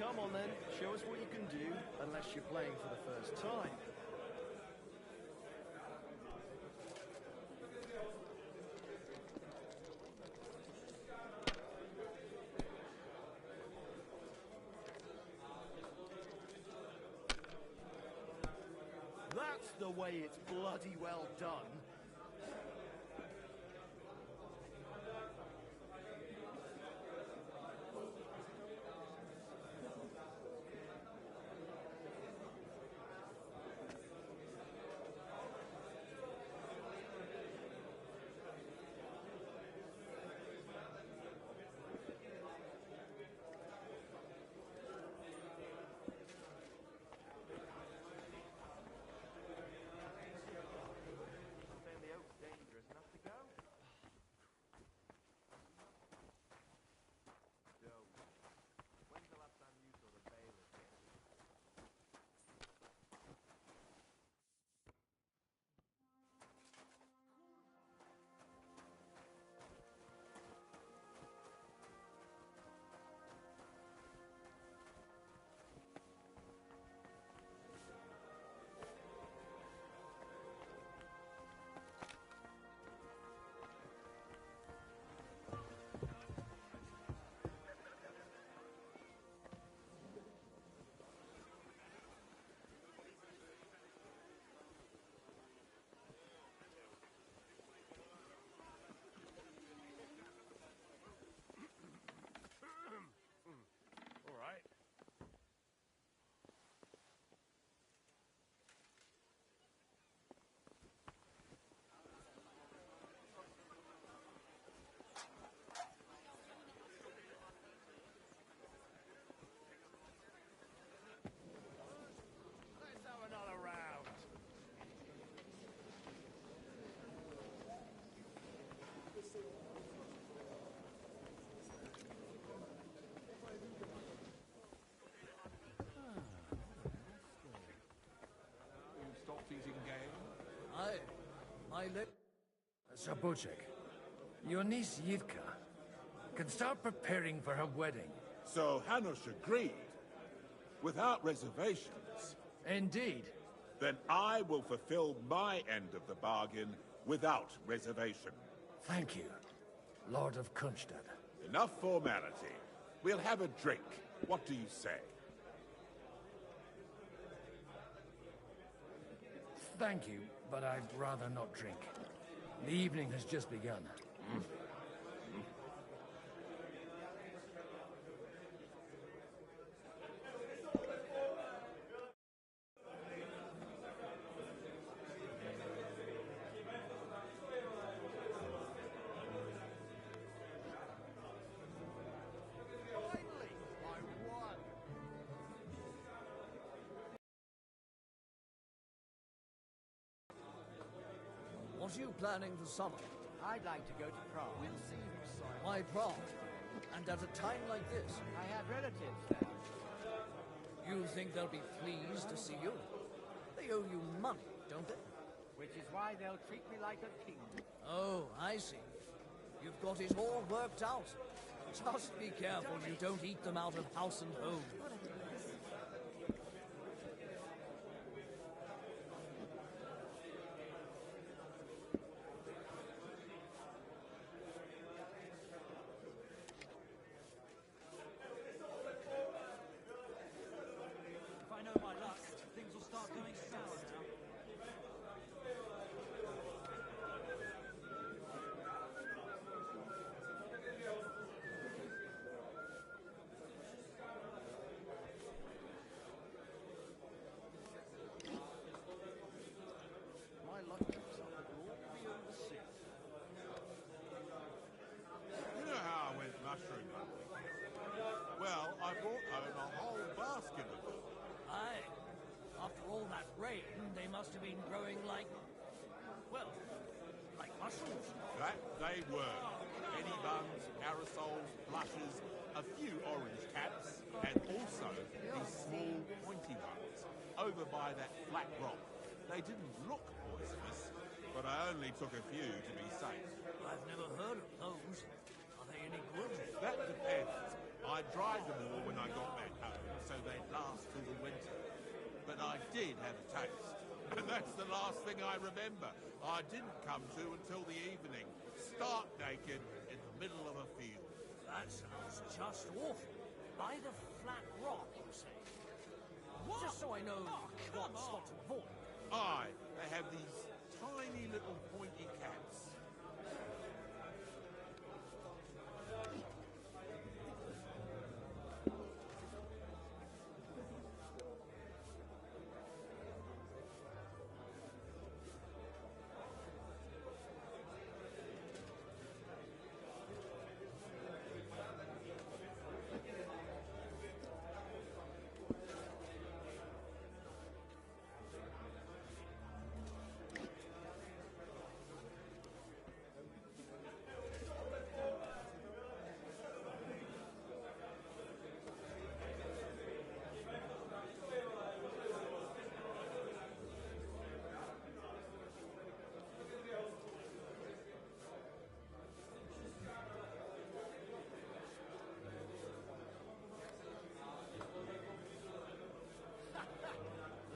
Come on then, show us what you can do, unless you're playing for the first time. That's the way it's bloody well done. Zabuchek, your niece Yivka can start preparing for her wedding. So Hanush agreed, without reservations. Indeed. Then I will fulfill my end of the bargain without reservation. Thank you, Lord of Kunstad. Enough formality. We'll have a drink. What do you say? Thank you, but I'd rather not drink. The evening has just begun. What are you planning for summer? I'd like to go to Prague. We'll see who's sorry. Why Prague? And at a time like this? I have relatives there. You think they'll be pleased to see you? They owe you money, don't they? Which is why they'll treat me like a king. Oh, I see. You've got it all worked out. Just be careful you don't eat them out of house and home. You know how I went mushroom hunting? Well, I brought home a whole basket of them. Aye. After all that rain, they must have been growing like... well, like mushrooms. That they were. Penny buns, parasols, blushes, a few orange caps, and also these small pointy ones over by that flat rock. They didn't look poisonous, but I only took a few to be safe. I've never heard of those. Are they any good? That depends. I dried them all when I got back home, so they'd last till the winter. But I did have a taste, and that's the last thing I remember. I didn't come to until the evening, stark naked in the middle of a field. That sounds just awful. By the flat rock, you say? What? Just so I know what to avoid. Aye, they have these tiny little pointy caps.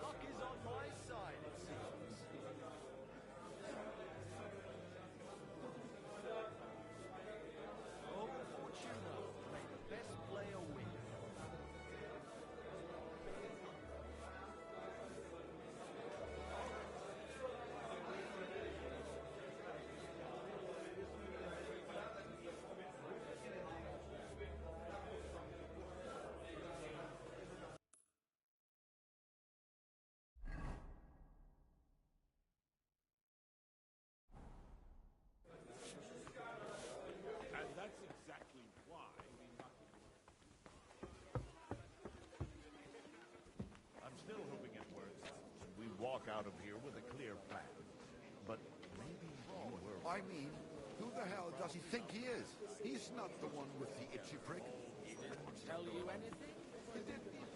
Luck is on my side, it seems. Oh, Fortuna, may the best player win. And that's exactly why we must... I'm still hoping it works. We walk out of here with a clear plan. But maybe you were... I mean, who the hell does he think he is? He's not the one with the itchy prick. Tell you anything?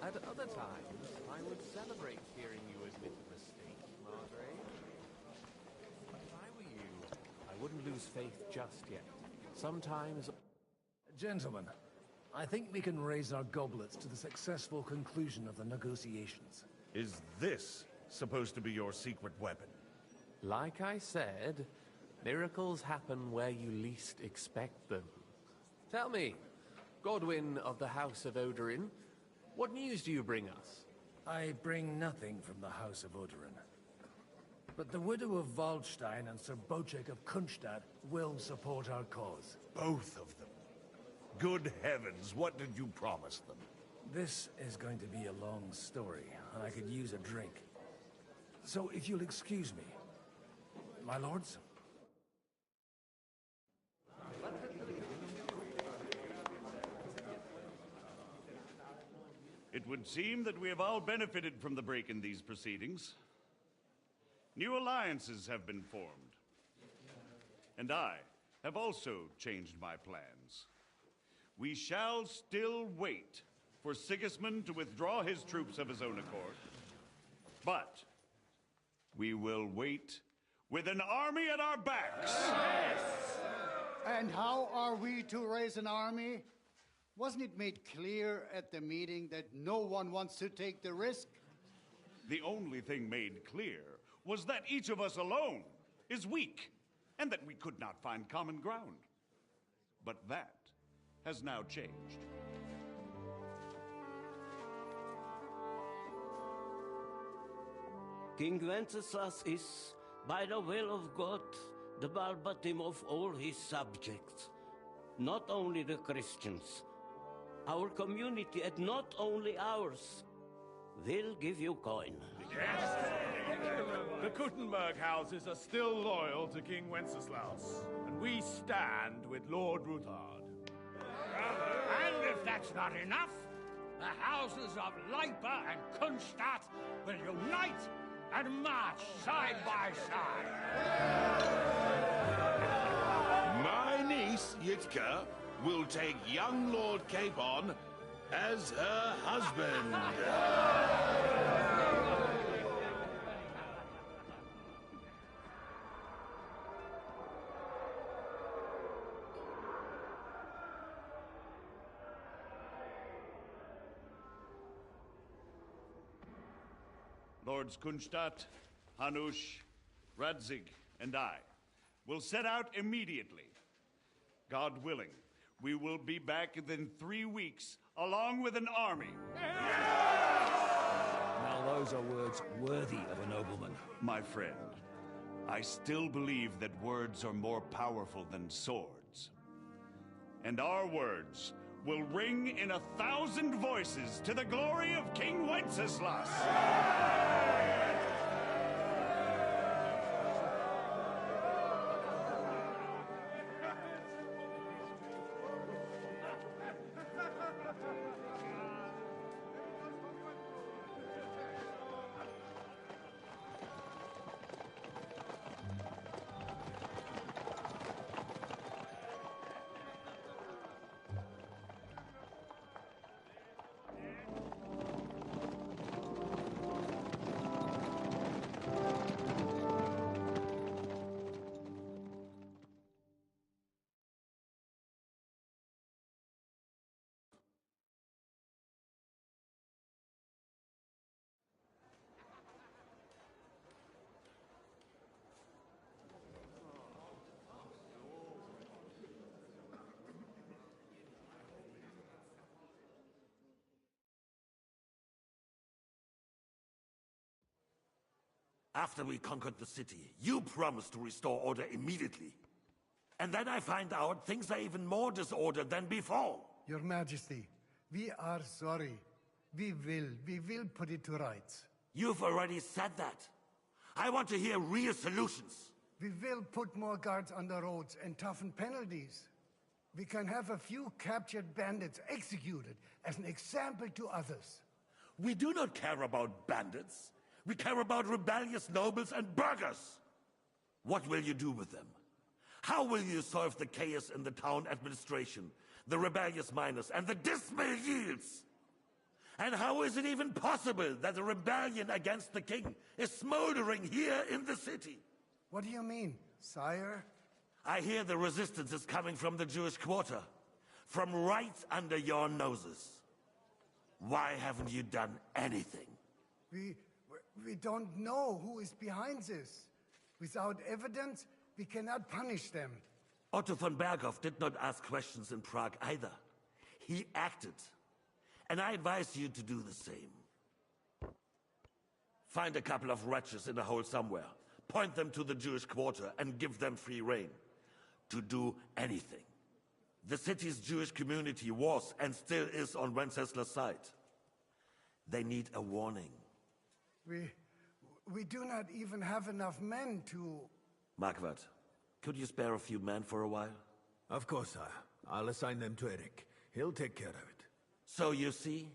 At other times, I would celebrate hearing you admit a mistake, Margrave. But if I were you, I wouldn't lose faith just yet. Sometimes... Gentlemen, I think we can raise our goblets to the successful conclusion of the negotiations. Is this supposed to be your secret weapon? Like I said, miracles happen where you least expect them. Tell me, Godwin of the House of Odorin, what news do you bring us? I bring nothing from the House of Odorin. But the widow of Waldstein and Sir Bocek of Kunstadt will support our cause. Both of them. Good heavens, what did you promise them? This is going to be a long story, and I could use a drink. So if you'll excuse me, my lords? It would seem that we have all benefited from the break in these proceedings. New alliances have been formed. And I have also changed my plans. We shall still wait for Sigismund to withdraw his troops of his own accord. But we will wait with an army at our backs. And how are we to raise an army? Wasn't it made clear at the meeting that no one wants to take the risk? The only thing made clear was that each of us alone is weak, and that we could not find common ground. But that has now changed. King Wenceslas is, by the will of God, the Balbatim of all his subjects. Not only the Christians, our community, and not only ours, will give you coin. Yes! The Kuttenberg houses are still loyal to King Wenceslaus, and we stand with Lord Ruthard. And if that's not enough, the houses of Leipa and Kunstadt will unite and march side by side. My niece, Yitka, will take young Lord Capon as her husband. Lords Kunstadt, Hanush, Radzig, and I will set out immediately. God willing, we will be back within 3 weeks, along with an army. Now those are words worthy of a nobleman. My friend, I still believe that words are more powerful than swords. And our words will ring in 1,000 voices to the glory of King Wenceslas. After we conquered the city, you promised to restore order immediately. And then I find out things are even more disordered than before. Your Majesty, we are sorry. We will put it to rights. You've already said that. I want to hear real solutions. We will put more guards on the roads and toughen penalties. We can have a few captured bandits executed as an example to others. We do not care about bandits. We care about rebellious nobles and burghers. What will you do with them? How will you solve the chaos in the town administration, the rebellious miners, and the dismal yields? And how is it even possible that a rebellion against the king is smoldering here in the city? What do you mean, sire? I hear the resistance is coming from the Jewish quarter, from right under your noses. Why haven't you done anything? We don't know who is behind this. Without evidence, we cannot punish them. Otto von Berghoff did not ask questions in Prague either. He acted. And I advise you to do the same. Find a couple of wretches in a hole somewhere, point them to the Jewish quarter, and give them free rein to do anything. The city's Jewish community was and still is on Wenceslas' side. They need a warning. We do not even have enough men to... Marquardt, could you spare a few men for a while? Of course, sire. I'll assign them to Eric. He'll take care of it. So you see,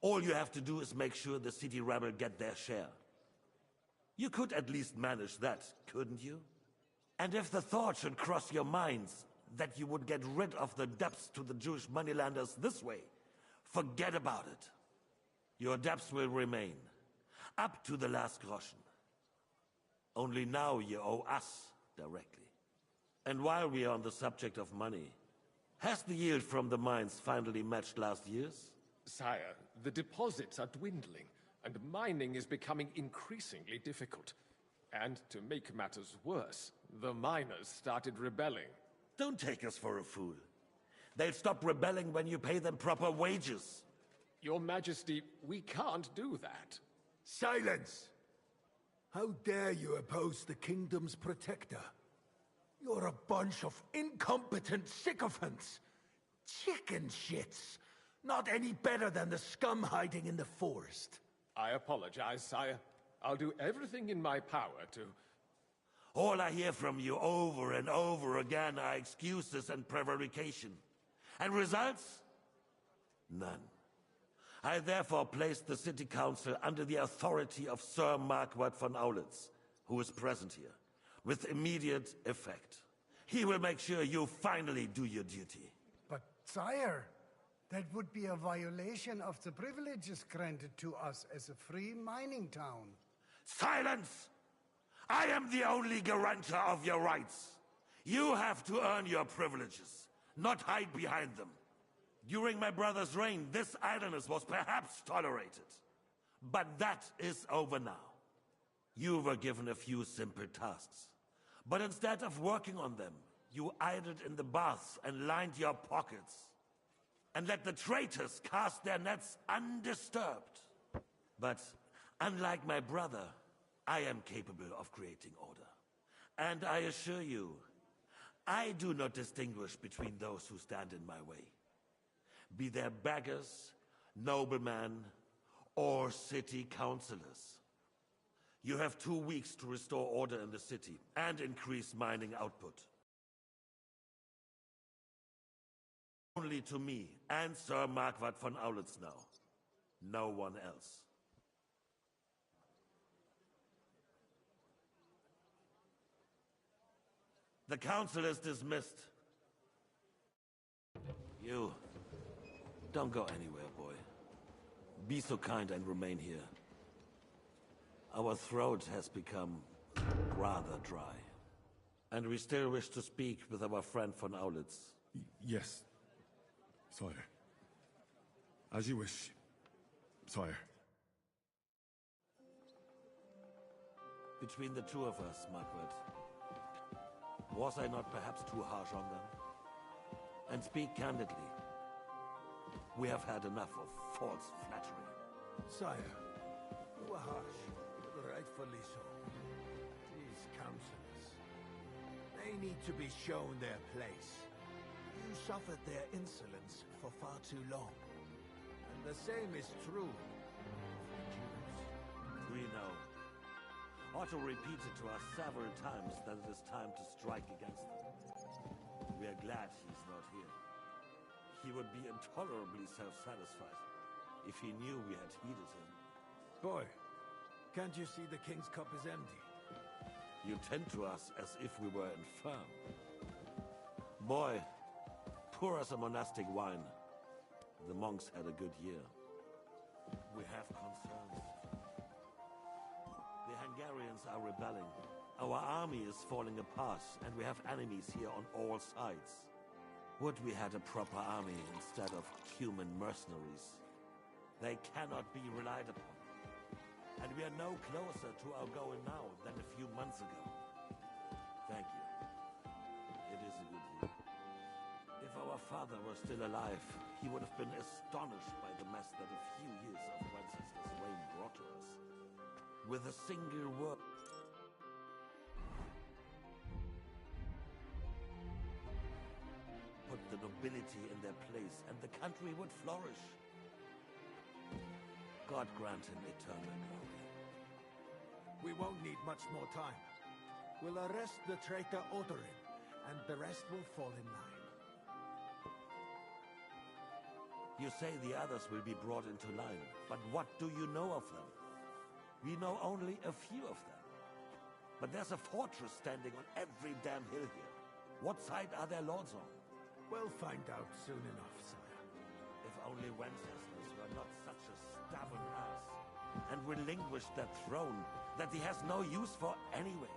all you have to do is make sure the city rebel get their share. You could at least manage that, couldn't you? And if the thought should cross your minds that you would get rid of the debts to the Jewish moneylenders this way, forget about it. Your debts will remain, up to the last groschen. Only now you owe us directly. And while we are on the subject of money, has the yield from the mines finally matched last year's? Sire, the deposits are dwindling, and mining is becoming increasingly difficult. And to make matters worse, the miners started rebelling. Don't take us for a fool. They'll stop rebelling when you pay them proper wages. Your Majesty, we can't do that. Silence! How dare you oppose the kingdom's protector? You're a bunch of incompetent sycophants. Chicken shits. Not any better than the scum hiding in the forest. I apologize, sire. I'll do everything in my power to... All I hear from you over and over again are excuses and prevarication. And results? None. I therefore placed the city council under the authority of Sir Marquardt von Aulitz, who is present here, with immediate effect. He will make sure you finally do your duty. But, sire, that would be a violation of the privileges granted to us as a free mining town. Silence! I am the only guarantor of your rights. You have to earn your privileges, not hide behind them. During my brother's reign, this idleness was perhaps tolerated. But that is over now. You were given a few simple tasks. But instead of working on them, you idled in the baths and lined your pockets. And let the traitors cast their nets undisturbed. But unlike my brother, I am capable of creating order. And I assure you, I do not distinguish between those who stand in my way. Be they beggars, noblemen, or city councillors. You have 2 weeks to restore order in the city and increase mining output. Only to me and Sir Marquardt von Aulitz now. No one else. The council is dismissed. You, don't go anywhere, boy. Be so kind and remain here. Our throat has become rather dry. And we still wish to speak with our friend von Aulitz. Yes, sire. As you wish, sire. Between the two of us, Marquardt, was I not perhaps too harsh on them? And speak candidly, we have had enough of false flattery. Sire, you were harsh, rightfully so. These councillors, they need to be shown their place. You suffered their insolence for far too long. And the same is true of the Jews. We know. Otto repeated to us several times that it is time to strike against them. We are glad he's not here. He would be intolerably self-satisfied if he knew we had heeded him. Boy, can't you see the king's cup is empty? You tend to us as if we were infirm. Boy, pour us a monastic wine. The monks had a good year. We have concerns. The Hungarians are rebelling. Our army is falling apart, and we have enemies here on all sides. Would we had a proper army instead of human mercenaries? They cannot be relied upon. And we are no closer to our goal now than a few months ago. Thank you. It is a good year. If our father were still alive, he would have been astonished by the mess that a few years of Wenceslas' reign brought to us. With a single word. Put the nobility in their place, and the country would flourish. God grant him eternal glory. We won't need much more time. We'll arrest the traitor Odorin, and the rest will fall in line. You say the others will be brought into line, but what do you know of them? We know only a few of them. But there's a fortress standing on every damn hill here. What side are their lords on? We'll find out soon enough, sire. If only Wenceslas were not such a stubborn ass, and relinquished that throne that he has no use for anyway.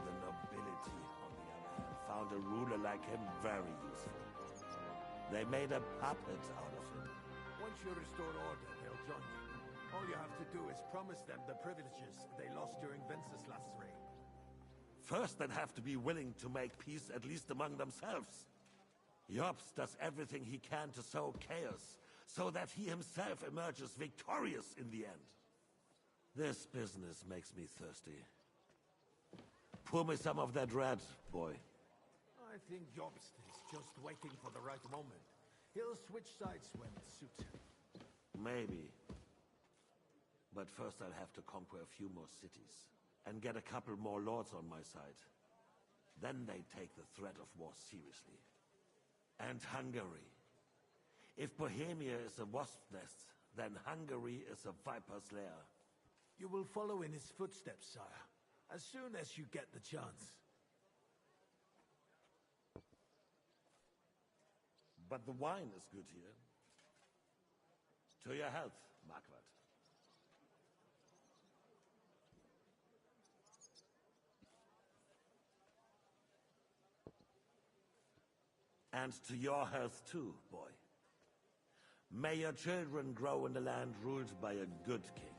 The nobility, on the other hand, found a ruler like him very useful. They made a puppet out of him. Once you restore order, they'll join you. All you have to do is promise them the privileges they lost during Wenceslas' reign. First, they'd have to be willing to make peace at least among themselves. Jobst does everything he can to sow chaos, so that he himself emerges victorious in the end. This business makes me thirsty. Pour me some of that red, boy. I think Jobst is just waiting for the right moment. He'll switch sides when it suits him. Maybe. But first I'll have to conquer a few more cities, and get a couple more lords on my side. Then they take the threat of war seriously. And Hungary. If Bohemia is a wasp's nest, then Hungary is a viper's lair. You will follow in his footsteps, sire, as soon as you get the chance. But the wine is good here. To your health, Marquardt. And to your health too, boy. May your children grow in a land ruled by a good king.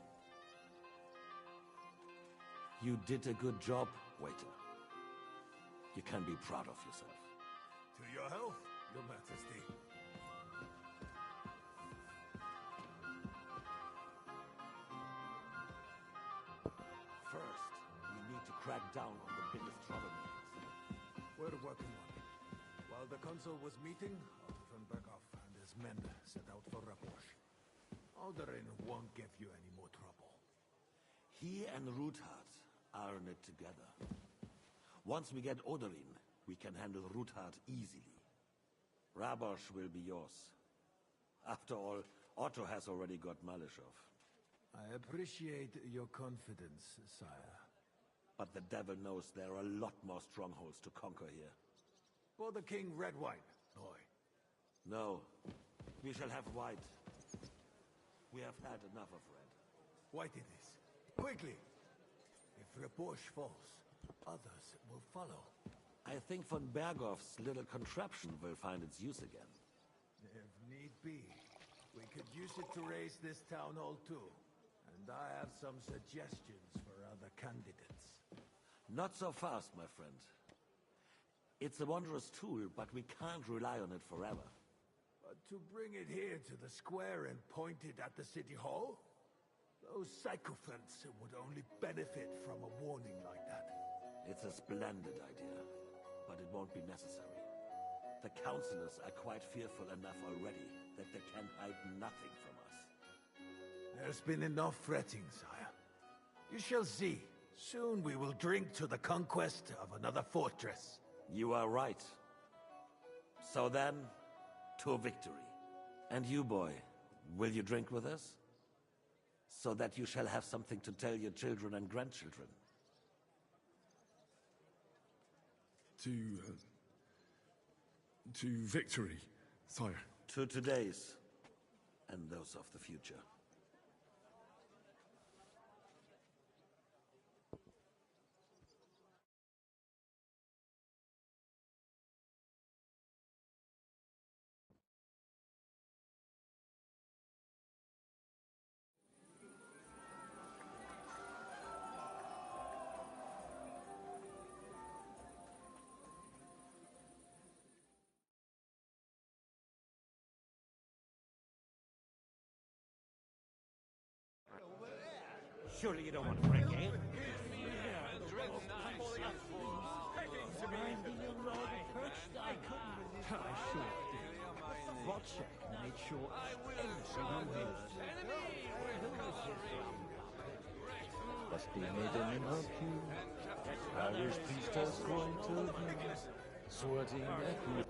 You did a good job, waiter. You can be proud of yourself. To your health, Your Majesty. First, we need to crack down on the biggest troublemakers. We're working on it. While the consul was meeting, von Berghoff and his men set out for Raposh. Alderin won't give you any more trouble. He and Ruthard are in it together. Once we get Oderin, we can handle Ruthard easily. Rabosh will be yours. After all, Otto has already got Malishov. I appreciate your confidence, sire. But the devil knows there are a lot more strongholds to conquer here. For the king, red wine, boy. No, we shall have white. We have had enough of red. White it is. Quickly! If Raposh falls, others will follow. I think von Berghoff's little contraption will find its use again. If need be, we could use it to raise this town hall too. And I have some suggestions for other candidates. Not so fast, my friend. It's a wondrous tool, but we can't rely on it forever. But to bring it here to the square and point it at the city hall? Those sycophants would only benefit from a warning like that. It's a splendid idea, but it won't be necessary. The councillors are quite fearful enough already that they can hide nothing from us. There's been enough fretting, sire. You shall see. Soon we will drink to the conquest of another fortress. You are right. So then, to victory. And you, boy, will you drink with us? So that you shall have something to tell your children and grandchildren. To victory, sire. To today's, and those of the future. Surely you don't want to break in? Wojciech made sure everyone knew. Must be made in her pew. Irish priestess going to view. Sweating at you.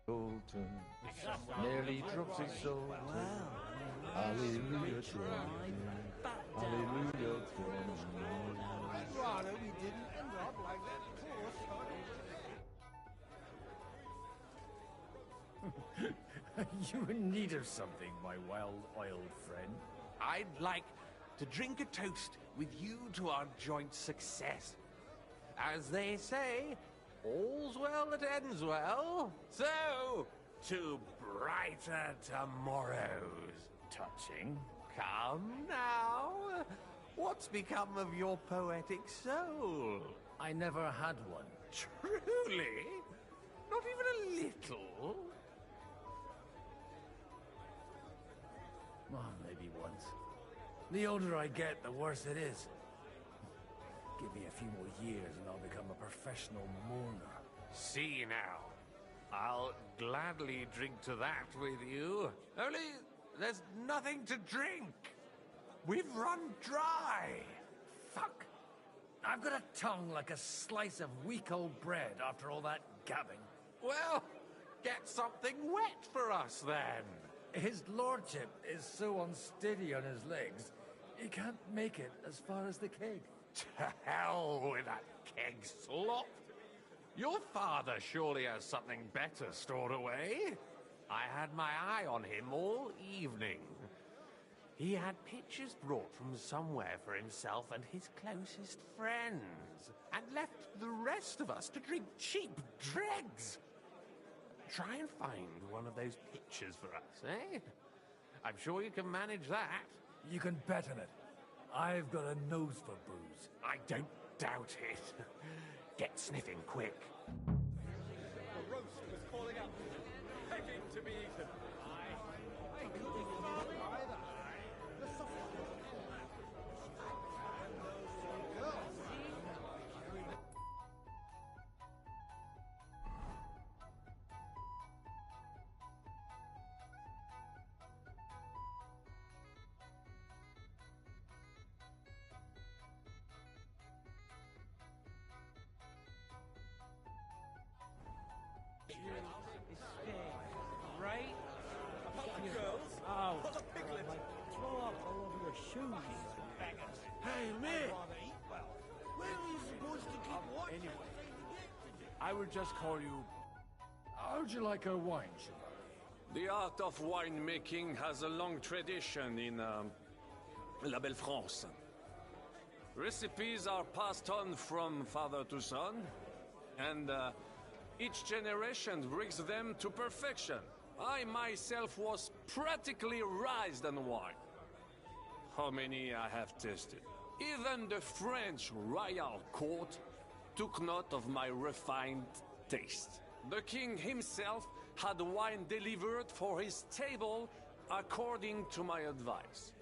Bolton nearly drops his soul. Hallelujah, hallelujah, I'd rather we didn't end up like that poor Are you in need of something, my well-oiled friend? I'd like to drink a toast with you to our joint success. As they say, all's well that ends well. So, to brighter tomorrows. Touching. Come now. What's become of your poetic soul? I never had one. Truly? Not even a little? Well, maybe once. The older I get, the worse it is. Give me a few more years and I'll become a professional mourner. See now. I'll gladly drink to that with you. Only there's nothing to drink. We've run dry. Fuck. I've got a tongue like a slice of week-old bread after all that gabbing. Well, get something wet for us then. His lordship is so unsteady on his legs, he can't make it as far as the keg. To hell with that keg slop. Your father surely has something better stored away. I had my eye on him all evening. He had pictures brought from somewhere for himself and his closest friends, and left the rest of us to drink cheap dregs. Try and find one of those pictures for us, eh? I'm sure you can manage that. You can bet on it. I've got a nose for booze. I don't doubt it. Get sniffing quick. The roast was calling out, begging to be eaten. Right? About the girls? Oh, What a piglet! throw up all over your shoes. Hey, man! Where are you supposed to keep watching? Anyway, I will just call you... How'd you like a wine, Chevalier? The art of winemaking has a long tradition in La Belle France. Recipes are passed on from father to son, and each generation brings them to perfection. I myself was practically raised on wine. How many I have tasted? Even the French royal court took note of my refined taste. The king himself had wine delivered for his table according to my advice.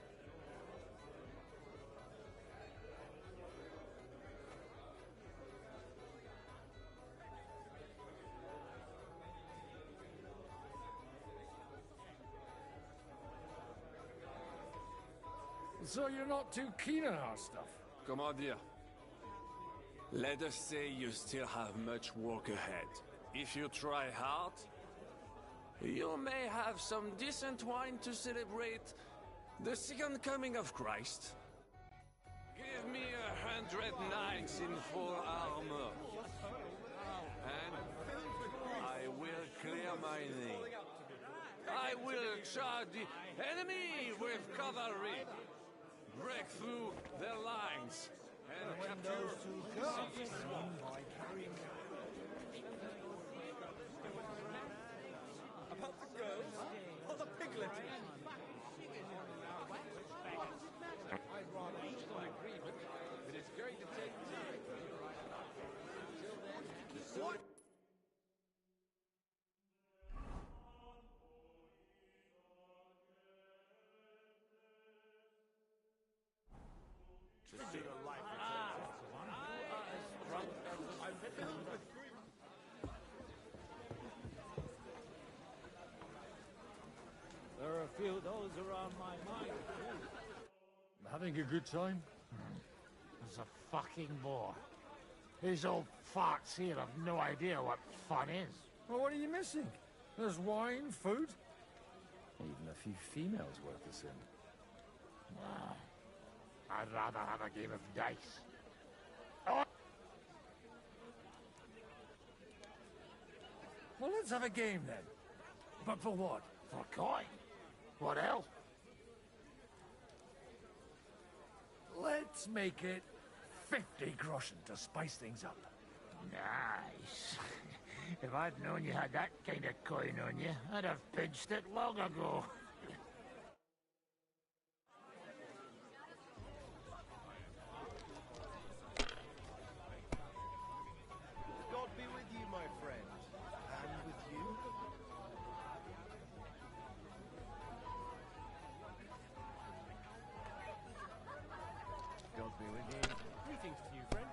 So you're not too keen on our stuff? Comment dire? Let us say you still have much work ahead. If you try hard, you may have some decent wine to celebrate the second coming of Christ. Give me 100 knights in full armor, and I will clear my name. I will charge the enemy with cavalry, break through their lines, and capture... About the girls? Or the piglet? I'd rather reach an agreement, but it's going to take time. Until then, the sword... There are a few of those around my mind. Having a good time? There's a fucking bore. These old farts here have no idea what fun is. Well, what are you missing? There's wine, food. Even a few females worth the sin. Ah, I'd rather have a game of dice. Oh. Well, let's have a game then. But for what? For coin. What else? Let's make it 50 groschen to spice things up. Nice. If I'd known you had that kind of coin on you, I'd have pinched it long ago. God be with you, my friend. And with you. God be with you. Greetings to you, friend.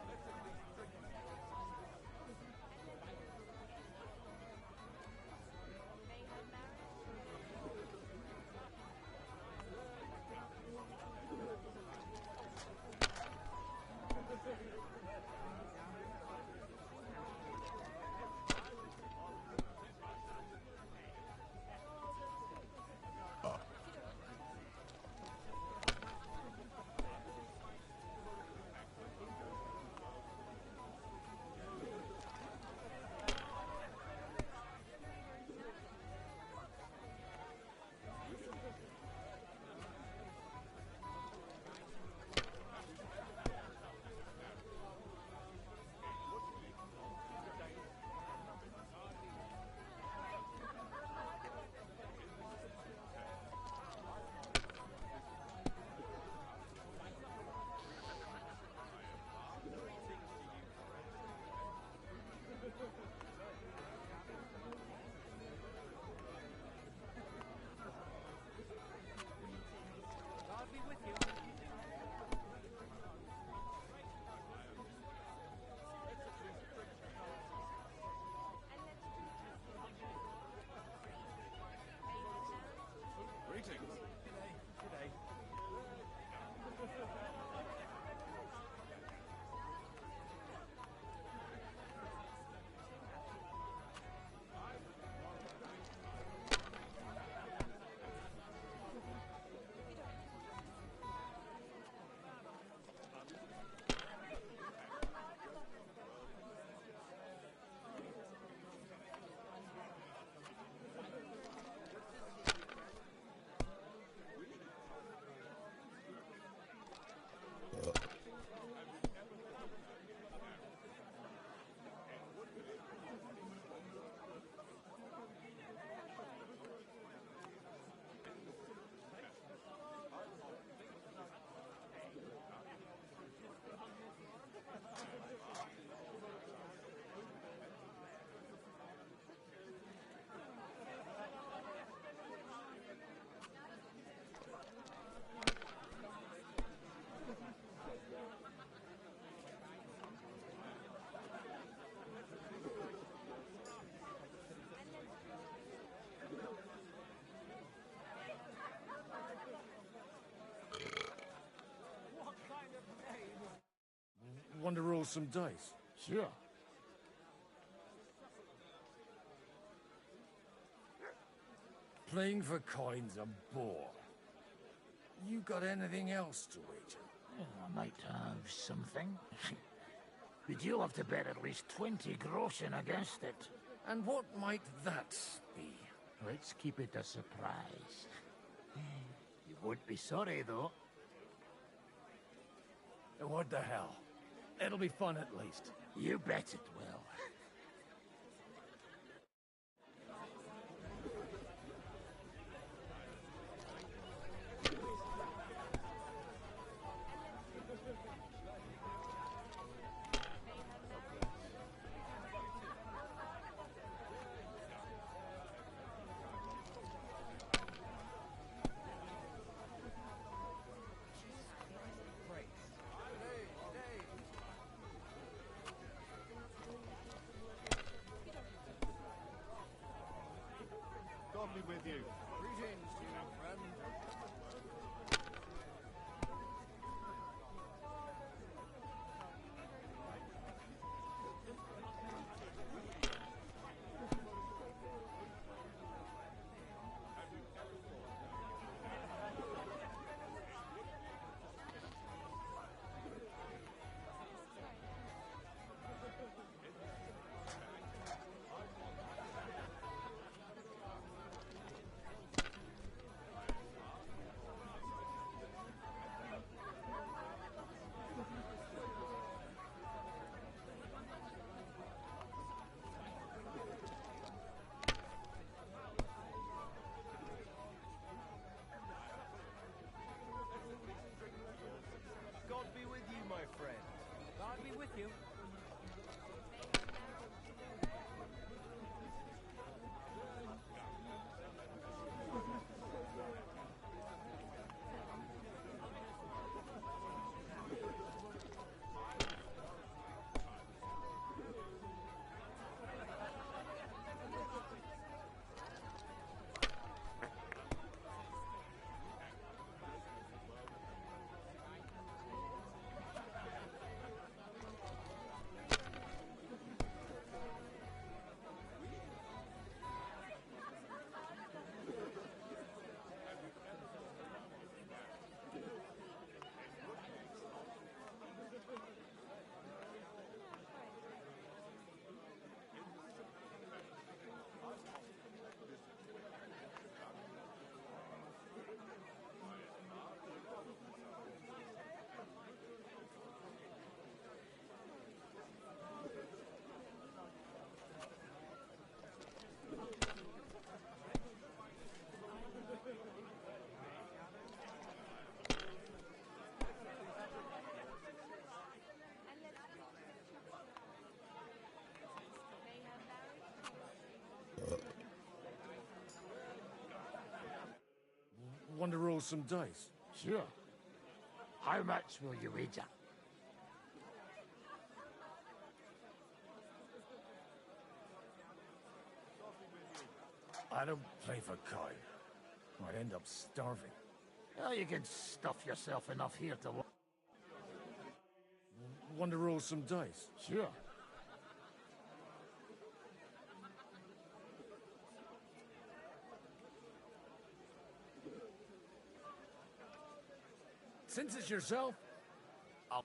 Want to roll some dice? Sure. Playing for coin's a bore. You got anything else to wager? I might have something. But you'll have to bet at least 20 groschen against it. And what might that be? Let's keep it a surprise. You won't be sorry, though. What the hell? It'll be fun at least. You bet it will. God be with you. Greetings to you, friend. God be with you, my friend. God be with you. Want to roll some dice? Sure. How much will you wager? I don't play for coin. I'd end up starving. Oh, you can stuff yourself enough here to... Want to roll some dice? Sure. Since it's yourself, I'll...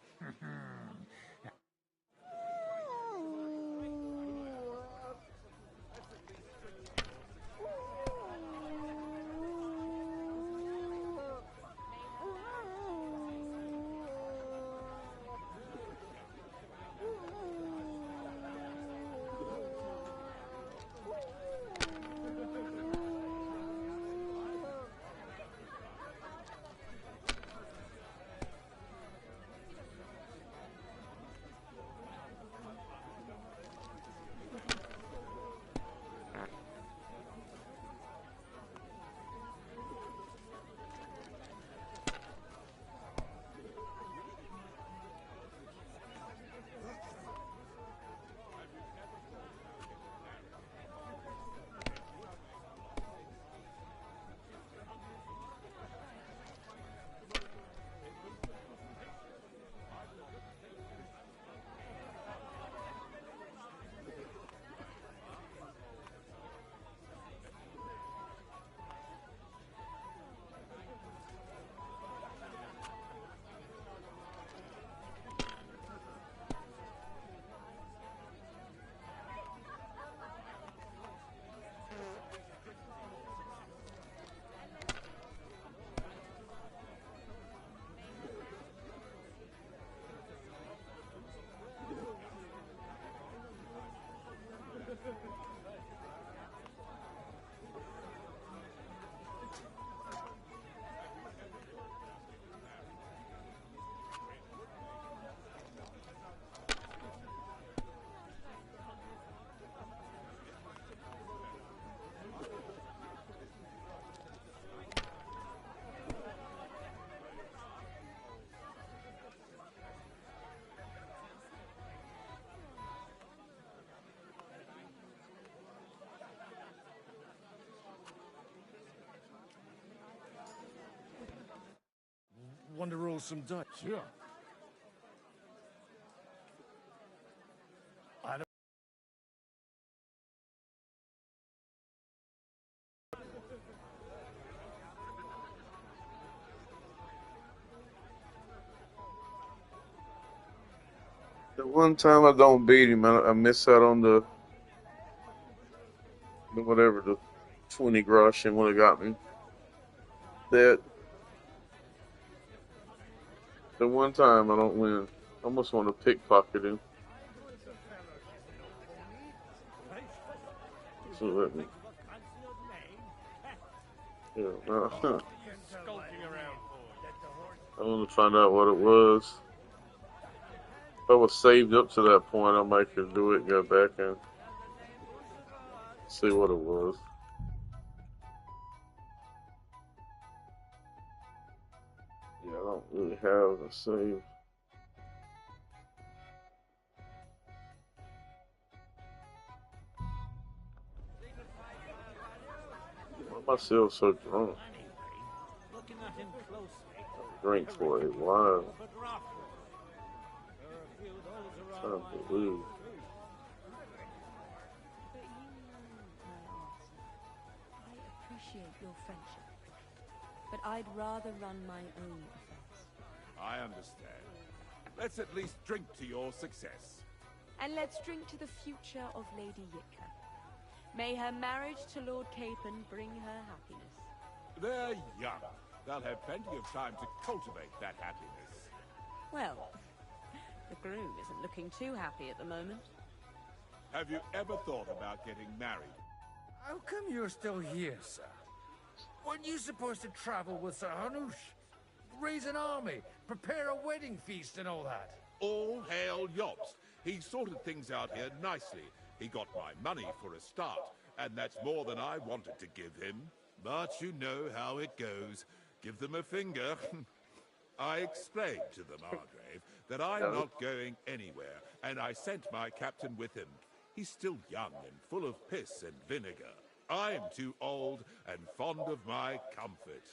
want to roll some dice? Sure. I don't... The one time I don't beat him, I miss out on the whatever, the 20 grosh and would have got me. That the one time I don't win, I almost want to pickpocket him. So let me. Yeah, I want to find out what it was. If I was saved up to that point, I might could do it, go back and see what it was. Yeah, I don't really have a save. Why am I still so drunk? I drink for a while. Time to lose. Your friendship, but I'd rather run my own affairs. I understand. Let's at least drink to your success. And let's drink to the future of Lady Yitka. May her marriage to Lord Capon bring her happiness. They're young. They'll have plenty of time to cultivate that happiness. Well, the groom isn't looking too happy at the moment. Have you ever thought about getting married? How come you're still here, sir? Weren't you supposed to travel with Sir Hanush? Raise an army, prepare a wedding feast and all that? All hail yachts. He sorted things out here nicely. He got my money for a start, and that's more than I wanted to give him. But you know how it goes. Give them a finger. I explained to the Margrave that I'm not going anywhere, and I sent my captain with him. He's still young and full of piss and vinegar. I'm too old and fond of my comfort.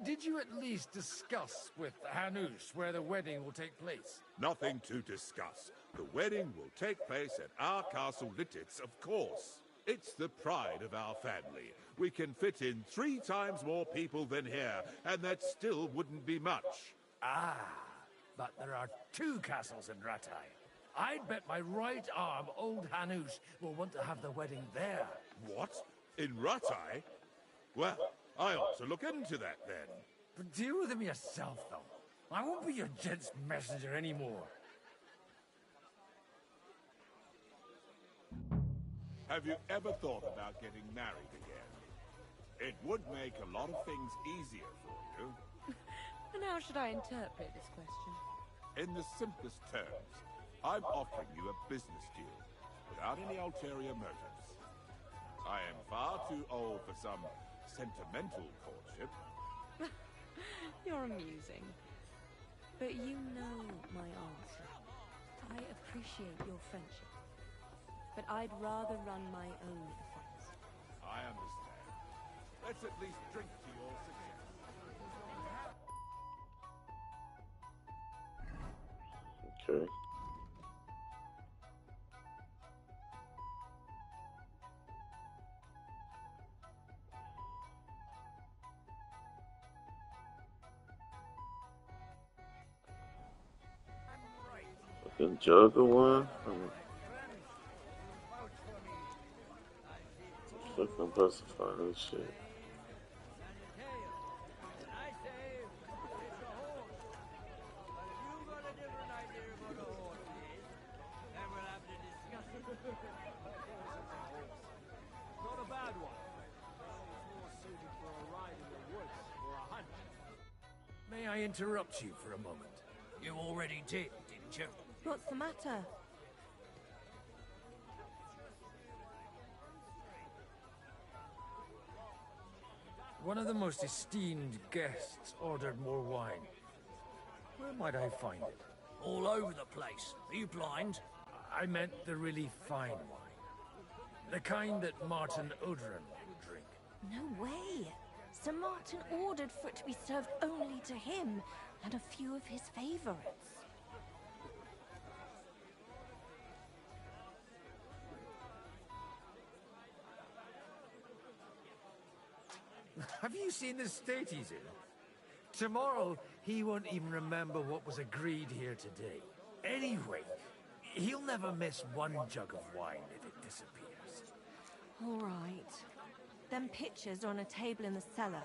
Did you at least discuss with Hanush where the wedding will take place? Nothing to discuss. The wedding will take place at our castle Littitz, of course. It's the pride of our family. We can fit in 3 times more people than here, and that still wouldn't be much. Ah, but there are 2 castles in Rattay. I'd bet my right arm old Hanush will want to have the wedding there. What? In Rattay? Well, I ought to look into that then. But deal with him yourself, though. I won't be your gent's messenger anymore. Have you ever thought about getting married again? It would make a lot of things easier for you. And how should I interpret this question? In the simplest terms, I'm offering you a business deal, without any ulterior motives. I am far too old for some sentimental courtship. You're amusing. But you know my answer. I appreciate your friendship, but I'd rather run my own affairs. I understand. Let's at least drink to your success. Okay. Fucking juggle one? Fucking pacify this shit. Not a bad one. More suited for a ride in the woods or a hunt. May I interrupt you for a moment? You already did, didn't you? What's the matter? One of the most esteemed guests ordered more wine. Where might I find it? All over the place. Are you blind? I meant the really fine wine. The kind that Martin Oudron would drink. No way. Sir Martin ordered for it to be served only to him. and a few of his favorites. Have you seen the state he's in? Tomorrow, he won't even remember what was agreed here today. Anyway, he'll never miss one jug of wine if it disappears. All right. Them pictures are on a table in the cellar.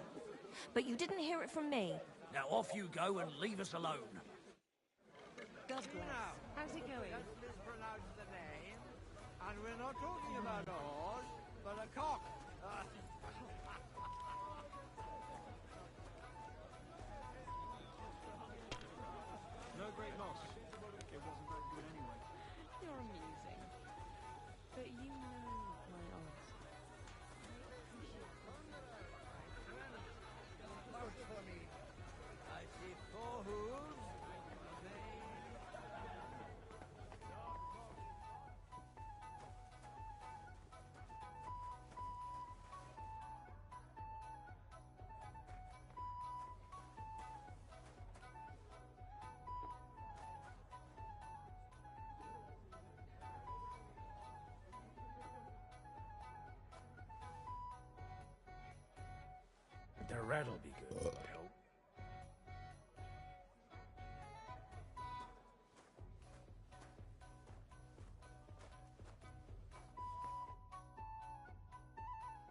But you didn't hear it from me. Now off you go and leave us alone. God bless. How's it going? Just mispronounced the name, and we're not talking about a horse, but a cock. No great loss. It wasn't very good anyway. You're amusing. But you know my answer. Vote for me. I see 4 hooves. The red'll be good, I hope.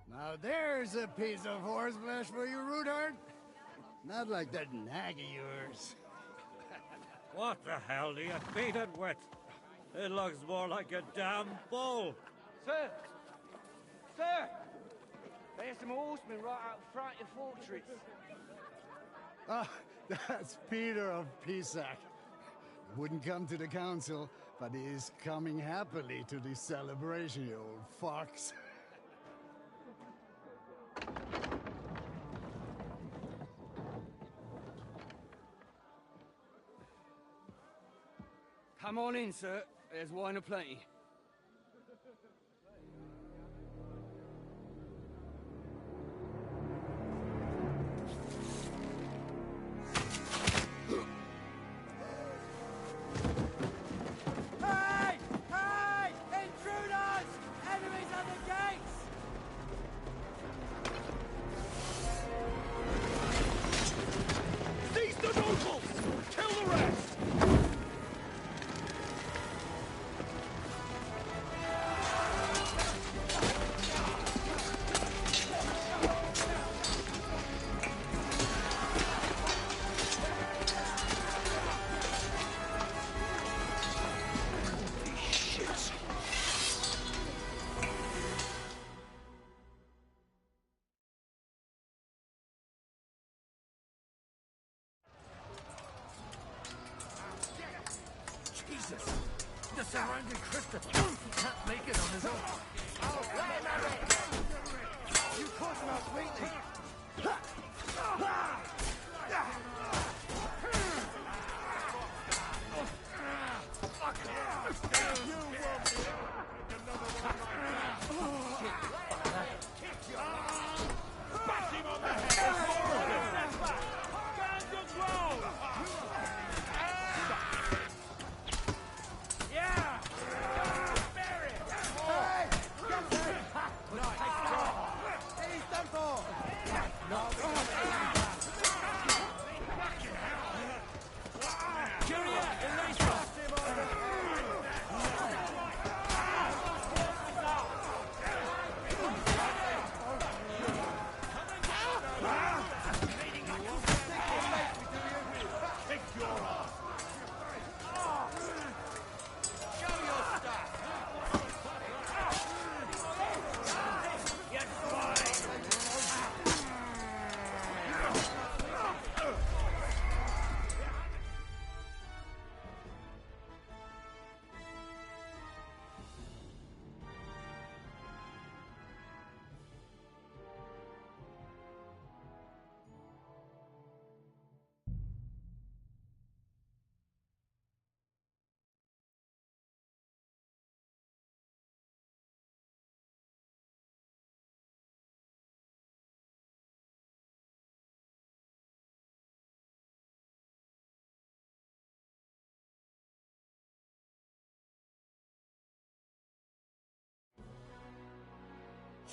Now there's a piece of horseflesh for you, Rudart. Not like that nag of yours. What the hell do you feed it with? It looks more like a damn bull. Sir! Sir! There's some horsemen right out front of the fortress. Ah, that's Peter of Pisac. Wouldn't come to the council, but he is coming happily to the celebration, you old fox. Come on in, sir. There's wine aplenty. Hey! Hey! Intruders! Enemies at the gates! Seize the nobles! Kill the rest! Jesus! The surrounding Christopher! He can't make it on his own. You caught him out sweetly. Bash him on the head! Stand your ground! Yeah! Bury it! Hey! Captain! He's done for!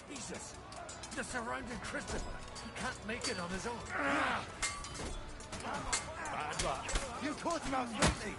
Jesus! They're surrounding Christopher. He can't make it on his own. Bad luck. You caught him out lately.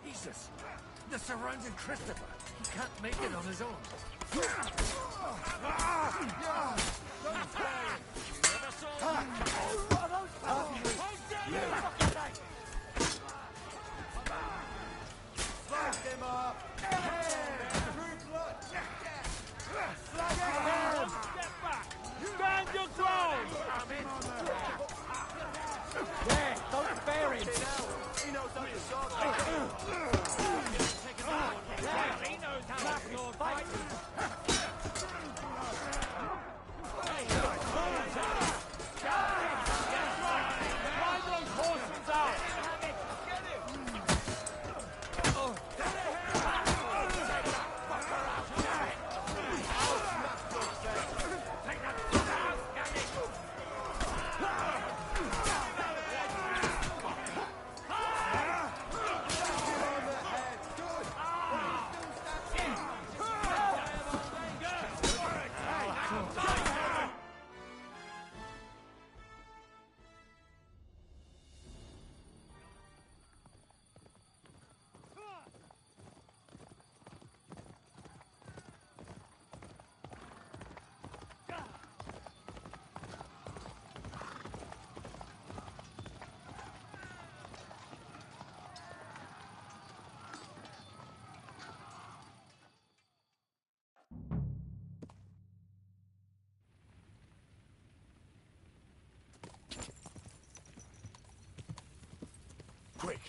Jesus! They're surrounding Christopher. He can't make it on his own. Stand your ground! There, don't bear him! He knows how to solve He knows how to sword fight! Drive those horses out! Quick!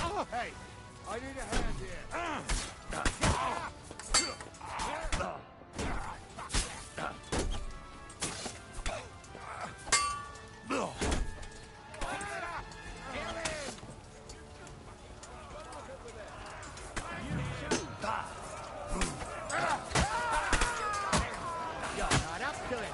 Oh, hey! I need a hand here. You're not up to it!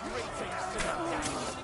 Greetings to the gang.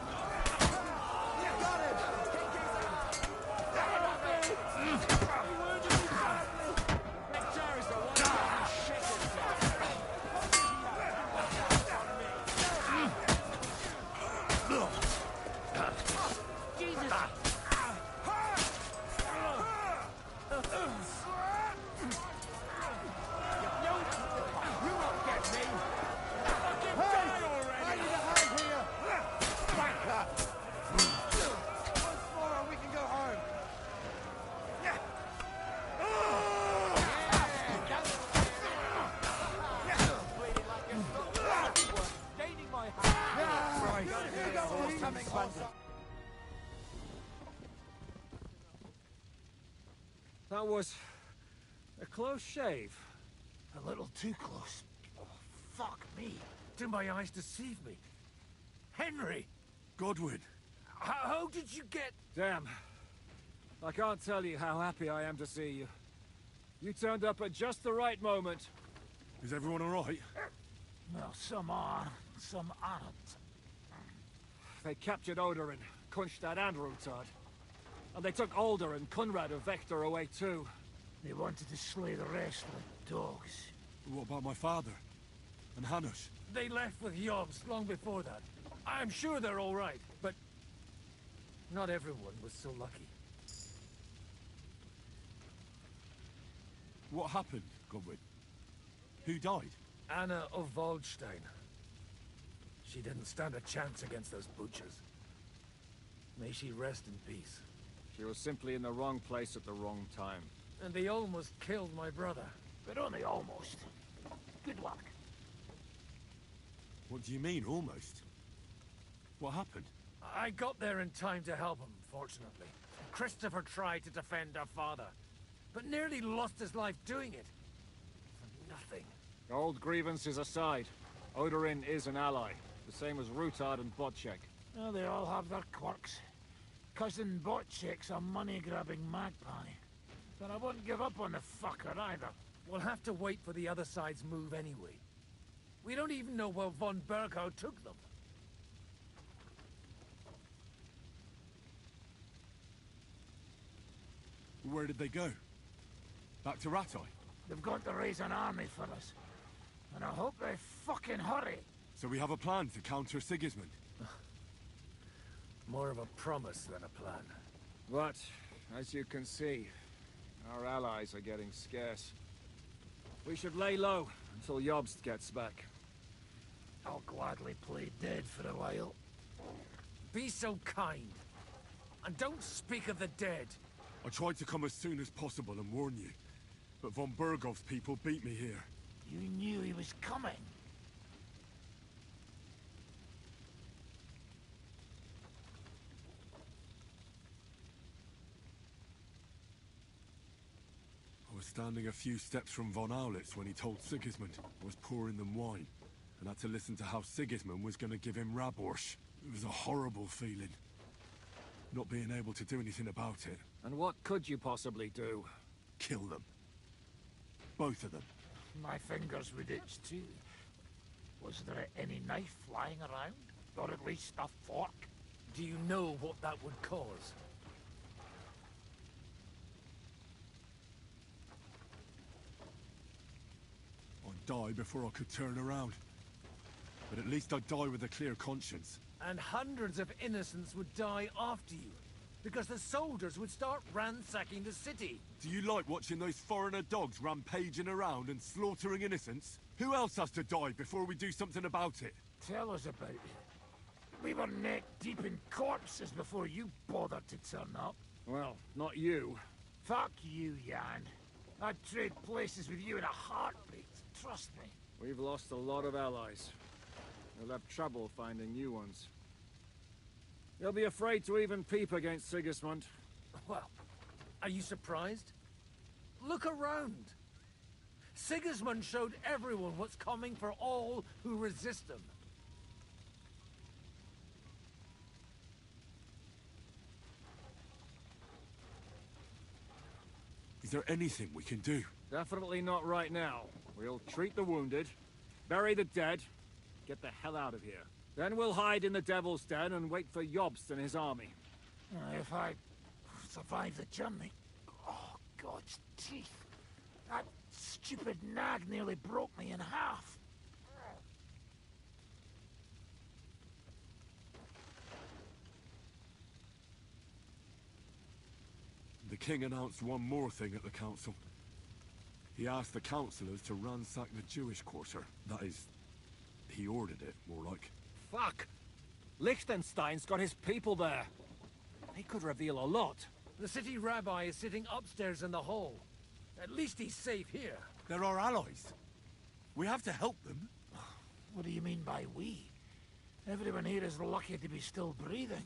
That was a close shave. A little too close. Oh, fuck me. Did my eyes deceive me? Henry! Godwin! How did you get... Damn. I can't tell you how happy I am to see you. You turned up at just the right moment. Is everyone alright? Well, some are, some aren't. They captured Odorin, Kunstad and Rutard. And they took Alder and Kunrad of Vector away too. They wanted to slay the rest like dogs. What about my father? And Hanush? They left with Yobs long before that. I'm sure they're all right, but... not everyone was so lucky. What happened, Godwin? Who died? Anna of Waldstein. She didn't stand a chance against those butchers. May she rest in peace. She was simply in the wrong place at the wrong time. And they almost killed my brother. But only almost. Good luck. What do you mean, almost? What happened? I got there in time to help him, fortunately. Christopher tried to defend our father, but nearly lost his life doing it. For nothing. Old grievances aside, Odorin is an ally, the same as Rutard and Botchek. Well, they all have their quirks. Cousin Botchek's a money-grabbing magpie. But I wouldn't give up on the fucker either. We'll have to wait for the other side's move anyway. We don't even know where von Berghout took them. Where did they go? Back to Rattay? They've got to raise an army for us. And I hope they fucking hurry. So we have a plan to counter Sigismund? More of a promise than a plan. But, as you can see, our allies are getting scarce. We should lay low until Jobst gets back. I'll gladly play dead for a while. Be so kind. And don't speak of the dead. I tried to come as soon as possible and warn you. But von Bergov's people beat me here. You knew he was coming. I was standing a few steps from von Aulitz when he told Sigismund I was pouring them wine, and had to listen to how Sigismund was going to give him Raborsch. It was a horrible feeling. Not being able to do anything about it. And what could you possibly do? Kill them. Both of them. My fingers would itch too. Was there any knife lying around? Or at least a fork? Do you know what that would cause? I'd die before I could turn around. But at least I'd die with a clear conscience. And hundreds of innocents would die after you. Because the soldiers would start ransacking the city. Do you like watching those foreigner dogs rampaging around and slaughtering innocents? Who else has to die before we do something about it? Tell us about it. We were neck deep in corpses before you bothered to turn up. Well, not you. Fuck you, Jan. I'd trade places with you in a heartbeat. Trust me. We've lost a lot of allies. We'll have trouble finding new ones. You'll be afraid to even peep against Sigismund. Well, are you surprised? Look around. Sigismund showed everyone what's coming for all who resist him. Is there anything we can do? Definitely not right now. We'll treat the wounded, bury the dead, get the hell out of here. Then we'll hide in the Devil's Den and wait for Jobst and his army. If I survive the journey... Oh, God's teeth. That stupid nag nearly broke me in half. The king announced one more thing at the council. He asked the councillors to ransack the Jewish quarter. That is, he ordered it, more like. Fuck! Liechtenstein's got his people there. He could reveal a lot. The city rabbi is sitting upstairs in the hall. At least he's safe here. They're our allies. We have to help them. What do you mean by we? Everyone here is lucky to be still breathing.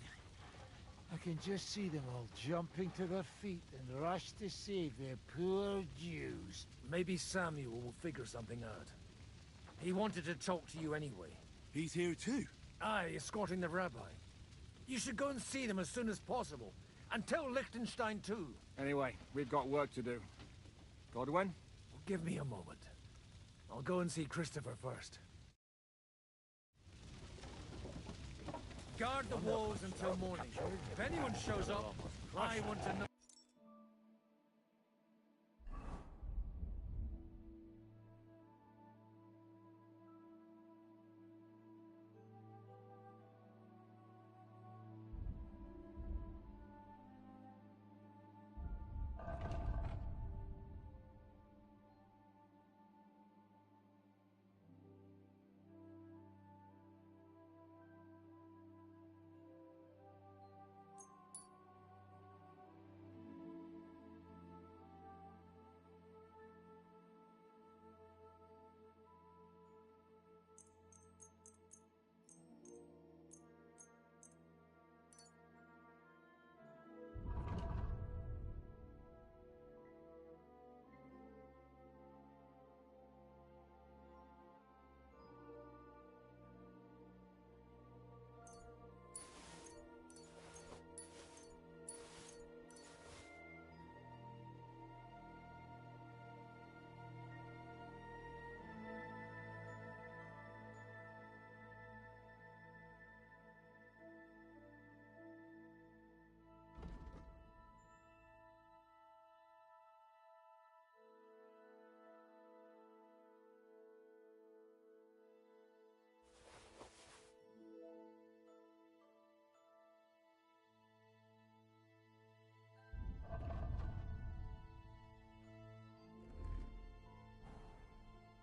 I can just see them all jumping to their feet and rush to save their poor Jews. Maybe Samuel will figure something out. He wanted to talk to you anyway. He's here too? Aye, escorting the rabbi. You should go and see them as soon as possible. And tell Liechtenstein too. Anyway, we've got work to do. Godwin? Give me a moment. I'll go and see Christopher first. Guard the walls until morning. If anyone shows up, I want to know.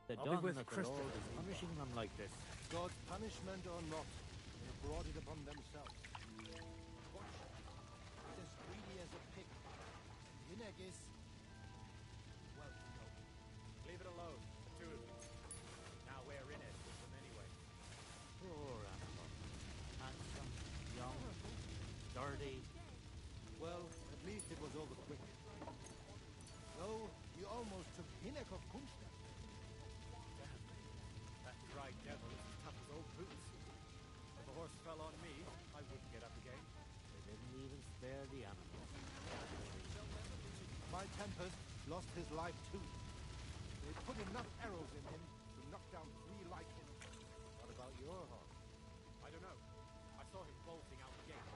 The I'll be with dawn of the Christopher. Lord is punishing them like this. God's punishment or not, they brought it upon themselves. Watch. He's as greedy as a pig. Hineg is... well, no. Leave it alone, the two of you. Now we're in it with them anyway. Poor animal. Handsome, young, sturdy. Well, at least it was over quick. Though, you almost took Hineg of Kunstad. That dry devil is as tough as old boots. If a horse fell on me, I wouldn't get up again. They didn't even spare the animal. My Tempest lost his life too. They put enough arrows in him to knock down 3 like him. What about your horse? I don't know. I saw him bolting out the gate.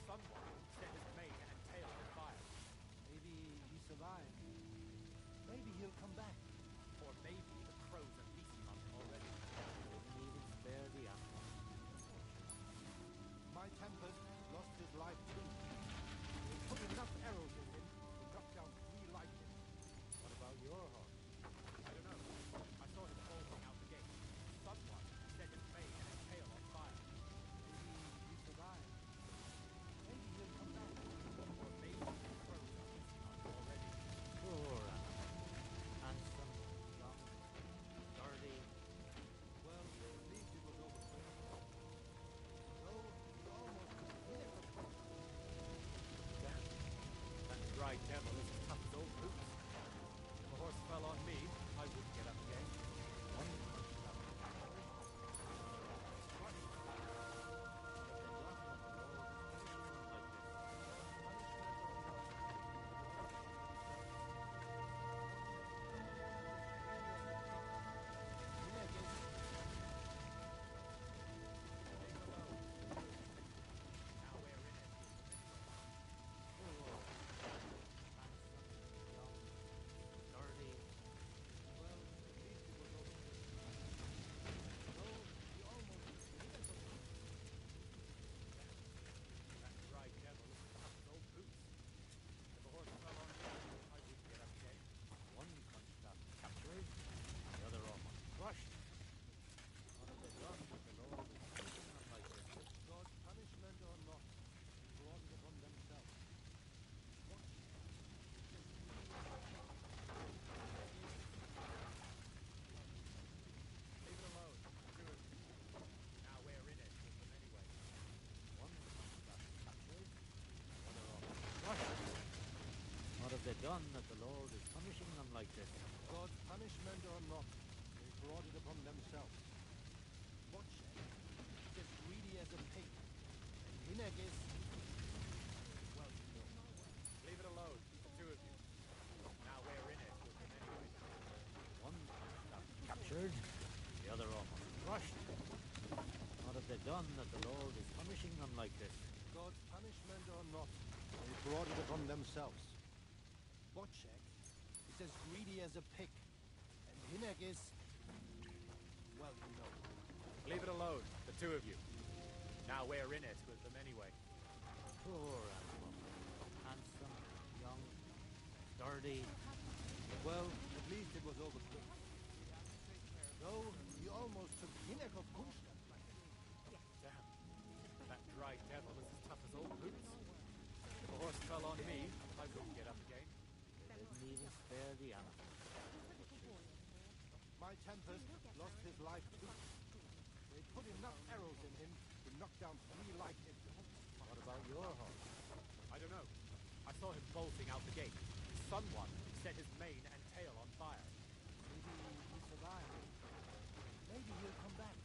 Someone set his mane and tail on fire. Maybe he survived. Maybe he'll come back. Or maybe the crows are feasting on him already. They didn't even spare the animal. My Tempest lost his life too. They put enough arrows in him to knock down 3 like him. What about your horse? I don't know. I saw him bolting out the gate. Someone set his mane and tail on fire. Maybe he survived. Maybe he'll come back. Or maybe the crows are feasting on him already. Poor animal. Handsome, young, sturdy. Well, at least it was over quick. Though, you almost took Hineg of Kunstad. done that the Lord is punishing them like this? God's punishment or not, they brought it upon themselves. Watch it. It's as greedy as a pig. And Hineg is... well, Leave it alone, the two of you. Now we're in it with them anyway. One got captured, the other almost crushed. What have they done that the Lord is punishing them like this? God's punishment or not, they brought it upon themselves. Watch it. It's as greedy as a pig. And Hineg is... well, you know. Leave it alone, the two of you. Now we're in it with them anyway. Poor animal. Handsome, young, sturdy. Well, at least it was over quick. Though, he almost took Hineg of Kunstadt. Damn. That dry devil is as tough as old boots. If a horse fell on me, I wouldn't get up again. They didn't even spare the animal. My Tempest lost his life too. They put enough arrows in him to knock down 3 like him. What about your horse? I don't know. I saw him bolting out the gate. Someone set his mane and tail on fire. Maybe he survived. Maybe he'll come back.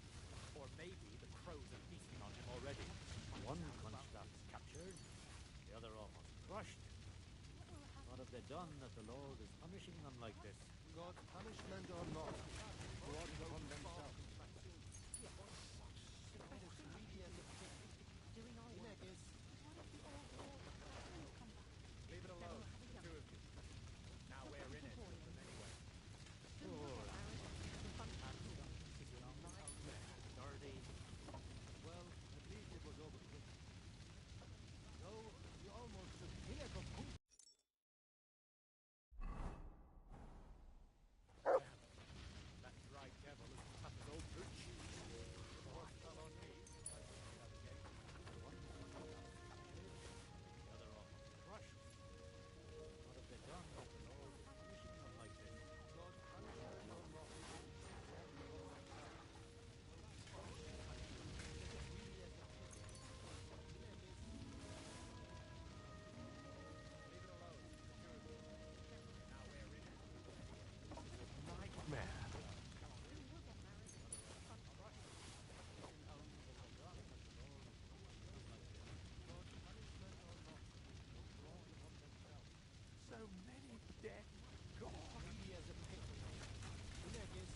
Or maybe the crows are feasting on him already. One Kunstadt captured, the other almost crushed. What have they done that the Lord is punishing them like this? God's punishment or not, they brought it upon themselves. Leave it alone, the two of you. Now we're in it with them anyway. Poor handsome, young, sturdy. Well, at least it was over quick. Though, he almost took Hineg of Kunstadt. That dry devil is as tough as old boots. If a horse fell on me, I'd get up again. One captured, the other almost crushed. What have they done that the Lord is punishing them like this? God's punishment or not, So many dead gone. greedy as a pig. Hineg is...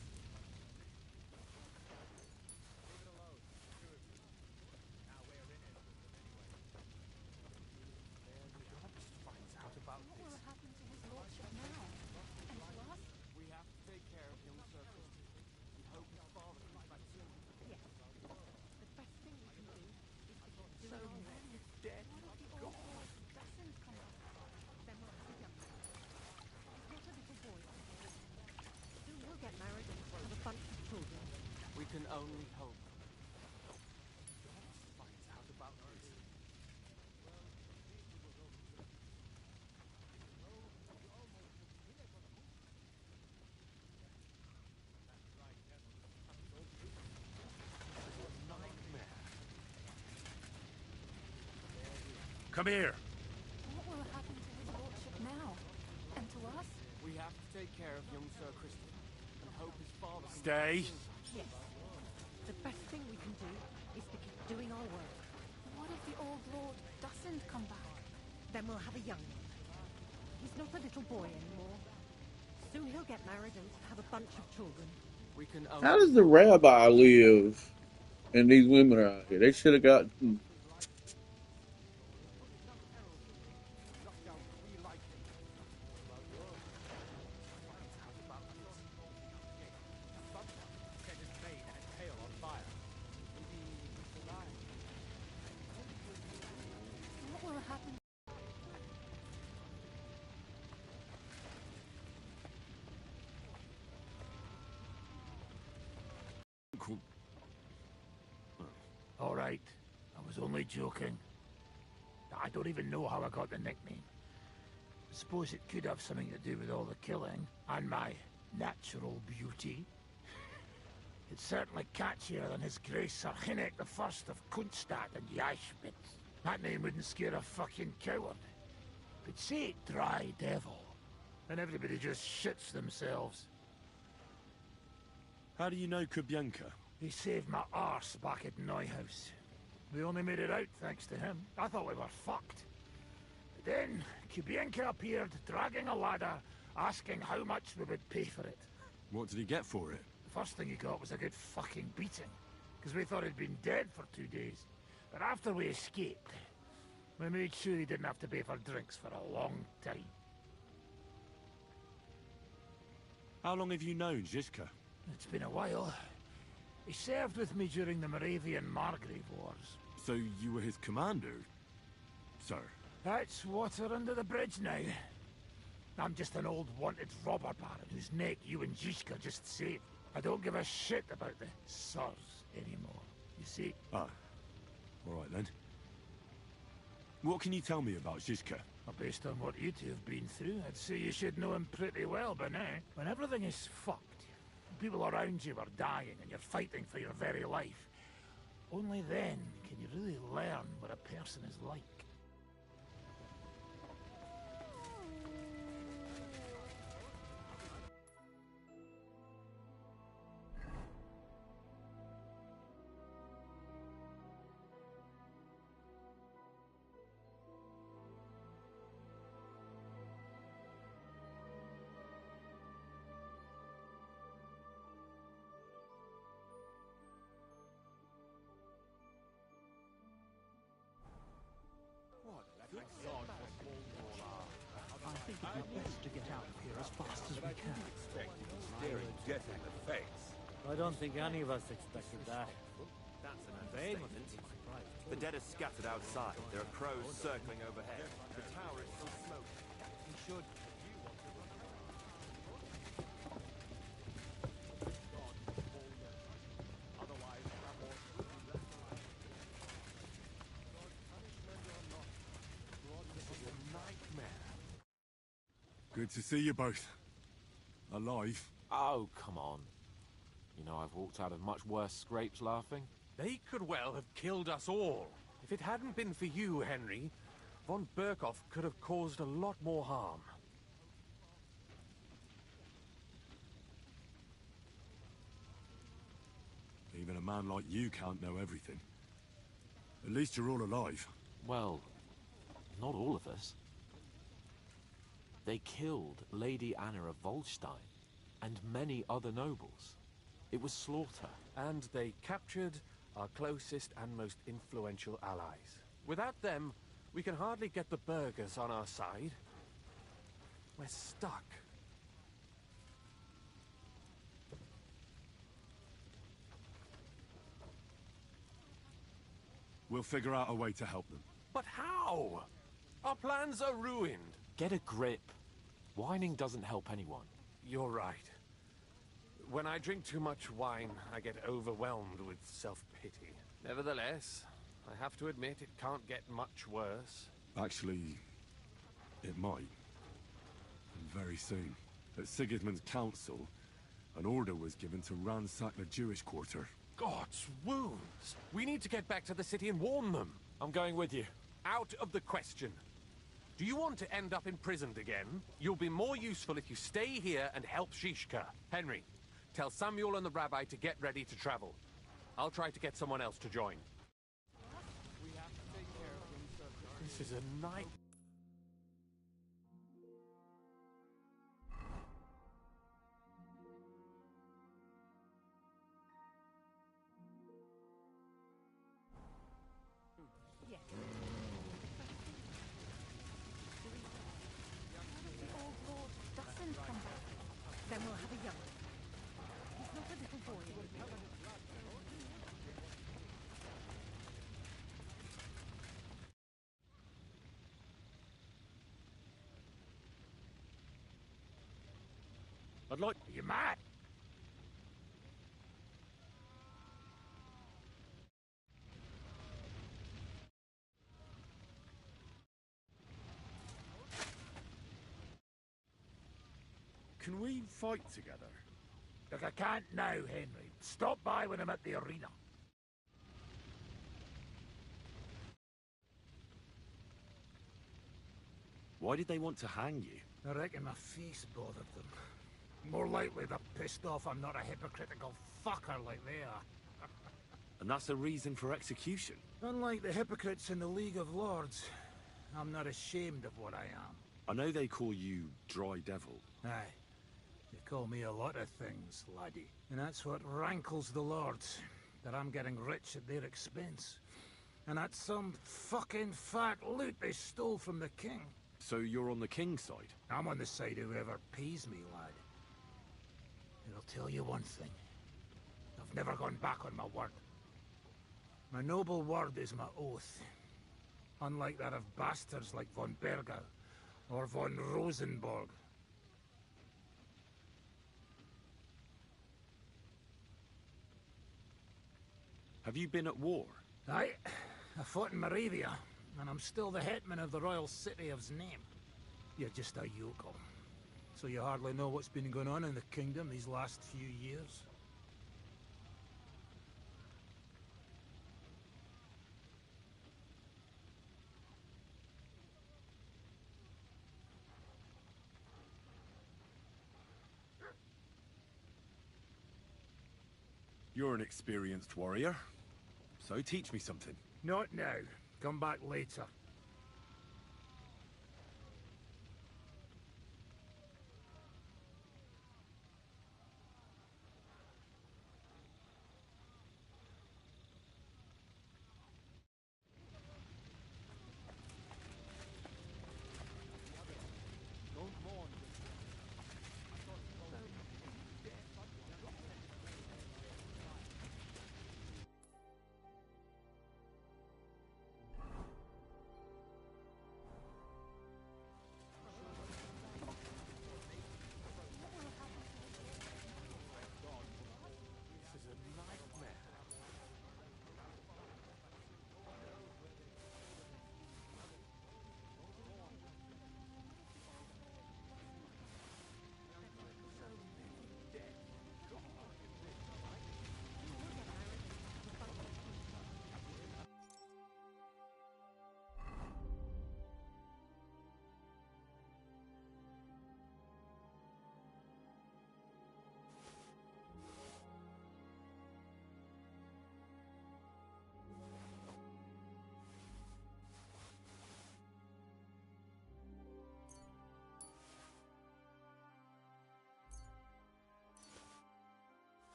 Leave it alone, the two of you. Now we're in it with them anyway. Jobst finds out about What this. will happen to his lordship now? And to us? We have to take care of young Sir Christian. We hope his father comes back soon. Yes. The best thing we can do is to keep So doing our many work. dead What if the old lord doesn't come back? Then we'll have a young one. He's not a little boy anymore. Soon he'll get married and have a bunch of children. We can only hope. Jobst finds out about this. Come here. What will happen to his lordship now? And to us? We have to take care of young Sir Christian and hope his father comes Stay. back soon. Yes. The best thing we can do is to keep doing our work. What if the old lord doesn't come back? Then we'll have a young one. He's not a little boy anymore. Soon he'll get married and have a bunch of children. We can How does the rabbi live and these women are out here? They should have gotten... Set his mane and tail on fire. What will happen? All right. I was only joking. I don't even know how I got the nickname. I suppose it could have something to do with all the killing and my natural beauty. It's certainly catchier than His Grace Sir Hinnek the First of Kunstadt and Yashbit. That name wouldn't scare a fucking coward. But say Dry Devil. and everybody just shits themselves. How do you know Kubienka? He saved my arse back at Neuhaus. We only made it out thanks to him. I thought we were fucked. But then, Kubienka appeared, dragging a ladder, asking how much we would pay for it. What did he get for it? The first thing he got was a good fucking beating, because we thought he'd been dead for 2 days. But after we escaped, we made sure he didn't have to pay for drinks for a long time. How long have you known Zizka? It's been a while. He served with me during the Moravian Margrave Wars. So you were his commander, sir? That's water under the bridge now. I'm just an old wanted robber baron whose neck you and Zizka just saved. I don't give a shit about the sirs anymore, you see? Ah, all right then. What can you tell me about Zizka? Well, based on what you two have been through, I'd say you should know him pretty well by now. When everything is fucked, people around you are dying and you're fighting for your very life, only then can you really learn what a person is like. I think it'd be best to get out of here as fast as we can. Staring death in the face. I don't think any of us expected that. That's an They must understatement. be surprised. The dead are scattered outside. There are crows circling overhead. The tower is still smoking. We should... Good to see you both. Alive. Oh, come on. You know, I've walked out of much worse scrapes laughing. They could well have killed us all. If it hadn't been for you, Henry, von Berkhoff could have caused a lot more harm. Even a man like you can't know everything. At least you're all alive. Well, not all of us. They killed Lady Anna of Volstein and many other nobles. It was slaughter. And they captured our closest and most influential allies. Without them, we can hardly get the burghers on our side. We're stuck. We'll figure out a way to help them. But how? Our plans are ruined. Get a grip. Whining doesn't help anyone. You're right. When I drink too much wine, I get overwhelmed with self-pity. Nevertheless, I have to admit it can't get much worse. Actually, it might. And very soon. At Sigismund's council, an order was given to ransack the Jewish quarter. God's wounds! We need to get back to the city and warn them. I'm going with you. Out of the question. Do you want to end up imprisoned again? You'll be more useful if you stay here and help Zizka. Henry, tell Samuel and the rabbi to get ready to travel. I'll try to get someone else to join. This is a night. Then we'll have a young one. He's not a little boy anymore. I'd like... Are you mad? Can we fight together? Look, I can't now, Henry. Stop by when I'm at the arena. Why did they want to hang you? I reckon my face bothered them. More likely they're pissed off I'm not a hypocritical fucker like they are. And that's a reason for execution? Unlike the hypocrites in the League of Lords, I'm not ashamed of what I am. I know they call you Dry Devil. Aye. They call me a lot of things, laddie. And that's what rankles the Lords, that I'm getting rich at their expense. And that's some fucking fat loot they stole from the king. So you're on the king's side? I'm on the side of whoever pays me, lad. And I'll tell you one thing. I've never gone back on my word. My noble word is my oath. Unlike that of bastards like von Berger or von Rosenborg. Have you been at war? Aye. I fought in Moravia, and I'm still the hetman of the royal city of Znaim. You're just a yokel. So you hardly know what's been going on in the kingdom these last few years? You're an experienced warrior, so teach me something. Not now. Come back later.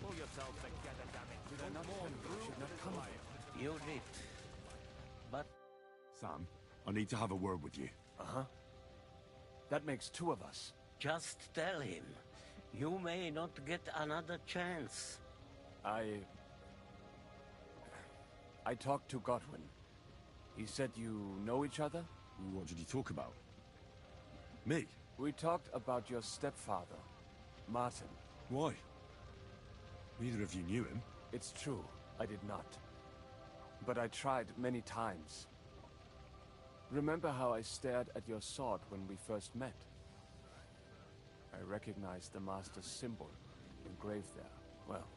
Pull yourself together, damn it. Should not come. You did. But... Sam, I need to have a word with you. Uh-huh. That makes two of us. Just tell him. You may not get another chance. I talked to Godwin. He said you know each other? What did he talk about? Me? We talked about your stepfather, Martin. Why? Neither of you knew him. It's true, I did not. But I tried many times. Remember how I stared at your sword when we first met? I recognized the Master's symbol engraved there. Well,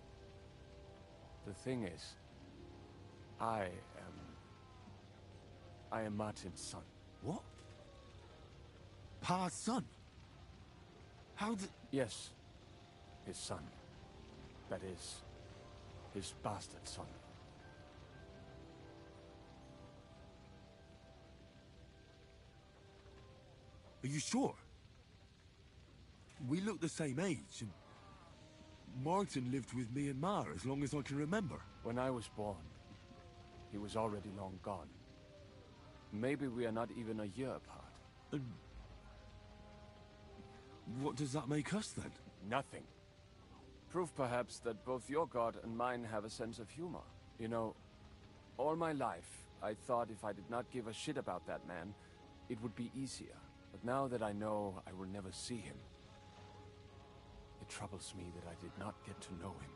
the thing is, I am Martin's son. What? Pa's son? How did... Yes, his son. That is, his bastard son. Are you sure? We look the same age, and Martin lived with me and Ma as long as I can remember. When I was born, he was already long gone. Maybe we are not even a year apart. And what does that make us, then? Nothing. Proof, perhaps, that both your god and mine have a sense of humor. You know, all my life, I thought if I did not give a shit about that man, it would be easier. But now that I know I will never see him, it troubles me that I did not get to know him.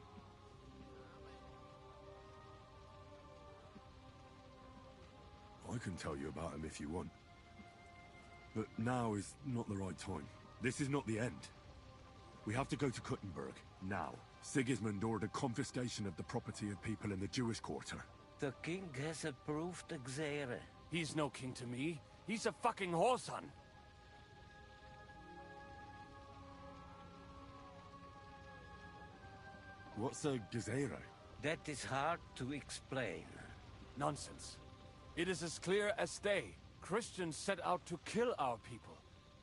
I can tell you about him if you want. But now is not the right time. This is not the end. We have to go to Kuttenberg, now. Sigismund ordered confiscation of the property of people in the Jewish quarter. The king has approved Xere. He's no king to me. He's a fucking whoreson. What's a Gezere? That is hard to explain. Nonsense. It is as clear as day. Christians set out to kill our people.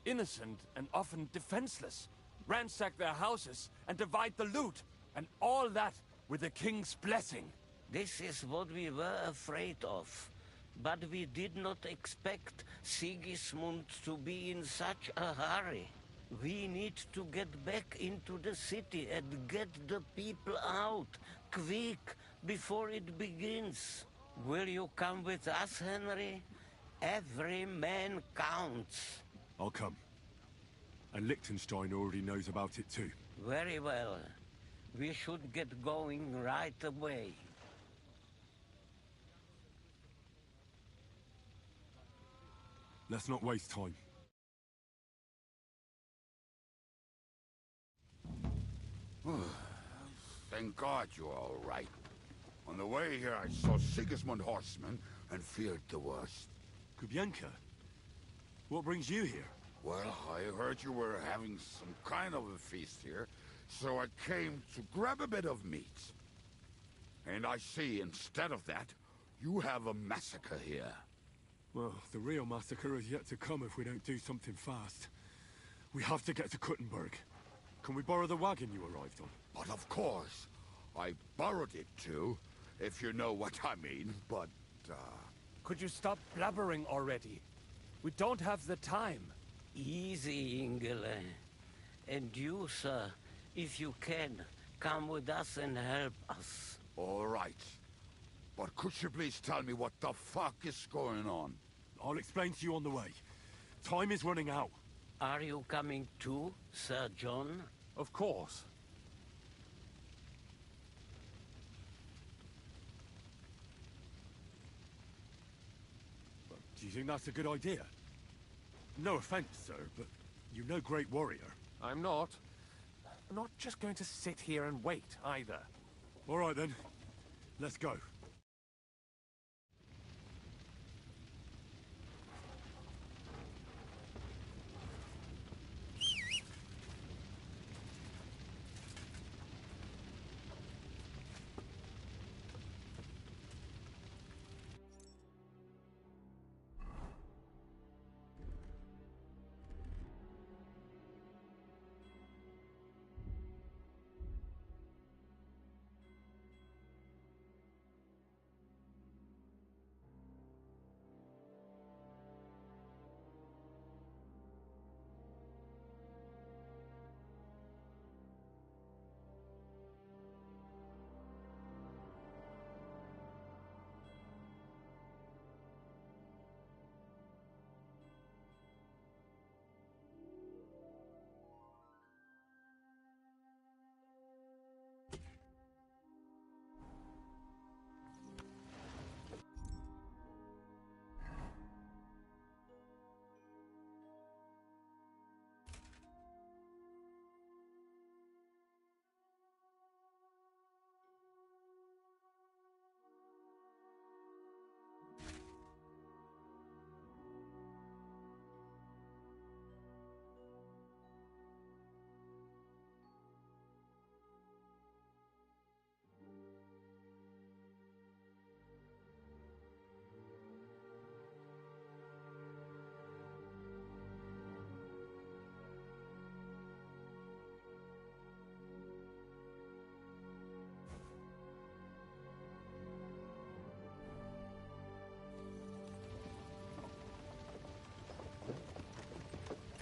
Innocent and often defenseless. Ransack their houses and divide the loot. And all that with the king's blessing. This is what we were afraid of. But we did not expect Sigismund to be in such a hurry. We need to get back into the city and get the people out, quick, before it begins. Will you come with us, Henry? Every man counts. I'll come. And Liechtenstein already knows about it too. Very well. We should get going right away. Let's not waste time. Thank God you're all right. On the way here, I saw Sigismund horsemen and feared the worst. Kubienka? What brings you here? Well, I heard you were having some kind of a feast here, so I came to grab a bit of meat. And I see, instead of that, you have a massacre here. Well, the real massacre is yet to come if we don't do something fast. We have to get to Kuttenberg. Can we borrow the wagon you arrived on? But of course. I borrowed it too, if you know what I mean, but, Could you stop blabbering already? We don't have the time. Easy, Ingele. And you, sir, if you can, come with us and help us. All right. But could you please tell me what the fuck is going on? I'll explain to you on the way. Time is running out. Are you coming too, Sir John? Of course. Do you think that's a good idea? No offense, sir, but you're no great warrior. I'm not. I'm not just going to sit here and wait, either. All right, then. Let's go.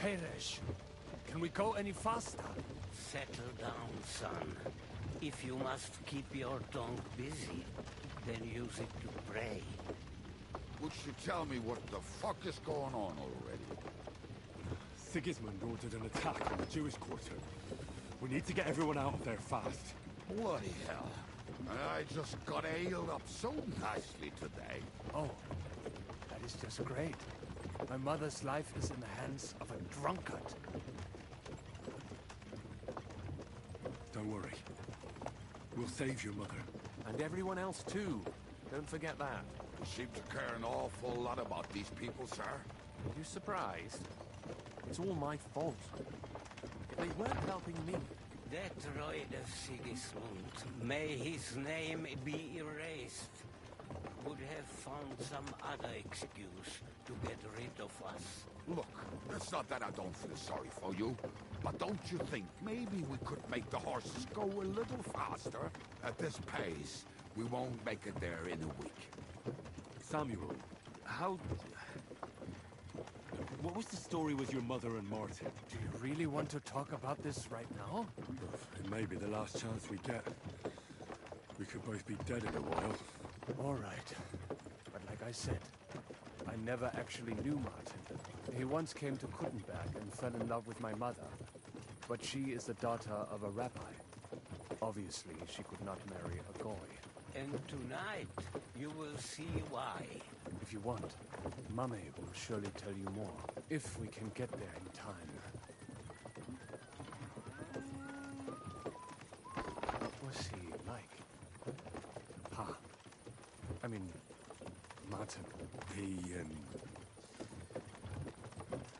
Peresh, can we go any faster? Settle down, son. If you must keep your tongue busy, then use it to pray. Would you tell me what the fuck is going on already? Sigismund ordered an attack on the Jewish quarter. We need to get everyone out of there fast. Bloody hell. I just got ailed up so nicely today. Oh, that is just great. My mother's life is in the hands of a drunkard. Don't worry. We'll save your mother. And everyone else too. Don't forget that. You seem to care an awful lot about these people, sir. Are you surprised? It's all my fault. If they weren't helping me... That droid of Sigismund, may his name be erased, would have found some other excuse to get rid of us. Look, it's not that I don't feel sorry for you, but don't you think maybe we could make the horses go a little faster? At this pace, we won't make it there in a week. Samuel, how... What was the story with your mother and Martin? Do you really want to talk about this right now? It may be the last chance we get. We could both be dead in a while. All right. But like I said, I never actually knew Martin. He once came to Kuttenberg and fell in love with my mother. But she is the daughter of a rabbi. Obviously, she could not marry a goy. And tonight, you will see why. If you want, Mummy will surely tell you more, if we can get there in time. What was he like? I mean, Martin.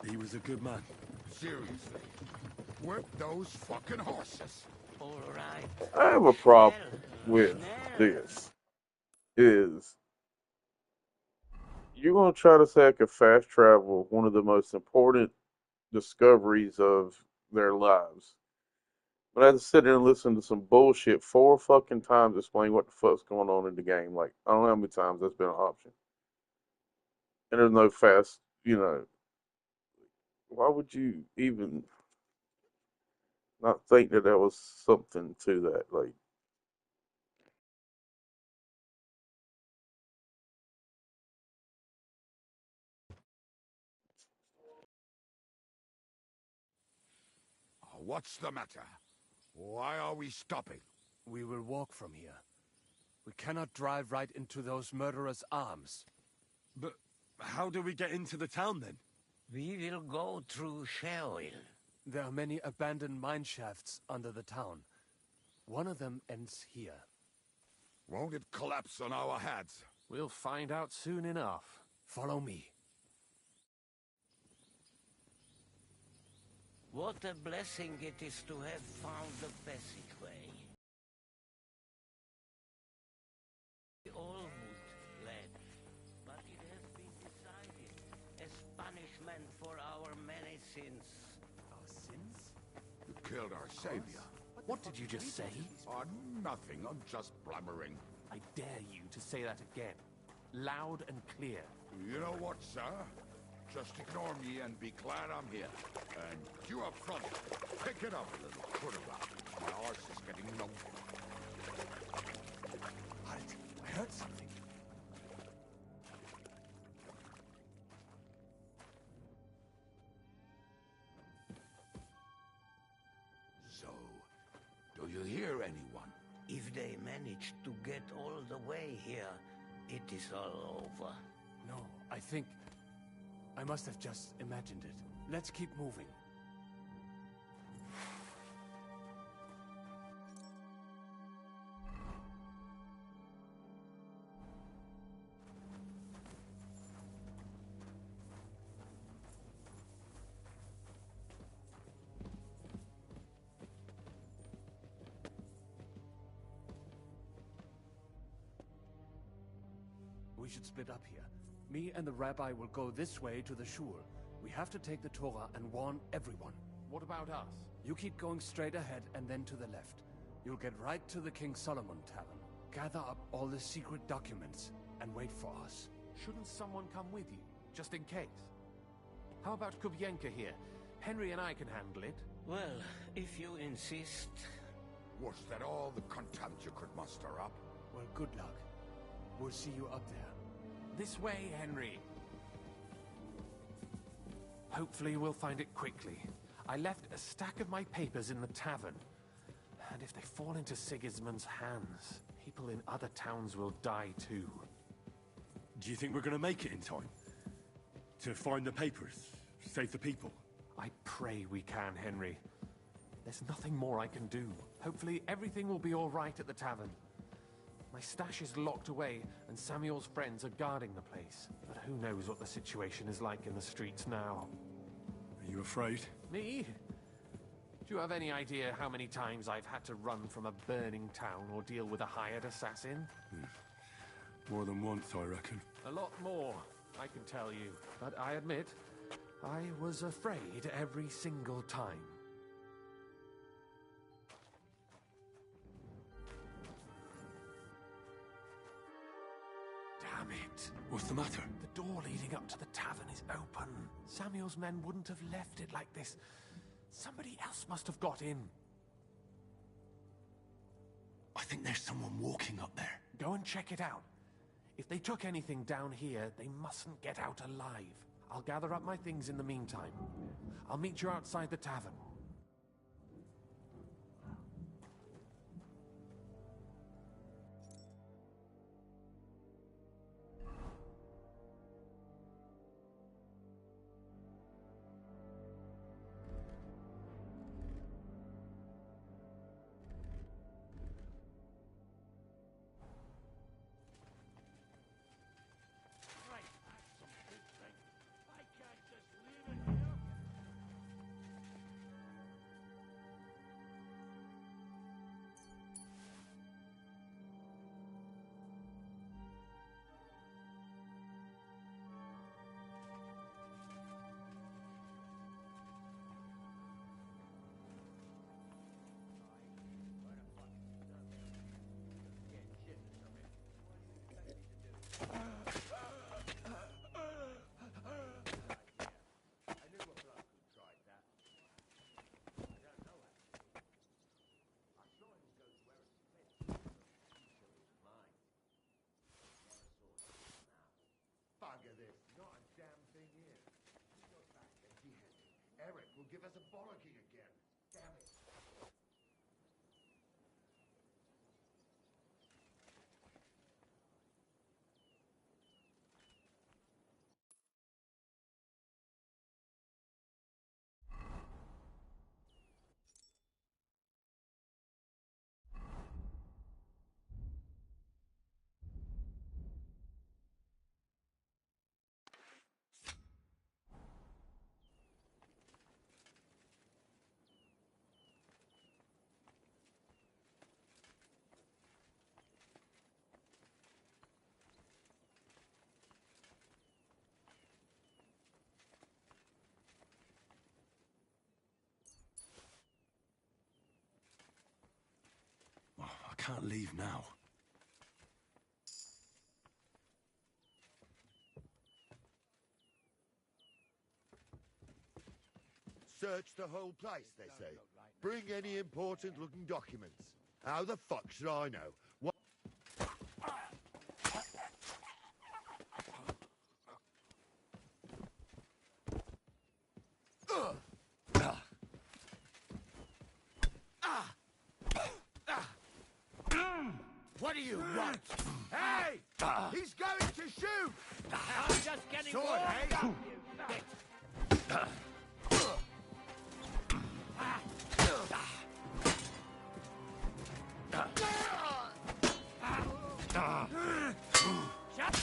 He was a good man. Seriously. Whip those fucking horses. All right. I have a problem with this. Is you're gonna try to say I could fast travel one of the most important discoveries of their lives, but I had to sit there and listen to some bullshit 4 fucking times explain what the fuck's going on in the game. Like, I don't know how many times that's been an option. And there's no fast, why would you even not think that there was something to that? Like, What's the matter? Why are we stopping? We will walk from here. We cannot drive right into those murderers' arms. But how do we get into the town then? We will go through Sheol. There are many abandoned mine shafts under the town. One of them ends here. Won't it collapse on our heads? We'll find out soon enough. Follow me. What a blessing it is to have found the passageway. We all would, lad, but it has been decided as punishment for our many sins. Our sins? You killed our savior. What did you just say? Oh, nothing. I'm just blabbering. I dare you to say that again. Loud and clear. You know what, sir? Just ignore me and be glad I'm here. And you up front, pick it up a little. Put it up. My horse is getting numb. Halt! I heard something. So, do you hear anyone? If they manage to get all the way here, it is all over. No, I think... I must have just imagined it. Let's keep moving. We should split up here. Me and the rabbi will go this way to the shul. We have to take the Torah and warn everyone. What about us? You keep going straight ahead and then to the left. You'll get right to the King Solomon Tavern. Gather up all the secret documents and wait for us. Shouldn't someone come with you, just in case? How about Kubyenka here? Henry and I can handle it. Well, if you insist. Was that all the contempt you could muster up? Well, good luck. We'll see you up there. This way, Henry. Hopefully we'll find it quickly. I left a stack of my papers in the tavern. And if they fall into Sigismund's hands, people in other towns will die too. Do you think we're gonna make it in time? To find the papers? Save the people? I pray we can, Henry. There's nothing more I can do. Hopefully everything will be all right at the tavern. My stash is locked away, and Samuel's friends are guarding the place. But who knows what the situation is like in the streets now. Are you afraid? Me? Do you have any idea how many times I've had to run from a burning town or deal with a hired assassin? More than once, I reckon. A lot more, I can tell you. But I admit, I was afraid every single time. Damn it. What's the matter? The door leading up to the tavern is open. Samuel's men wouldn't have left it like this. Somebody else must have got in. I think there's someone walking up there. Go and check it out. If they took anything down here, they mustn't get out alive. I'll gather up my things in the meantime. I'll meet you outside the tavern. Eric will give us a bollocking again. Damn it. I can't leave now. Search the whole place, they say. Bring any important-looking documents. How the fuck should I know? What? What do you want? Hey! He's going to shoot! I'm just getting Sword, warmed hey? up, you bitch. Shut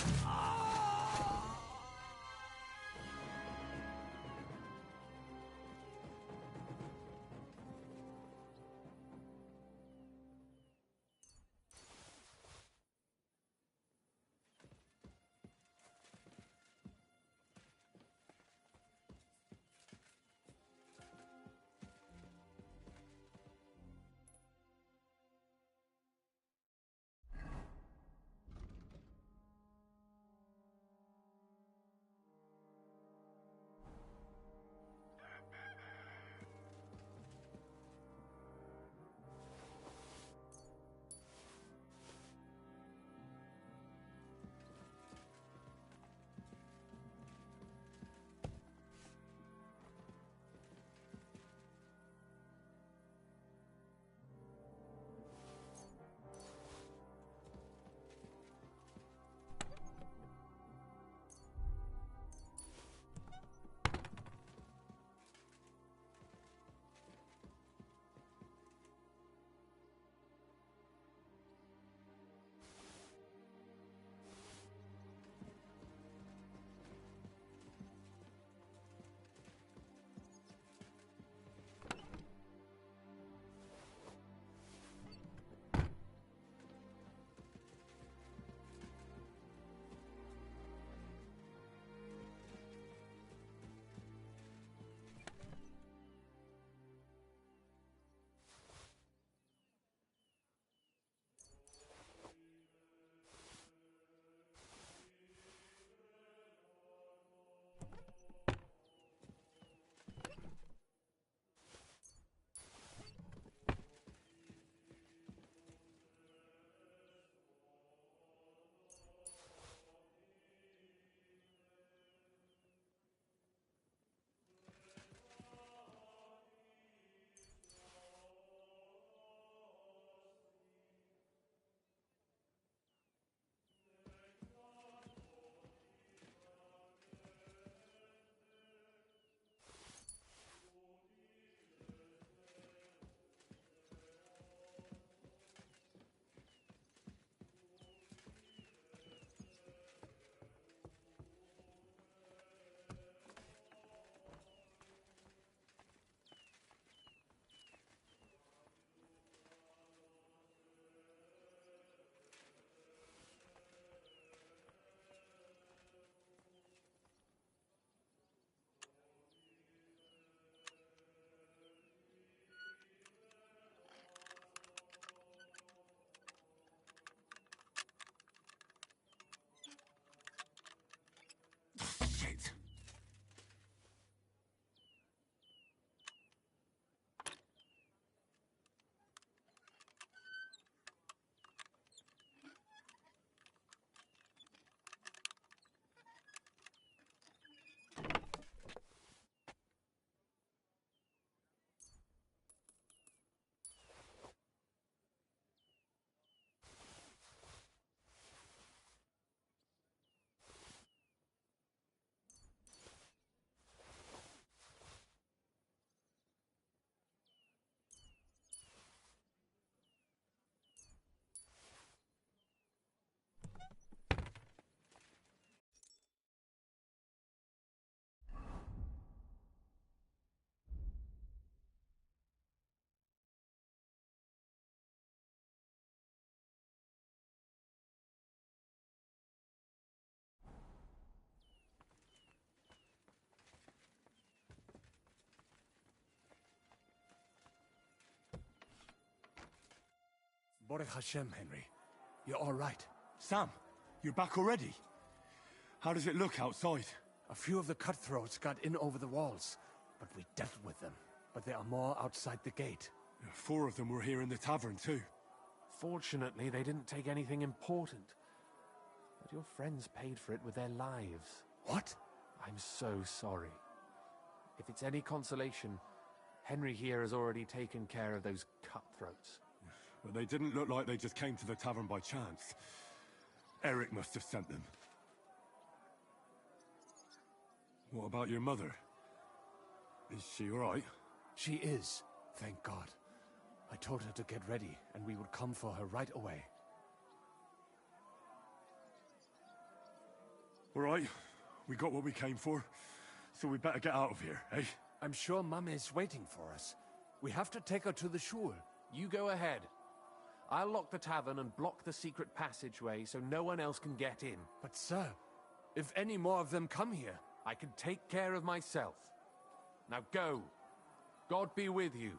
Baruch Hashem, Henry. You're all right. Sam, you're back already? How does it look outside? A few of the cutthroats got in over the walls, but we dealt with them. But there are more outside the gate. 4 of them were here in the tavern, too. Fortunately, they didn't take anything important. But your friends paid for it with their lives. What? I'm so sorry. If it's any consolation, Henry here has already taken care of those cutthroats. But they didn't look like they just came to the tavern by chance. Eric must have sent them. What about your mother? Is she all right? She is, thank God. I told her to get ready, and we would come for her right away. All right, we got what we came for, so we better get out of here, eh? I'm sure Mum is waiting for us. We have to take her to the shul. You go ahead. I'll lock the tavern and block the secret passageway so no one else can get in. But sir, if any more of them come here... I can take care of myself. Now go. God be with you.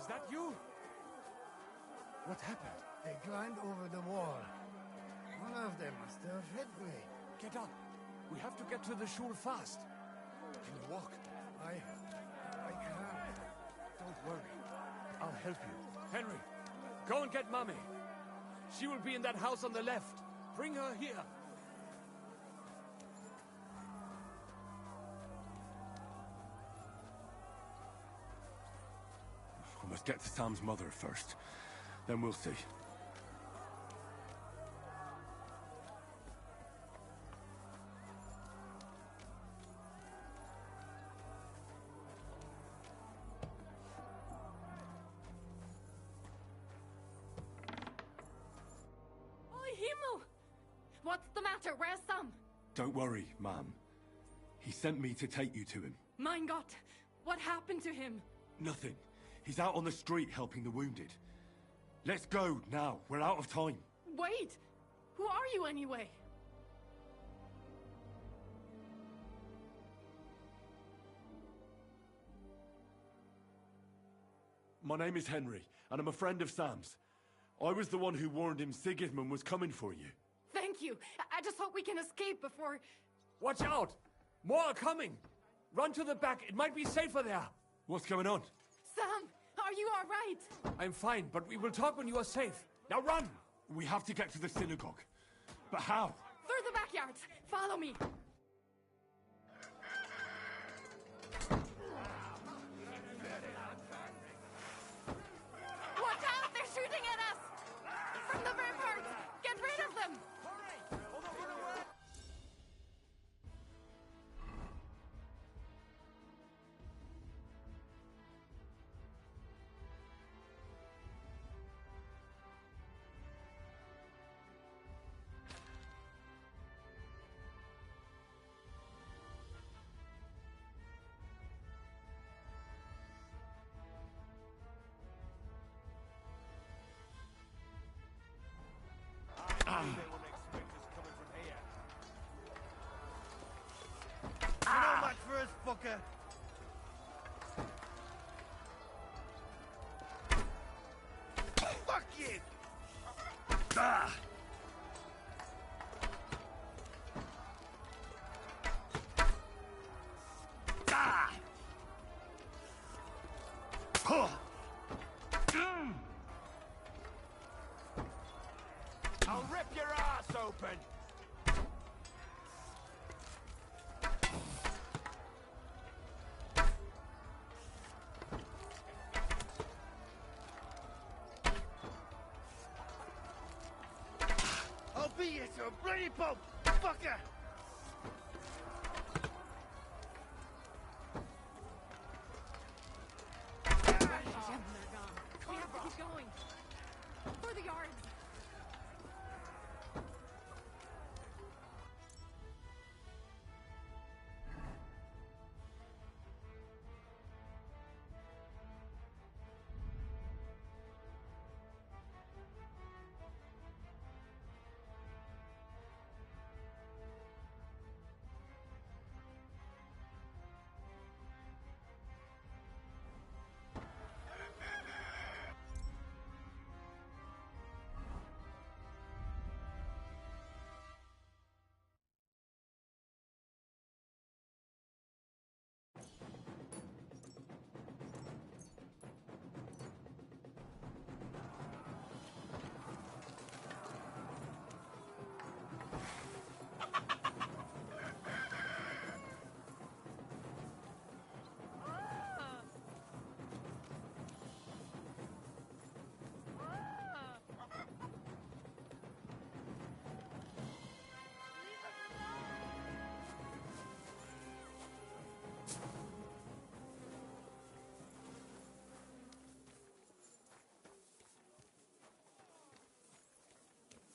Is that you? What happened? They climbed over the wall. One of them must have hit me. Get up. We have to get to the shul fast. Can you walk? I can't. Don't worry. I'll help you. Henry, go and get Mummy. She will be in that house on the left. Bring her here. We must get to Sam's mother first. Then we'll see. Himmel! What's the matter? Where's Sam? Don't worry, ma'am. He sent me to take you to him. Mein Gott! What happened to him? Nothing. He's out on the street helping the wounded. Let's go now. We're out of time. Wait! Who are you anyway? My name is Henry, and I'm a friend of Sam's. I was the one who warned him Sigismund was coming for you. Thank you. I just hope we can escape before... Watch out! More are coming! Run to the back. It might be safer there. What's going on? Sam, are you all right? I'm fine, but we will talk when you are safe. Now run! We have to get to the synagogue. But how? Through the backyard. Follow me. Watch out! They're shooting at us! From the ramparts! Get rid of them! No match for us, fucker. Fuck you! Ah! Ah! Huh! I'll rip your ass open! to a bloody pub, fucker! We have to keep going. For the yards.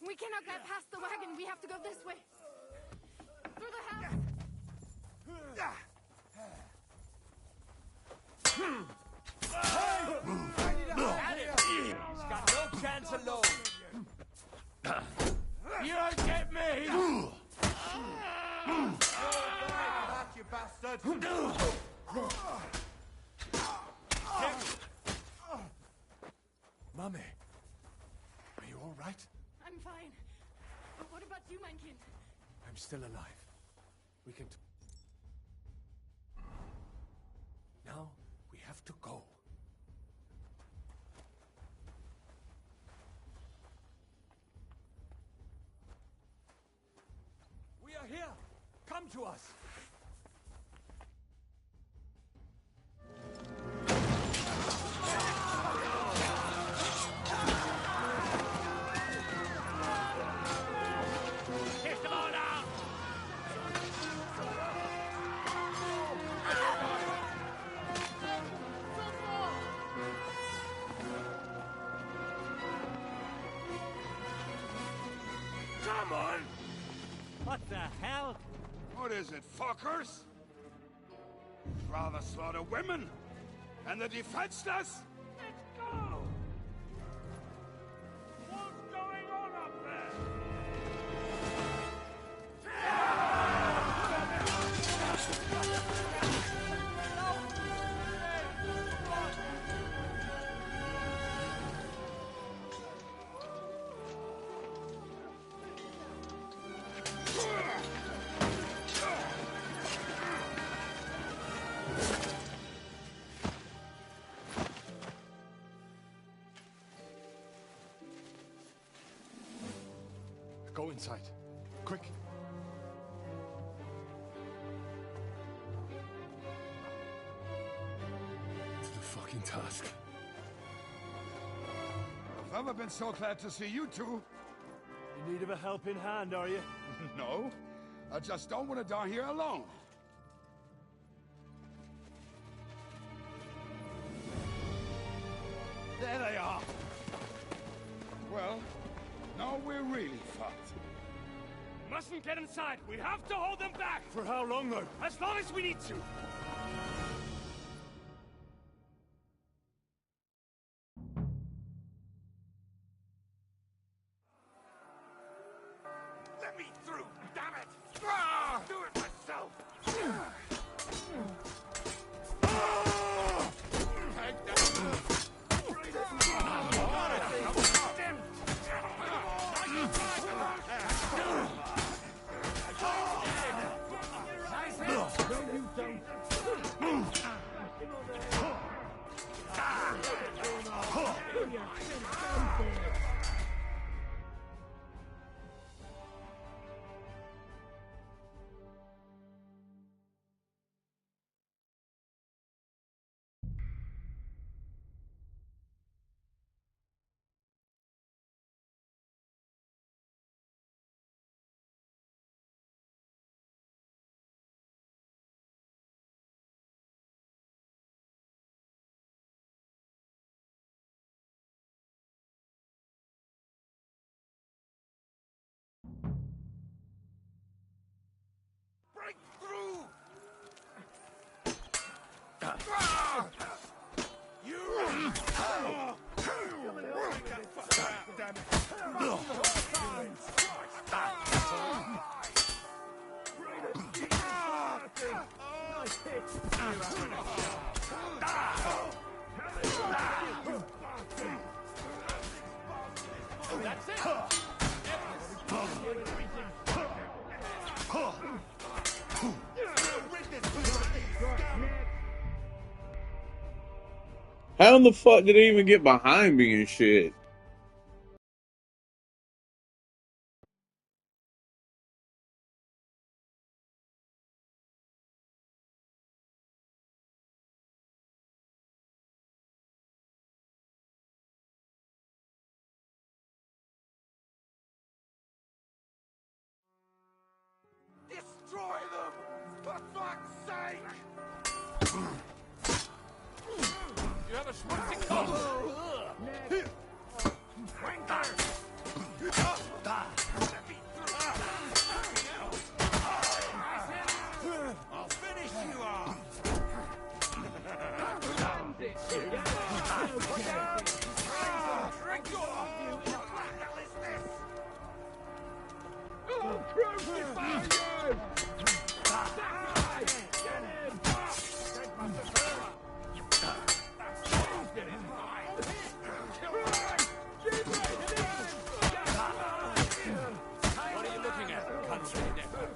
We cannot get past the wagon. We have to go this way. Through the house. He's got no chance alone. You'll get me! That, you bastard! Mummy, are you all right? I'm fine. But what about you, mein Kind? I'm still alive. We can... Now, we have to go. We are here! Come to us! Kiss them all down! Come on! What the hell? What is it, fuckers? Rather slaughter women and the defenseless? Let's go! What's going on up there? Go inside. Quick. To the fucking task. I've never been so glad to see you two. In need of a helping hand, are you? No, I just don't want to die here alone. There they are. Well, now we're really fucked. Mustn't get inside. We have to hold them back. For how long, though? As long as we need to. Let me through, damn it! Ah! Do it myself! Take that! That's it! How in the fuck did he even get behind me and shit? Destroy them! For fuck's sake! You have a schmutzig cock! Wanker! I'll finish you off! Crucify you! What are you looking at, country nephew?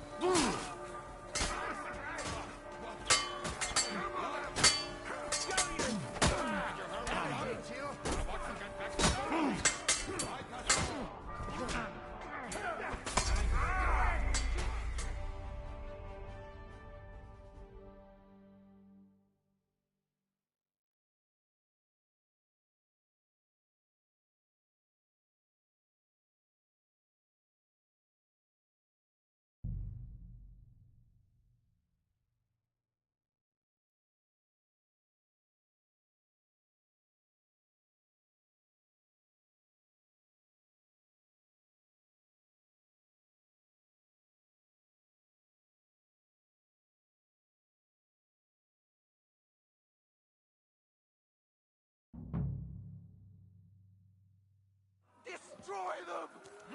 Destroy them!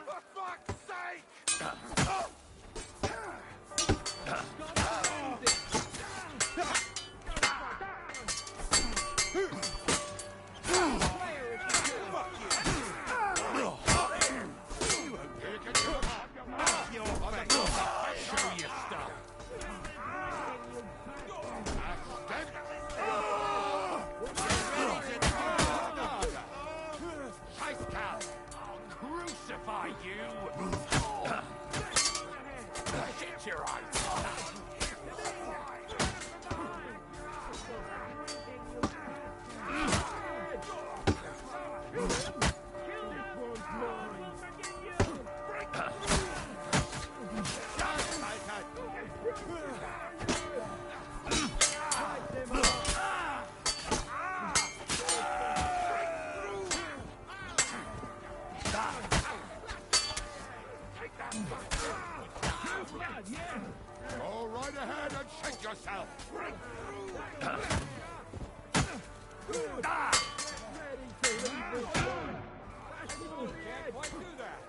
For fuck's sake! Show your stuff. Crucify you! Shit your eyes! Go right ahead and shake yourself! Can't quite do that.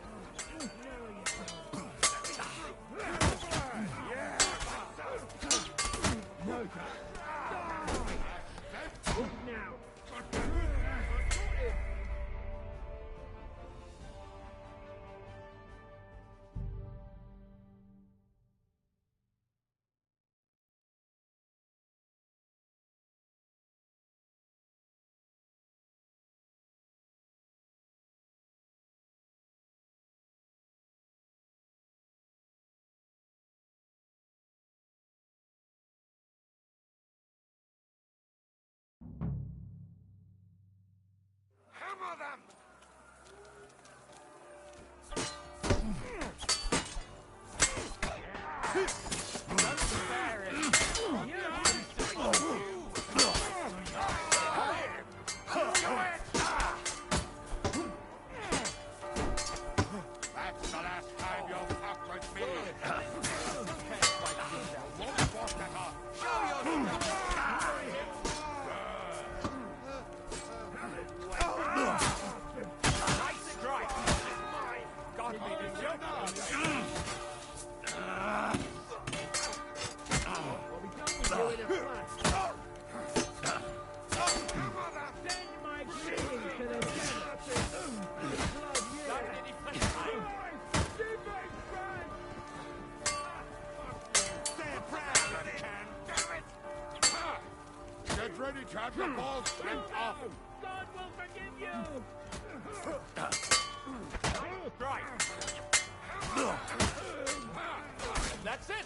Hammer them! That's the last time you'll fuck with me! Show yourself! to have your balls sent off. God will forgive you! Right. That's it.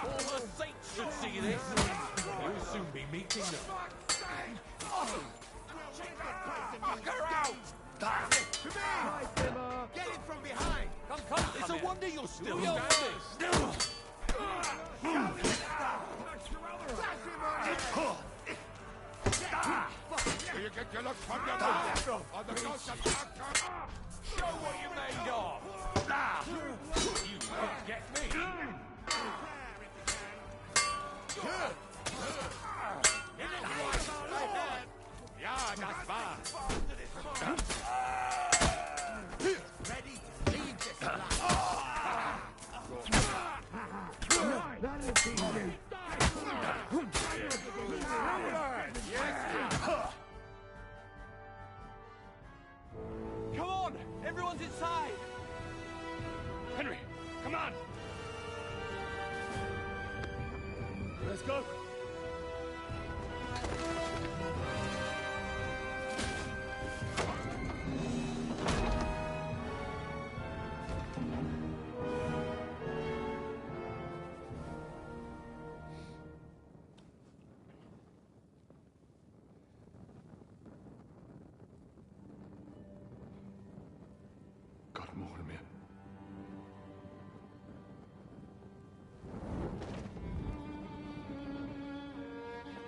All the saints should see this. You'll soon be meeting them. Fuck her out! Get it from behind. Come. It's a wonder you're still standing. Do you get your looks from your mouth? Or the ghost of Show what you're made of. You can't get me. Ja, das war's. Ready to leave this land. That'll teach you. Come on! Everyone's inside! Henry, come on! Let's go. Got him all in here.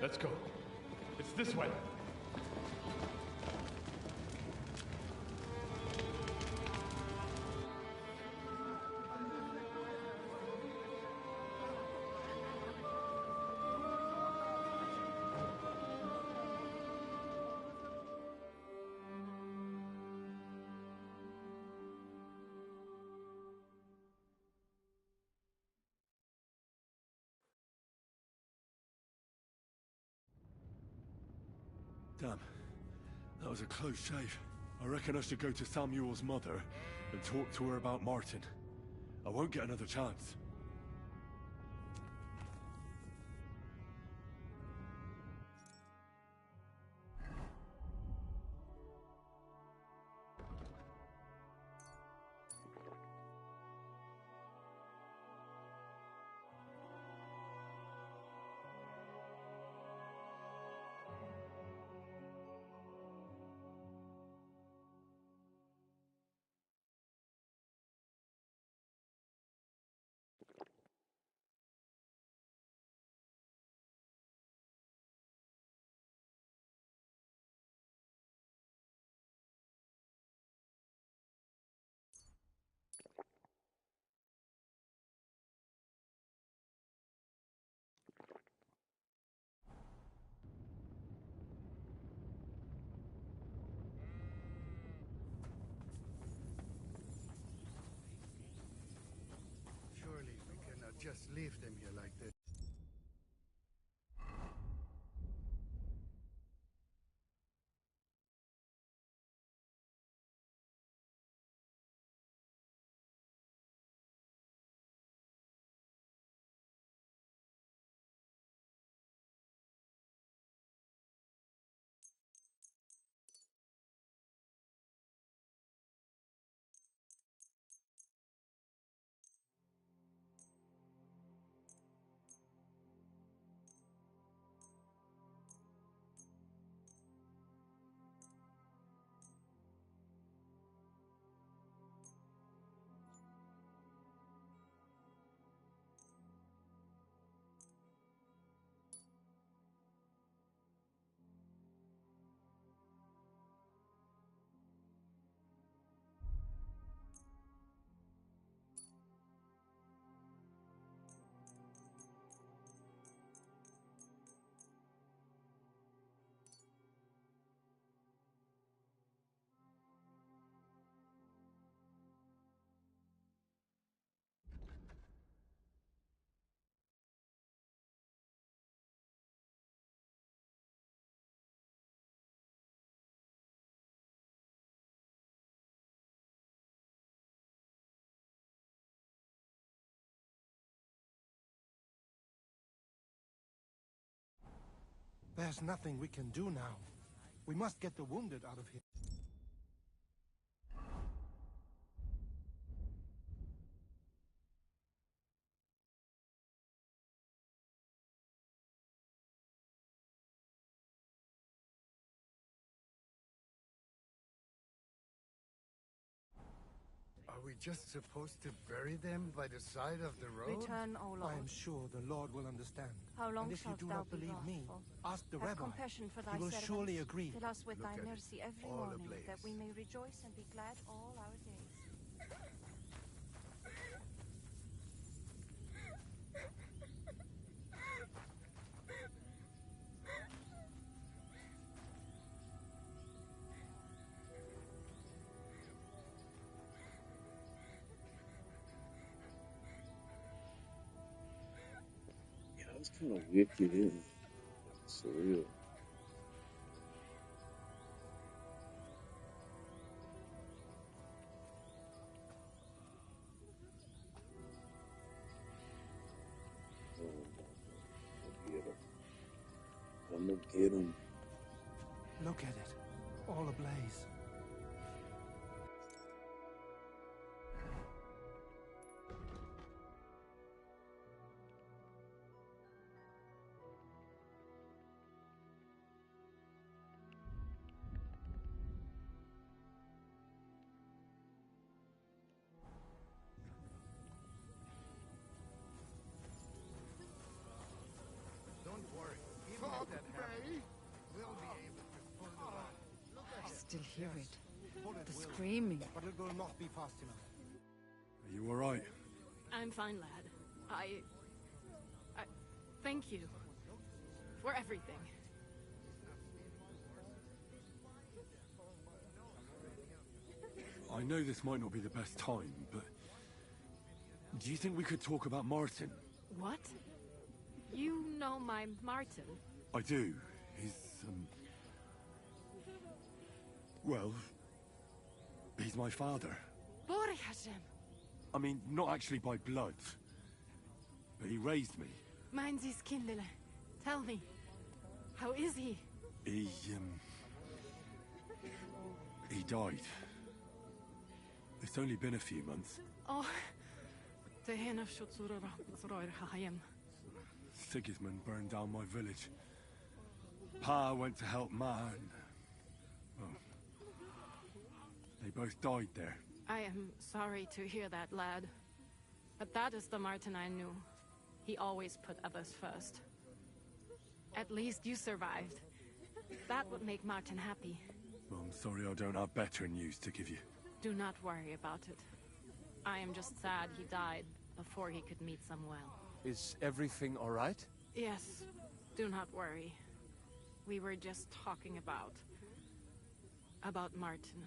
Let's go. It's this way. Damn. That was a close shave. I reckon I should go to Samuel's mother and talk to her about Martin. I won't get another chance. Surely we cannot just leave them here like this. There's nothing we can do now. We must get the wounded out of here. Are we just supposed to bury them by the side of the road? Return, O Lord. I am sure the Lord will understand. How long And if you shalt do thou not be believe me, wrathful? ask the Have rabbi. compassion for thy He will servants. surely agree. Fill us with Look thy at it, mercy every all morning, ablaze. that we may rejoice and be glad all our days. Yeah, that's kind of wicked, isn't it? Surreal. I'm gonna get him. Look at it. All ablaze. Don't worry. Even if that happens, we'll be able to pull the line. Look at I it. still hear it. Bullet The will, screaming. but it will not be fast enough. Are you alright? I'm fine, lad. I thank you for everything. I know this might not be the best time, but... Do you think we could talk about Martin? What? You know my Martin? I do. He's, well... He's my father. Bori Hashem. I mean, not actually by blood. But he raised me. Mine's his kindle. Tell me, how is he? He died. It's only been a few months. Oh, Tehena Shutsura Zroir Hayem. Sigismund burned down my village. Pa went to help Ma and... Well, they both died there. I am sorry to hear that, lad. But that is the Martin I knew. He always put others first. At least you survived. That would make Martin happy. Well, I'm sorry I don't have better news to give you. Do not worry about it. I am just sad he died before he could meet Samuel. Is everything all right? Yes, do not worry. We were just talking about Martin.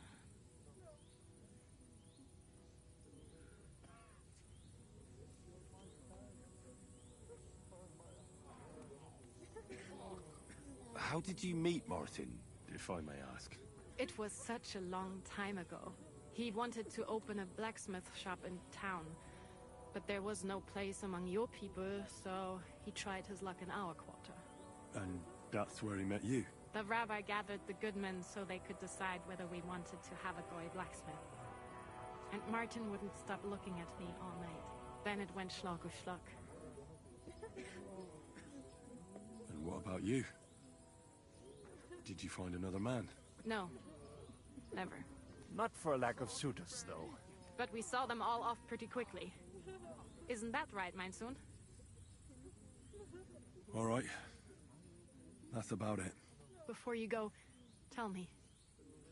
How did you meet Martin, if I may ask? It was such a long time ago. He wanted to open a blacksmith shop in town, but there was no place among your people, so he tried his luck in our quarter. And that's where he met you? The rabbi gathered the good men so they could decide whether we wanted to have a goy blacksmith. And Martin wouldn't stop looking at me all night. Then it went schlock or schlock. And what about you? Did you find another man? No, never. Not for a lack of suitors, though. But we saw them all off pretty quickly. Isn't that right, mein Sohn? All right. That's about it. Before you go, tell me,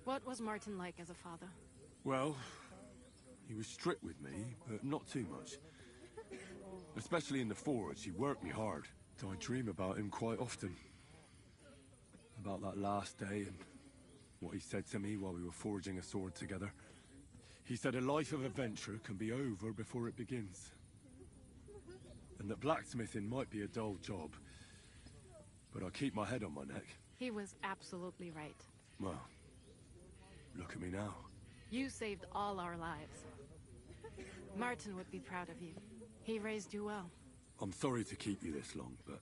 what was Martin like as a father? Well, he was strict with me, but not too much. Especially in the forge, he worked me hard. I dream about him quite often. About that last day and what he said to me while we were forging a sword together. He said a life of adventure can be over before it begins. And that blacksmithing might be a dull job, but I keep my head on my neck. He was absolutely right. Well, look at me now. You saved all our lives. Martin would be proud of you. He raised you well. I'm sorry to keep you this long, but...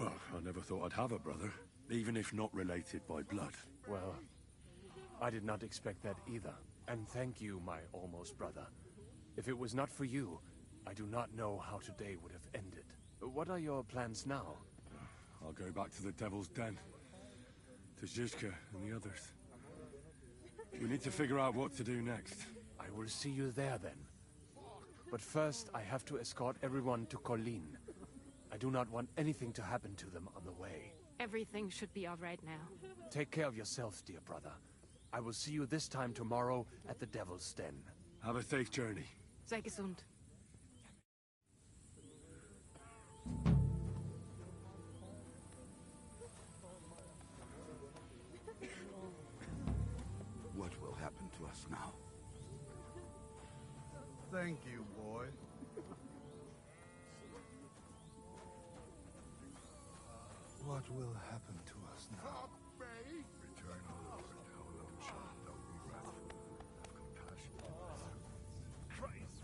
Well, I never thought I'd have a brother, even if not related by blood. Well, I did not expect that either. And thank you, my almost brother. If it was not for you, I do not know how today would have ended. What are your plans now? I'll go back to the Devil's Den. To Zhizka and the others. We need to figure out what to do next. I will see you there then. But first, I have to escort everyone to Colleen. I do not want anything to happen to them on the way. Everything should be all right now. Take care of yourself, dear brother. I will see you this time tomorrow at the Devil's Den. Have a safe journey. Sei gesund. What will happen to us now? Thank you, boy. What will happen to us now? Eternal Lord, how long shalt thou be wrathful? Have compassion on us. Christ!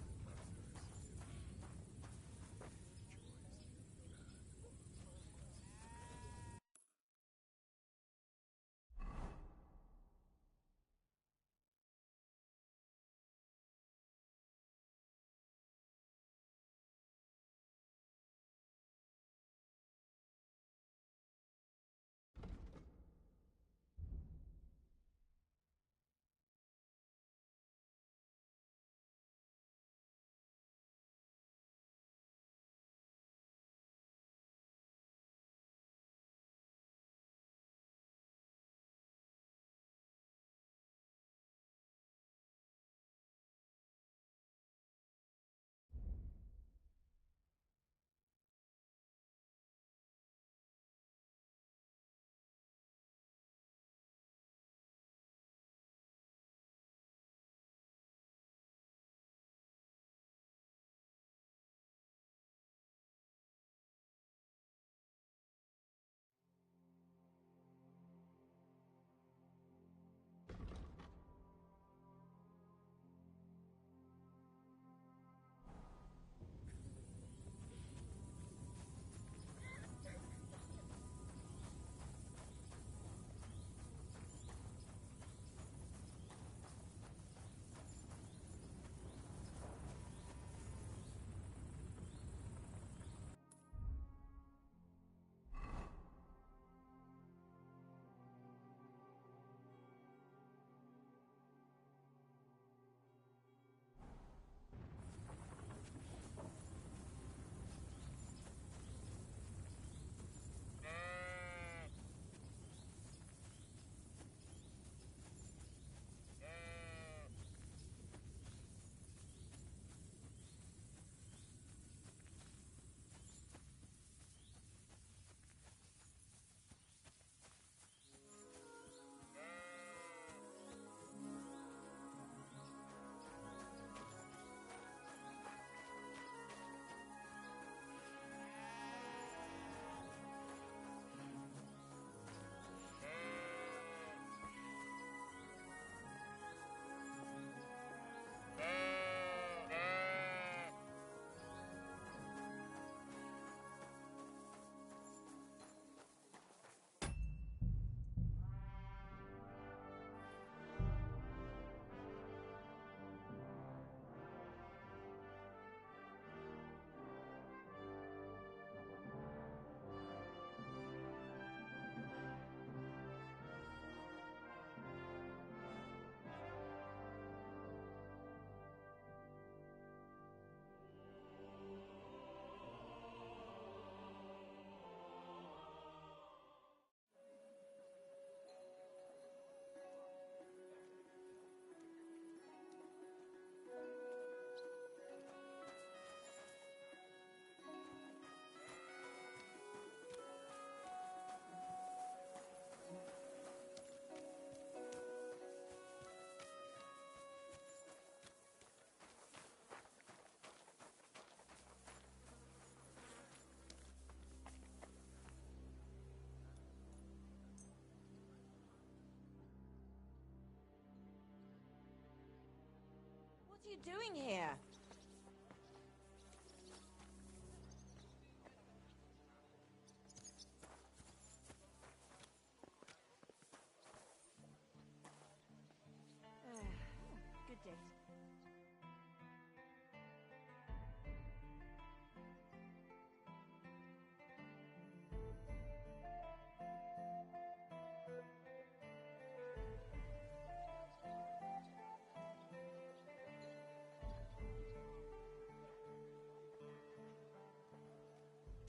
What are you doing here?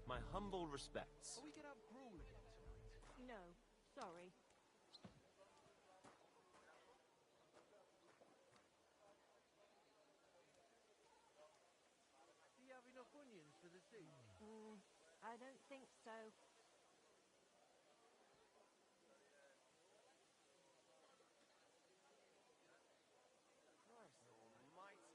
My humble respects. Will we get out gruel again tonight? No, sorry. Do you have enough onions for the soup? I don't think so. Christ almighty.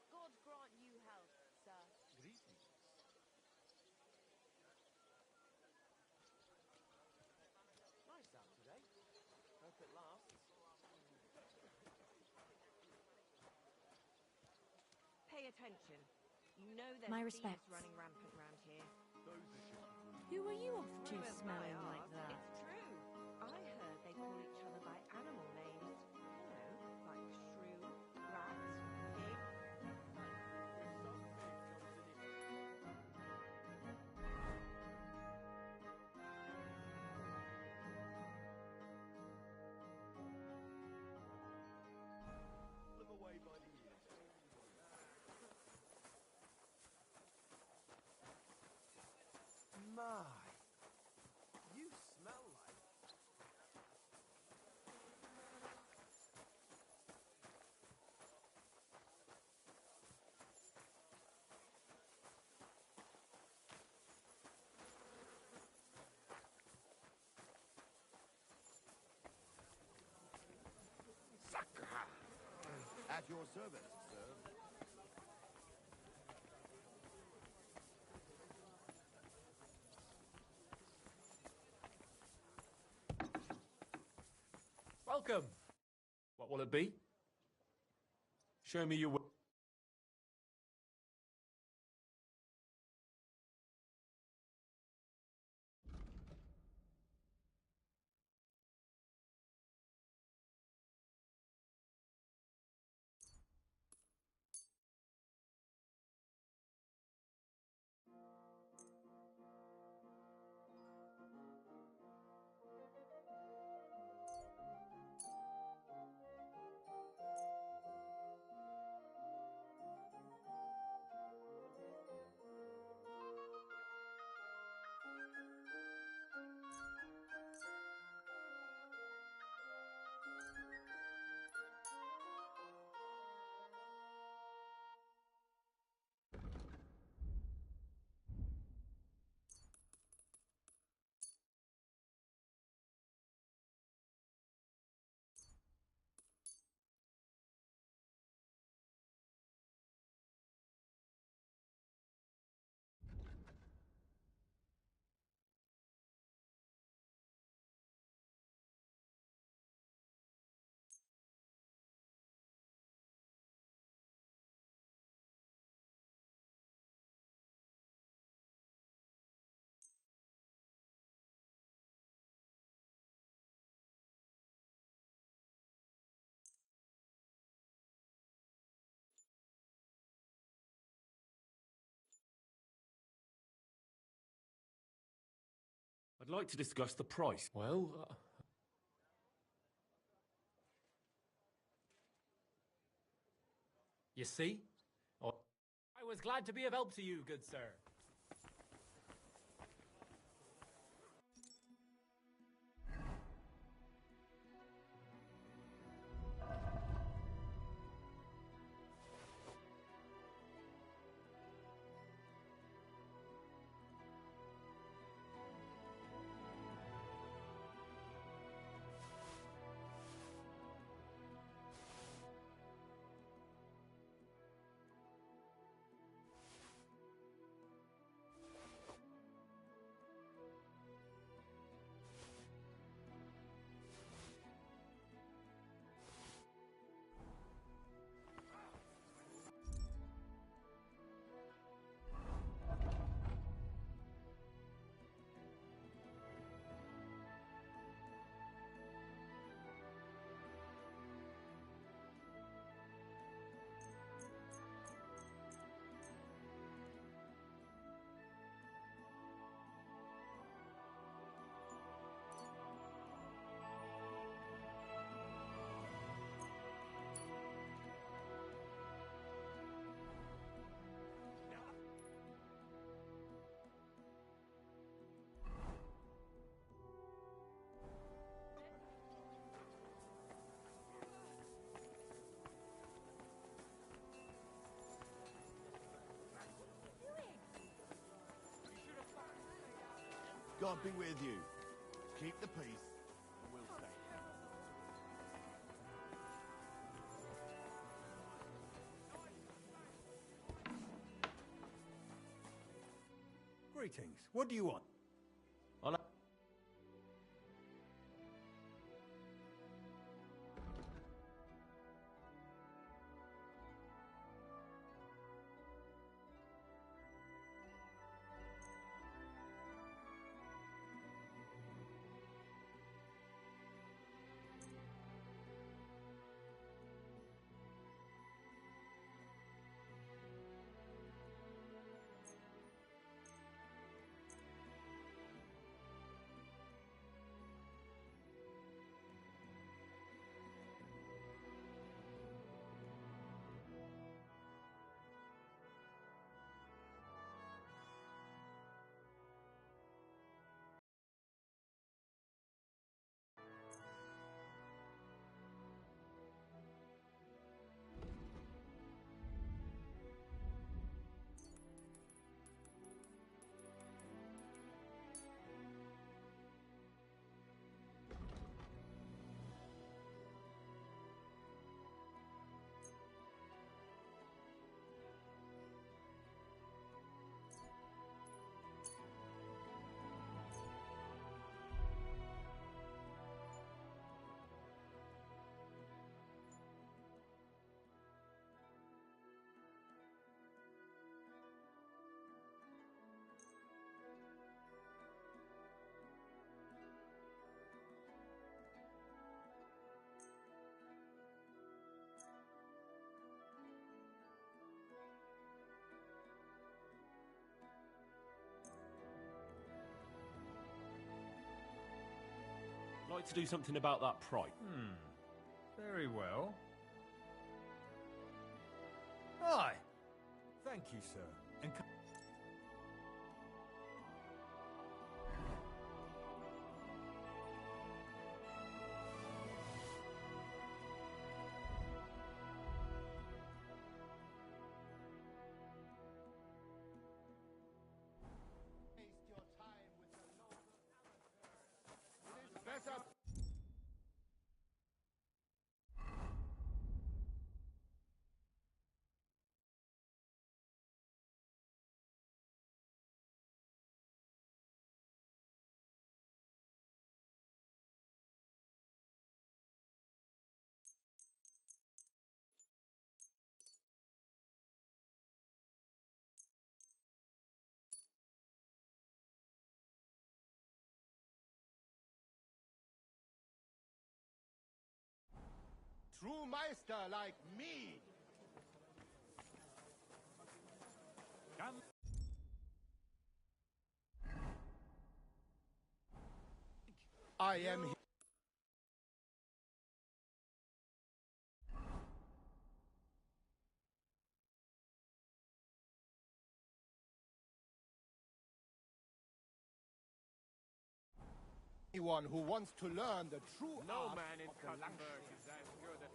God grant you health, sir. Greetings. Nice out today. Hope it lasts. Pay attention. You know there's My thieves respects. running rampant round here. Who are you off to Rumours smelling fly like off. that? It's true. I heard they call each other by animal names. You know, like shrew, rat, pig. Pull them away by the ears. My, you smell like... At your service, sir. Welcome. What will it be? Show me your... I'd like to discuss the price. Well, you see? I was glad to be of help to you, good sir. God be with you. Keep the peace, and we'll stay. Greetings. What do you want? Like to do something about that price. Very well. Aye. Thank you, sir. And True Meister like me. I am here. Anyone who wants to learn the true No art man in of the Cuttenberg is as good at...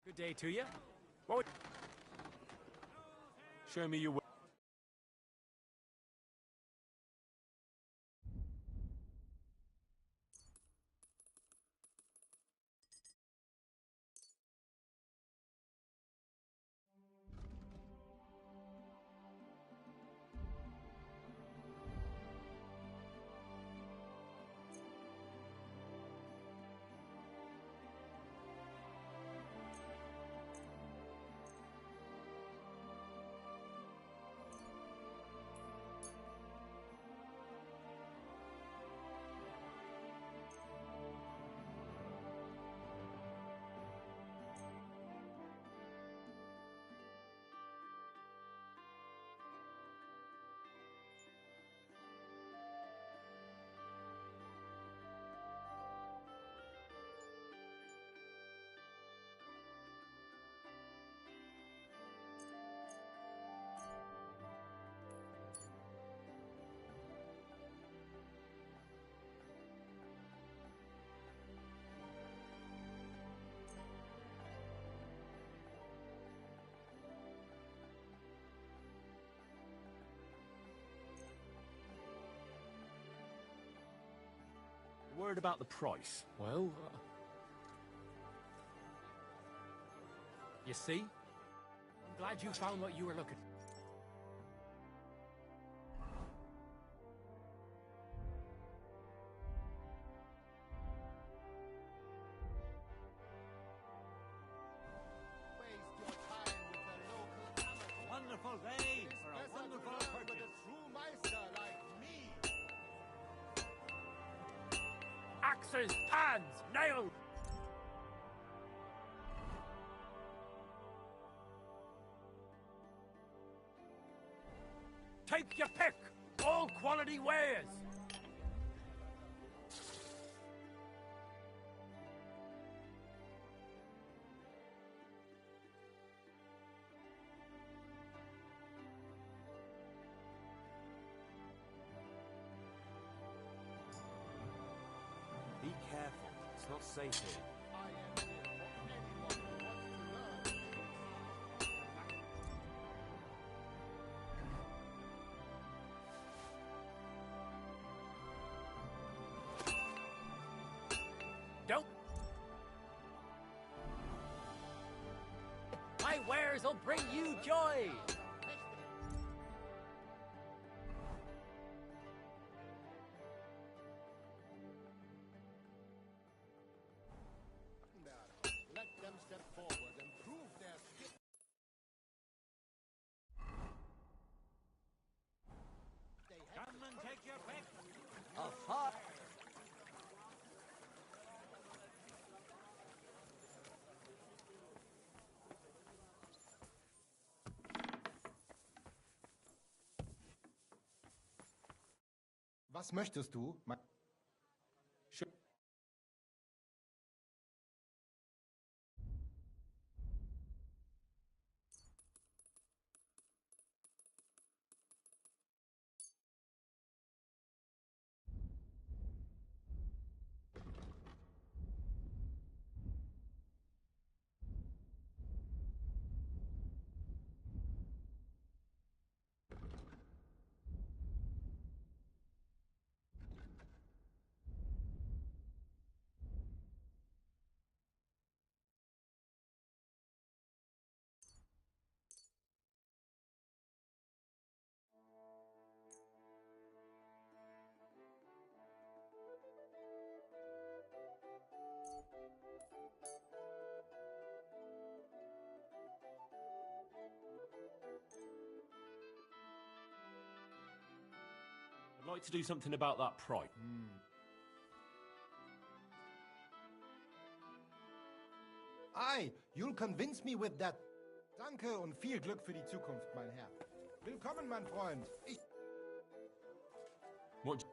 Good day to you. What would... Show me your way. Word about the price. Well, you see? I'm glad you found what you were looking for. Waste your time with the local amateur. Wonderful day for a Better to wonderful learn with purchase. a true meister like me. Axes, hands, nails! Take your pick! All quality wares! Be careful. It's not safe here. I am here for anyone who wants to learn. Don't! My wares will bring you joy! Let them step forward and prove their skill. Come and take your pick. A hot... Was möchtest du? I'd like to do something about that price. Ei, you'll convince me with that. Danke und viel Glück für die Zukunft, mein Herr. Willkommen, mein Freund. What?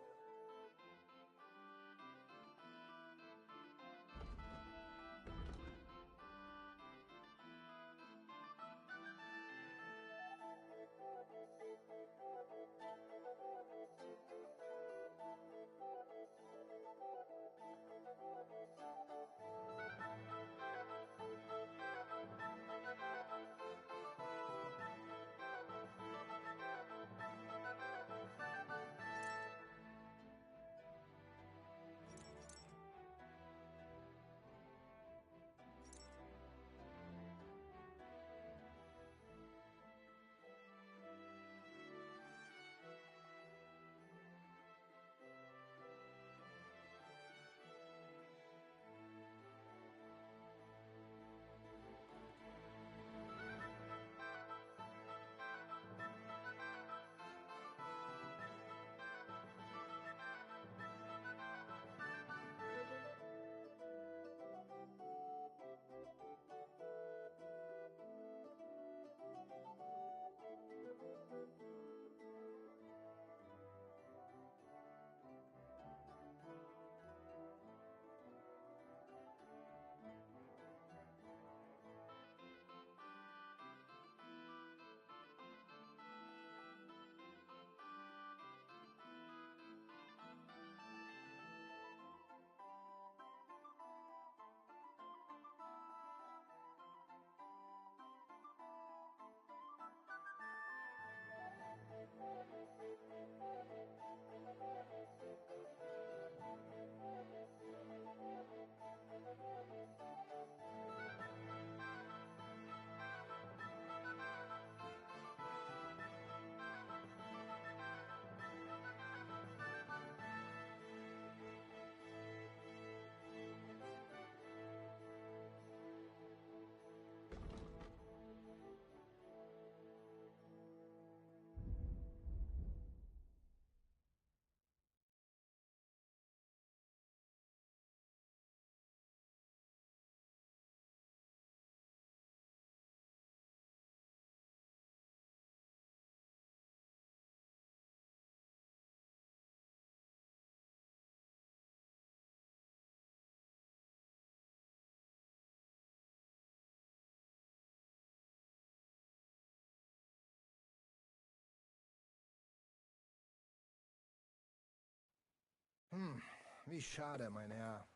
Wie schade, mein Herr.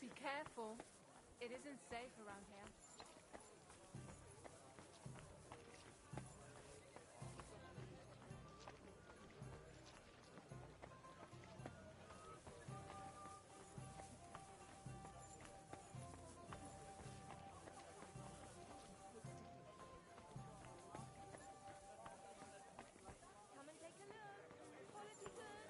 Be careful. It isn't safe around here. Come and take a look. Quality good.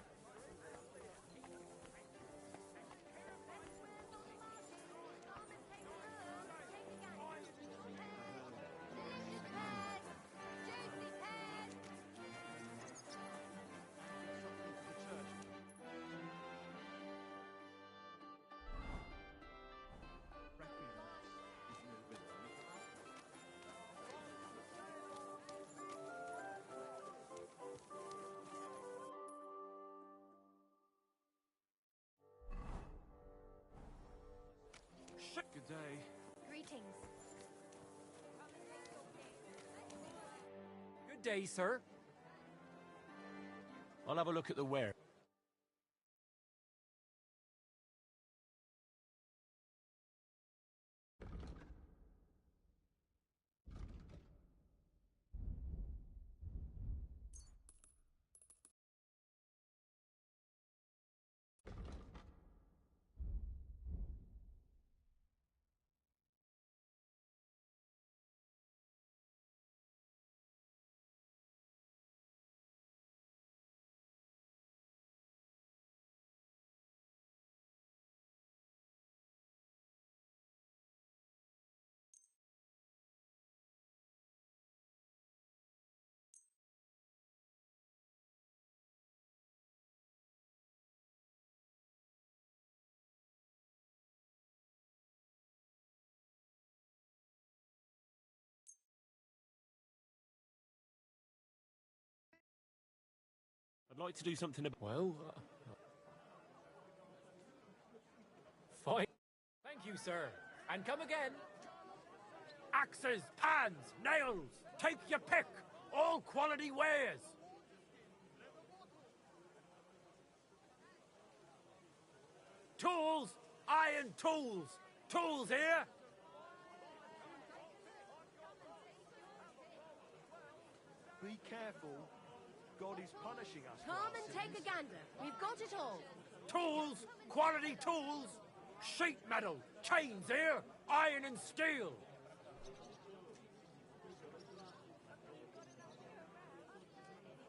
Good day. Greetings. Good day, sir. I'll have a look at the ware. I'd like to do something about... Well... Fine. Thank you, sir. And come again. Axes, pans, nails, take your pick. All quality wares. Tools, iron tools. Tools here. Be careful. God is punishing us. Come and take a gander. We've got it all. Tools, quality tools. Sheet metal, chains here, iron and steel.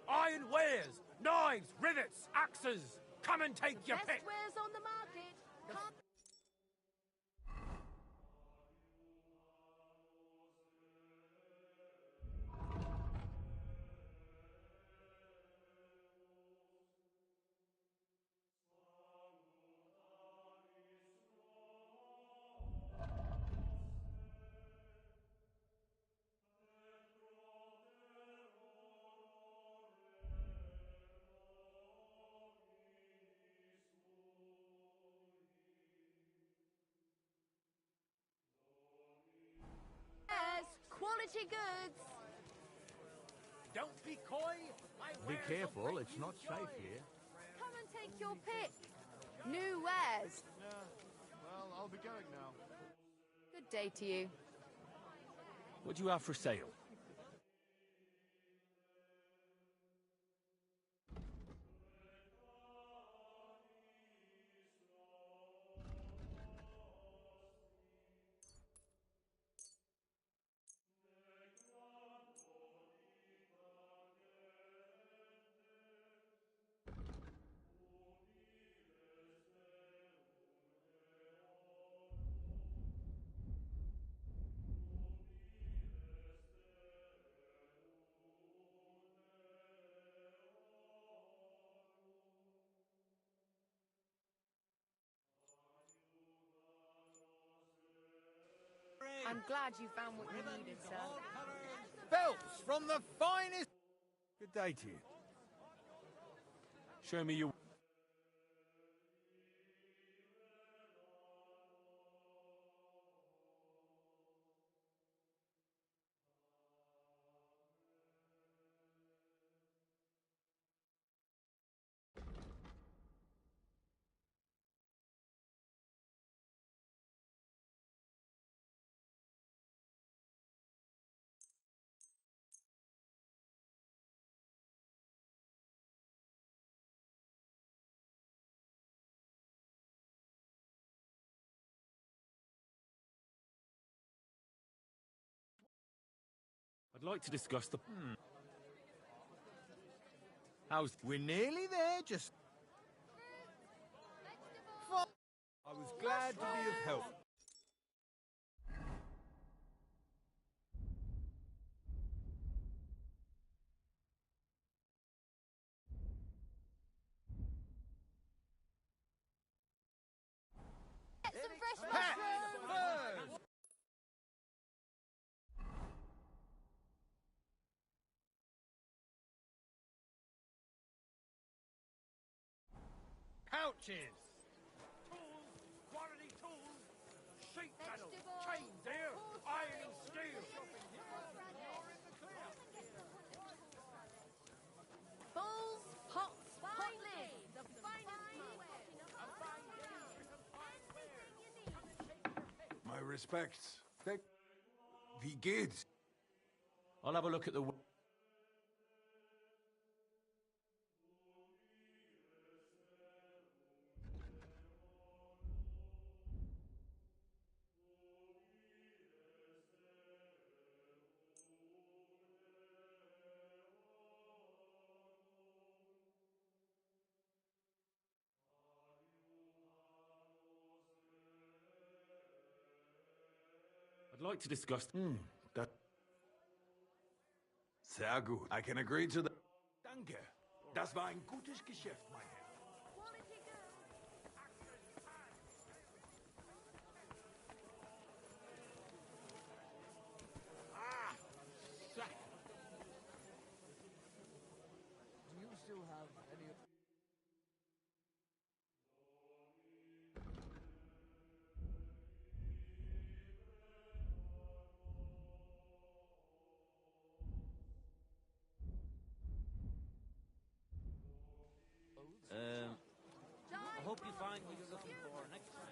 Iron wares, knives, rivets, axes. Come and take your Best pick. wares on the market. Come. Quality goods. Don't be coy. Be careful, it's not safe here. Come and take your pick. New wares. Yeah, well, I'll be going now. Good day to you. What do you have for sale? I'm glad you found what you needed, sir. Belts from the finest... Good day to you. Show me your... I'd like to discuss the... How's... We're nearly there, just... I was glad to be of help. Get some fresh mushrooms. Pouches! Tools, quality tools, sheet metal, chains here, iron and steel. Bowls, pots, pot lids, the finest My respects. Wie geht's? I'll have a look at the... I'd like to discuss... that... Sehr gut. I can agree to that. Danke. Das war ein gutes Geschäft, mein Herr. Do you still have any... I hope you find what you're looking for next time.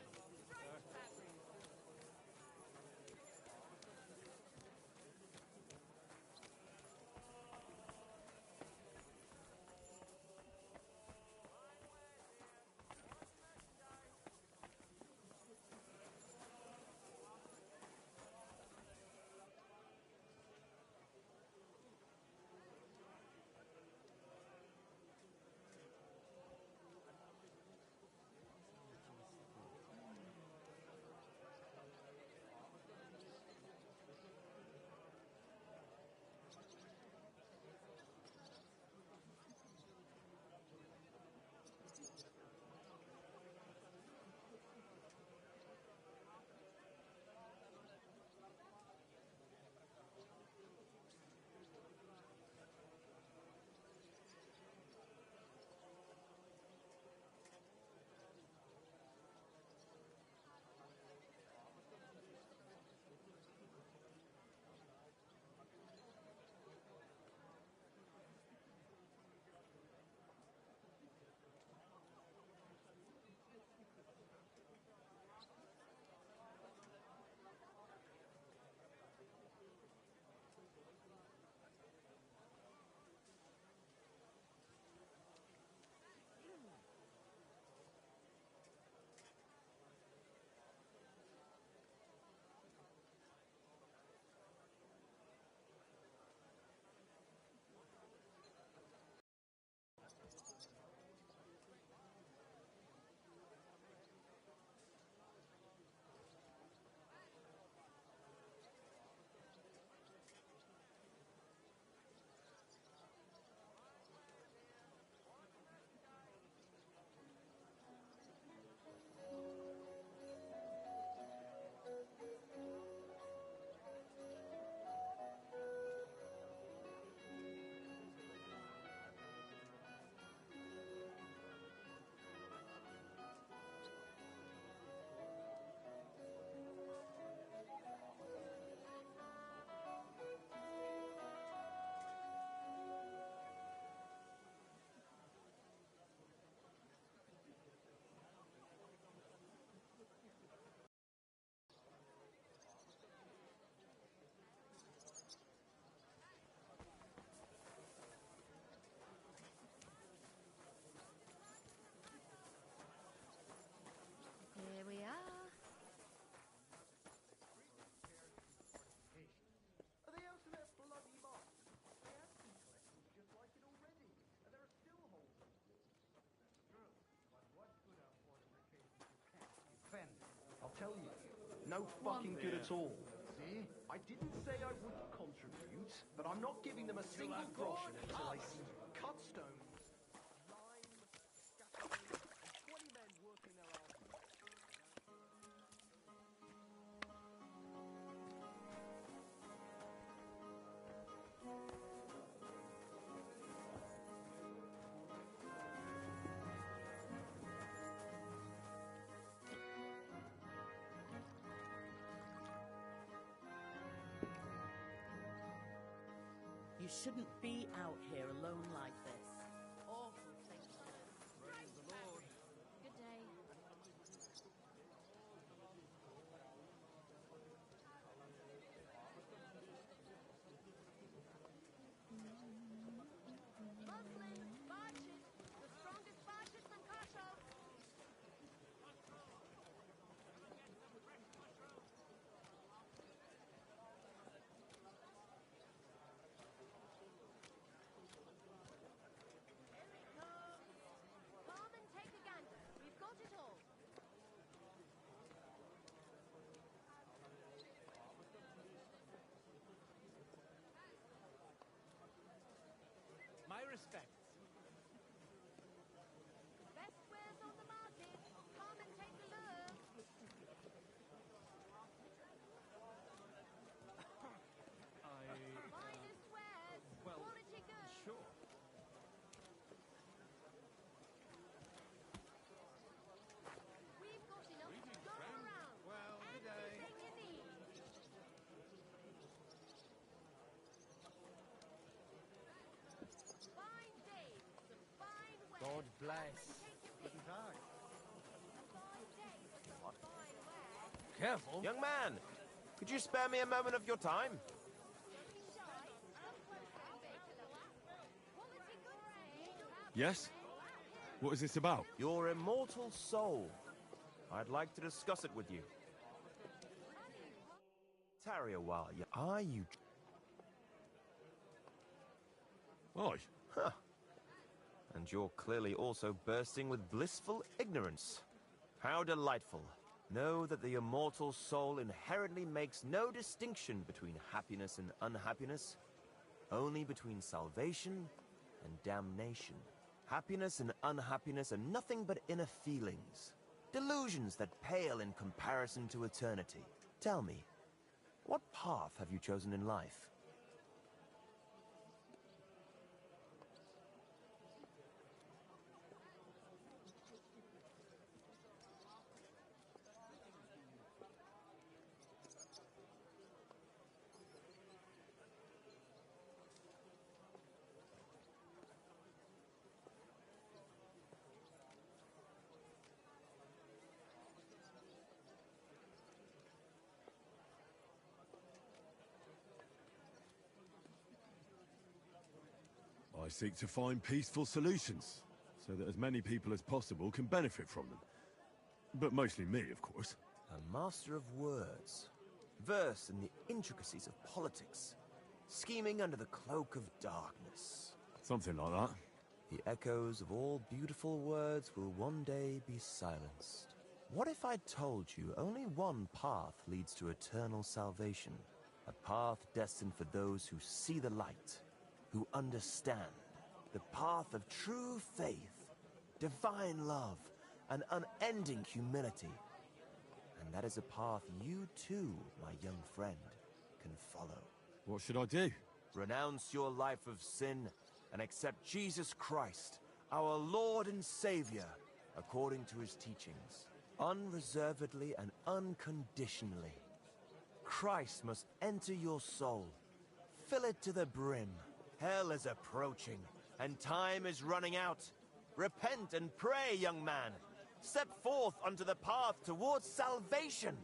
no fucking good at all. See? I didn't say I wouldn't contribute, but I'm not giving them a single groschen until I see cut stones, lime, scaffolding, and 20 men working their asses off. You shouldn't be out here alone like this. Awful thing to do. Praise the Lord. Good day. Muslin, Barchit, the strongest Barchit from Kashov. Come and take a gander. We've got it all. My respects. Best wares on the market. Come and take a look. Finest wares. Well, Quality good. sure. We've got enough to go around. Well, good day. Anything you need. Fine days, some fine wares. God bless. Guten Tag. Fine days, some fine wares. Careful. Young man, could you spare me a moment of your time? Yes? What is this about? Your immortal soul. I'd like to discuss it with you. Tarry a while. Are you... Aye. Huh. And you're clearly also bursting with blissful ignorance. How delightful. Know that the immortal soul inherently makes no distinction between happiness and unhappiness, only between salvation and damnation. Happiness and unhappiness are nothing but inner feelings, delusions that pale in comparison to eternity. Tell me, what path have you chosen in life? I seek to find peaceful solutions, so that as many people as possible can benefit from them. But mostly me, of course. A master of words, versed in the intricacies of politics, scheming under the cloak of darkness. Something like that. The echoes of all beautiful words will one day be silenced. What if I told you only one path leads to eternal salvation? A path destined for those who see the light, who understand. The path of true faith, divine love, and unending humility. And that is a path you too, my young friend, can follow. What should I do? Renounce your life of sin and accept Jesus Christ, our Lord and Savior, according to his teachings, unreservedly and unconditionally. Christ must enter your soul. Fill it to the brim. Hell is approaching, and time is running out. Repent and pray, young man. Step forth onto the path towards salvation.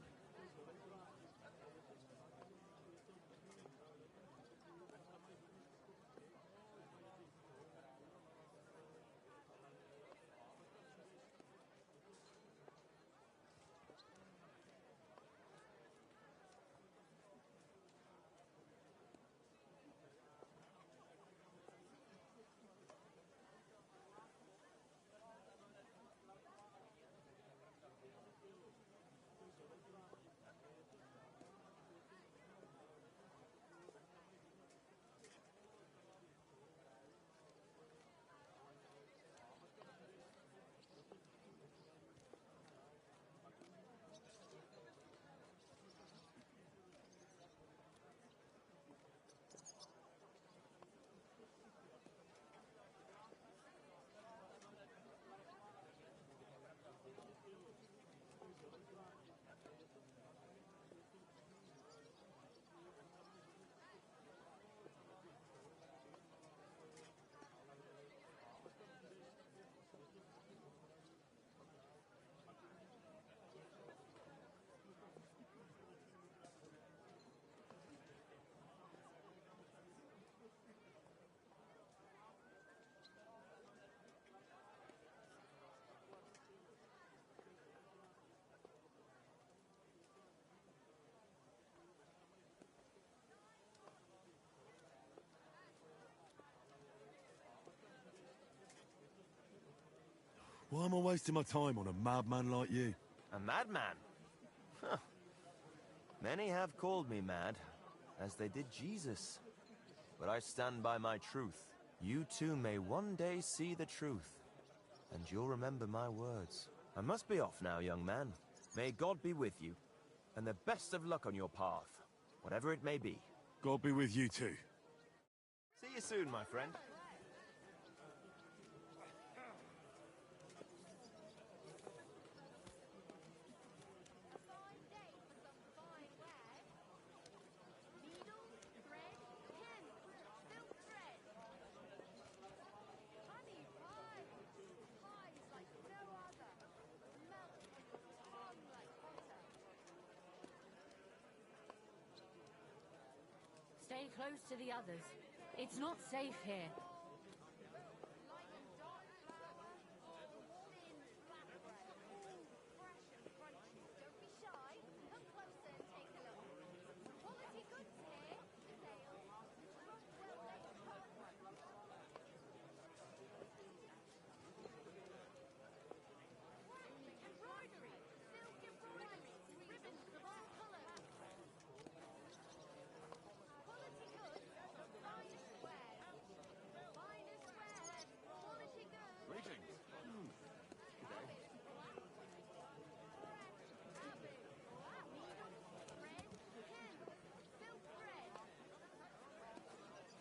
Why am I wasting my time on a madman like you? A madman? Huh. Many have called me mad, as they did Jesus. But I stand by my truth. You too may one day see the truth, and you'll remember my words. I must be off now, young man. May God be with you, and the best of luck on your path, whatever it may be. God be with you too. See you soon, my friend. Stay close to the others. It's not safe here.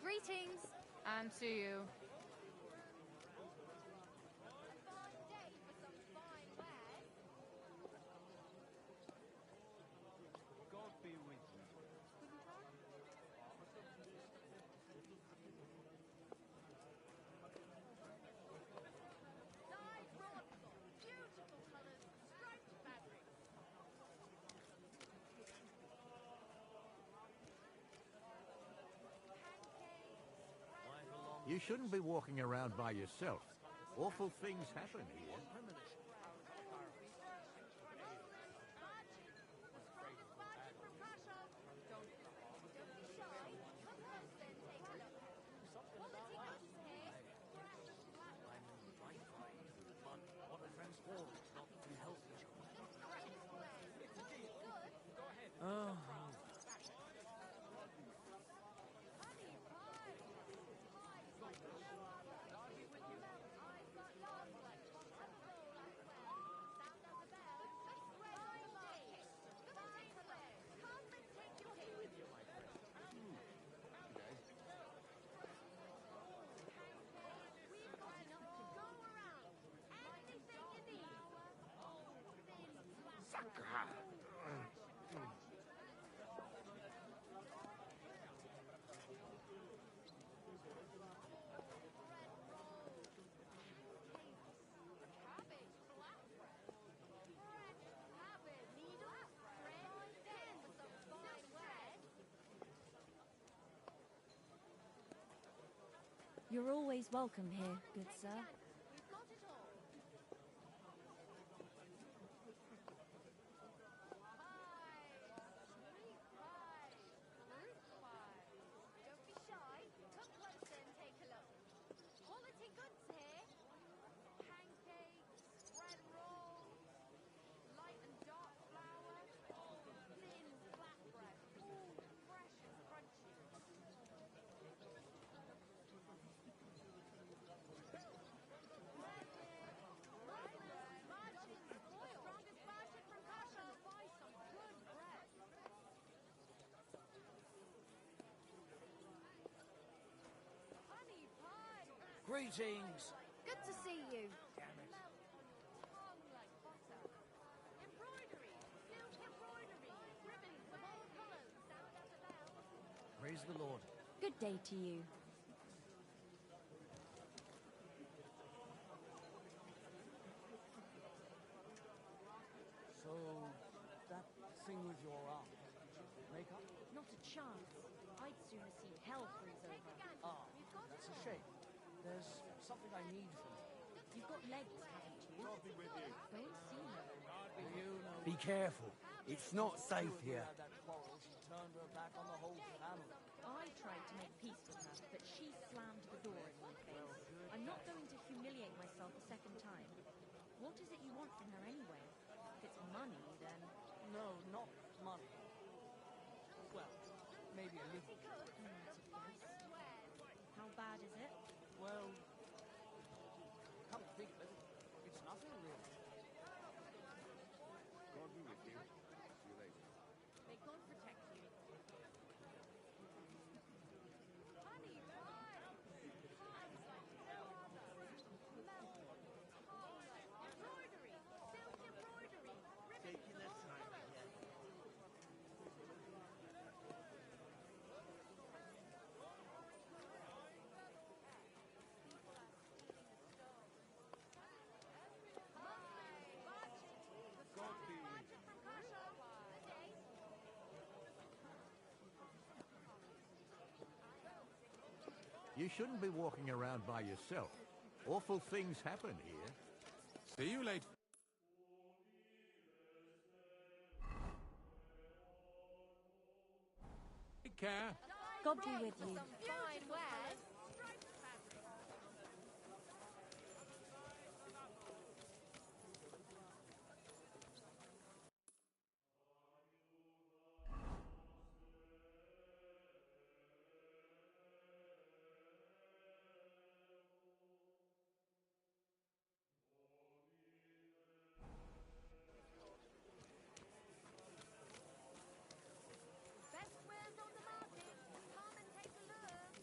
Greetings! And to you. God be with you. You shouldn't be walking around by yourself. Awful things happen here. Oh. You're always welcome here, good sir. Greetings. Good to see you. Praise the Lord. Good day to you. So, that thing with your arm, makeup? Not a chance. I'd sooner see hell freeze over. Ah, that's a shame. There's something I need from you. You've got legs, haven't you? God be with you. Don't see me. Do you know? Be careful. It's not safe here. Had that quarrel, she turned her back on the whole family. I tried to make peace with her, but she slammed the door in my face. I'm not going to humiliate myself a second time. What is it you want from her anyway? If it's money, then... No, not money. Well, maybe a little. How bad is it? Well, come to think of it, it's nothing really. God be with you. See you later. May God protect you. Honey pie! Embroidery! Silk embroidery! Taking their time again. God be with you. You shouldn't be walking around by yourself. Awful things happen here. See you later. Take care. God be with you. Fine wares. Best wares on the market. Come and take a look.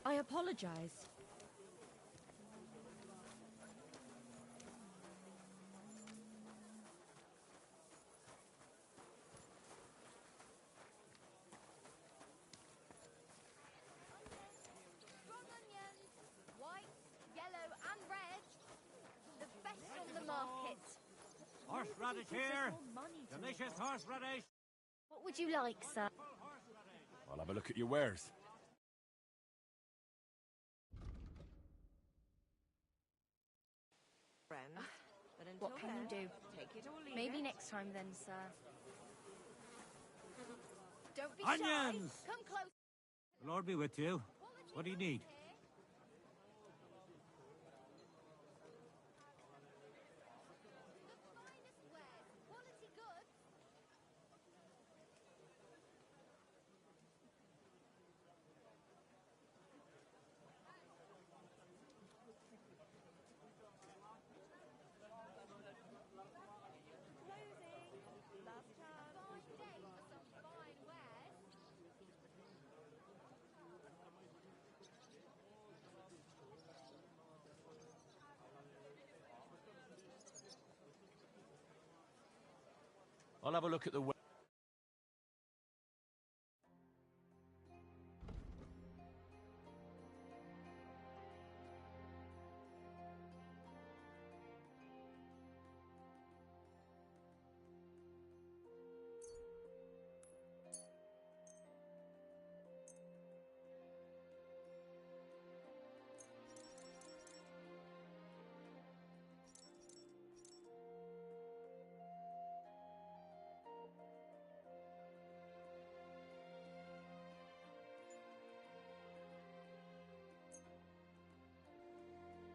I apologize. Strong onions. White, yellow and red. The best on the market. Horseradish here! Delicious horseradish! What would you like, sir? I'll have a look at your wares. Friends. But until What can you then, do? take it or leave Maybe it. next time then, sir. Don't be Onions! shy. Come close. The Lord be with you. What do you need? Quality goods. Closing. Last chance. Fine day for some fine wares. I'll have a look at the...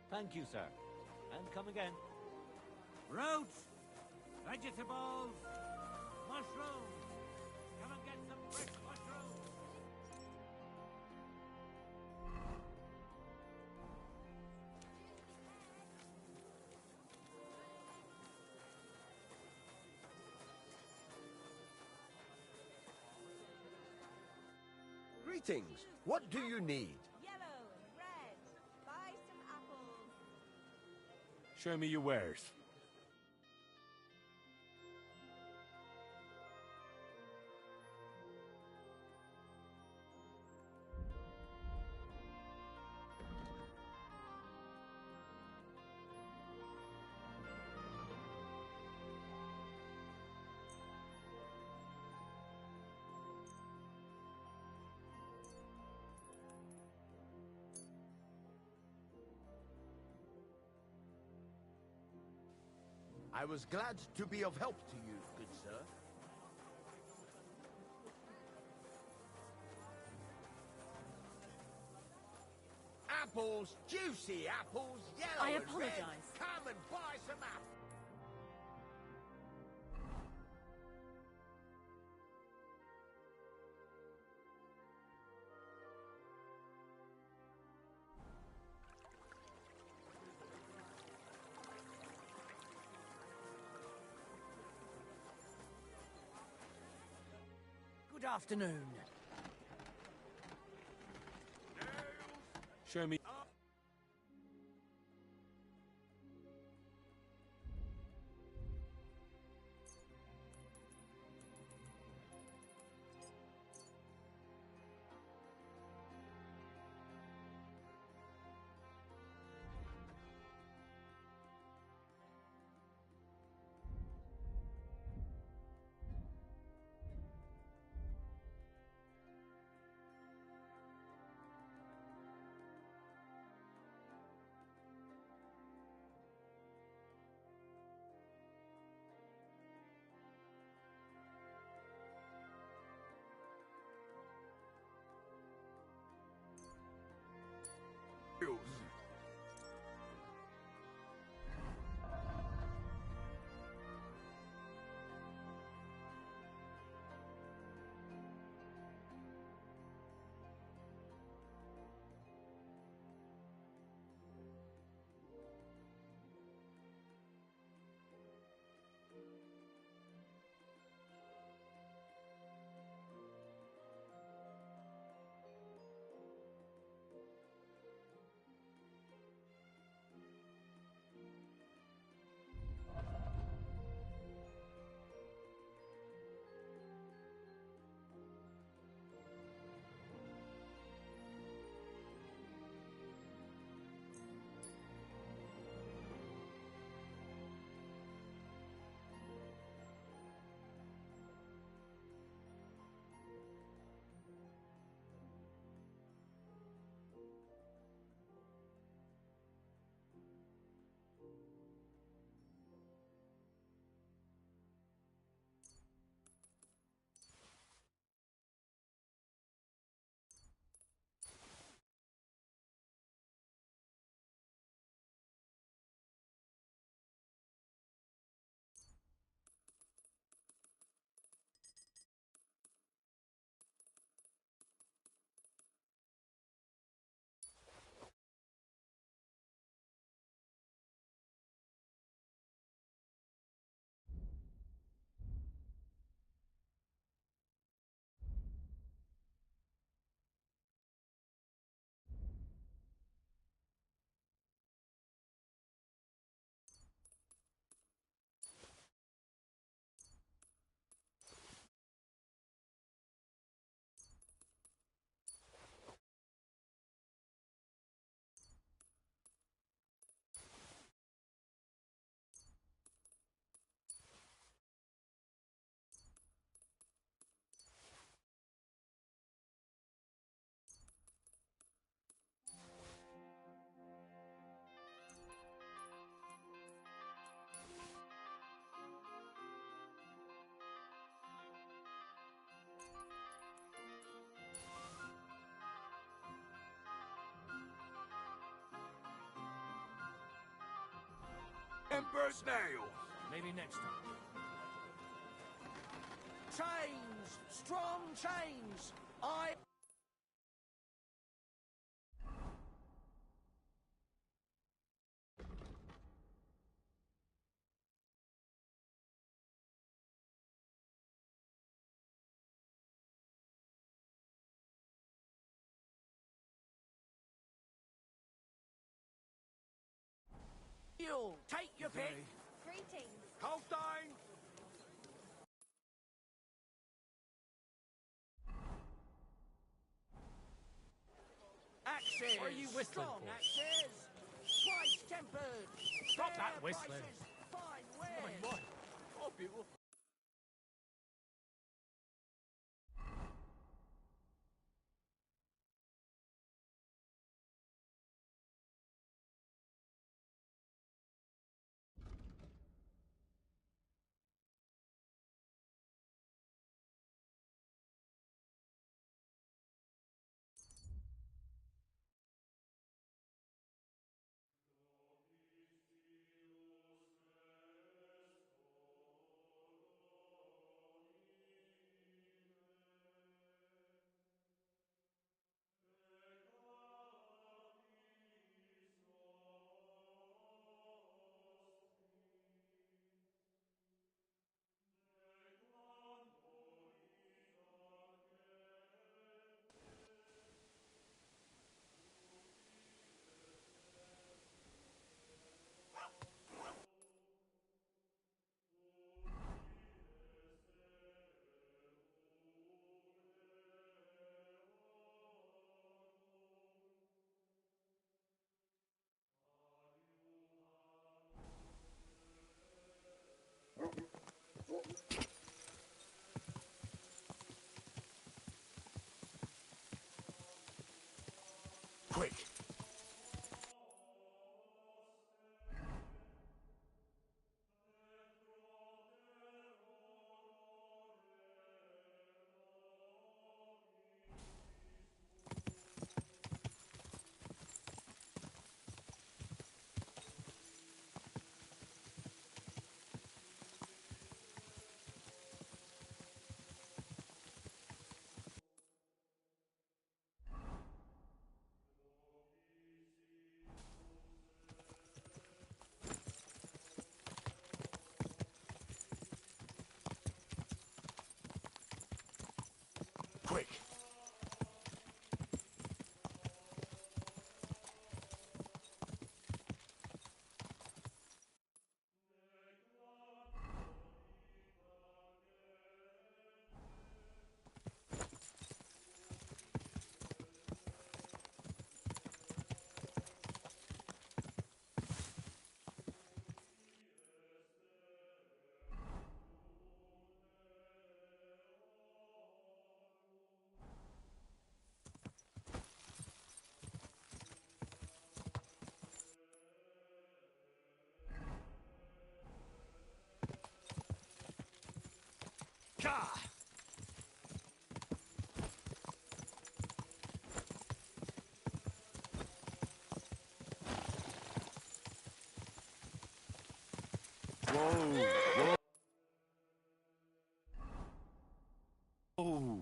Thank you, sir. And come again. Roots! Vegetables! Mushrooms! Come and get some fresh mushrooms! Greetings. What do you need? Yellow and red. Buy some apples. Show me your wares. I was glad to be of help to you, good sir. Apples, juicy apples, yellow I and apologize. red. Come and buy some apples. Good afternoon. Show me. Emperor's nails. Maybe next time. Chains! Strong chains! I... You take your pick. Greetings. Holstein! Axes. What are you whistling Strong for? axes. Twice tempered. Stop that Fair whistling. prices, Fine wares. Oh, people. Gah! Whoa! Whoa!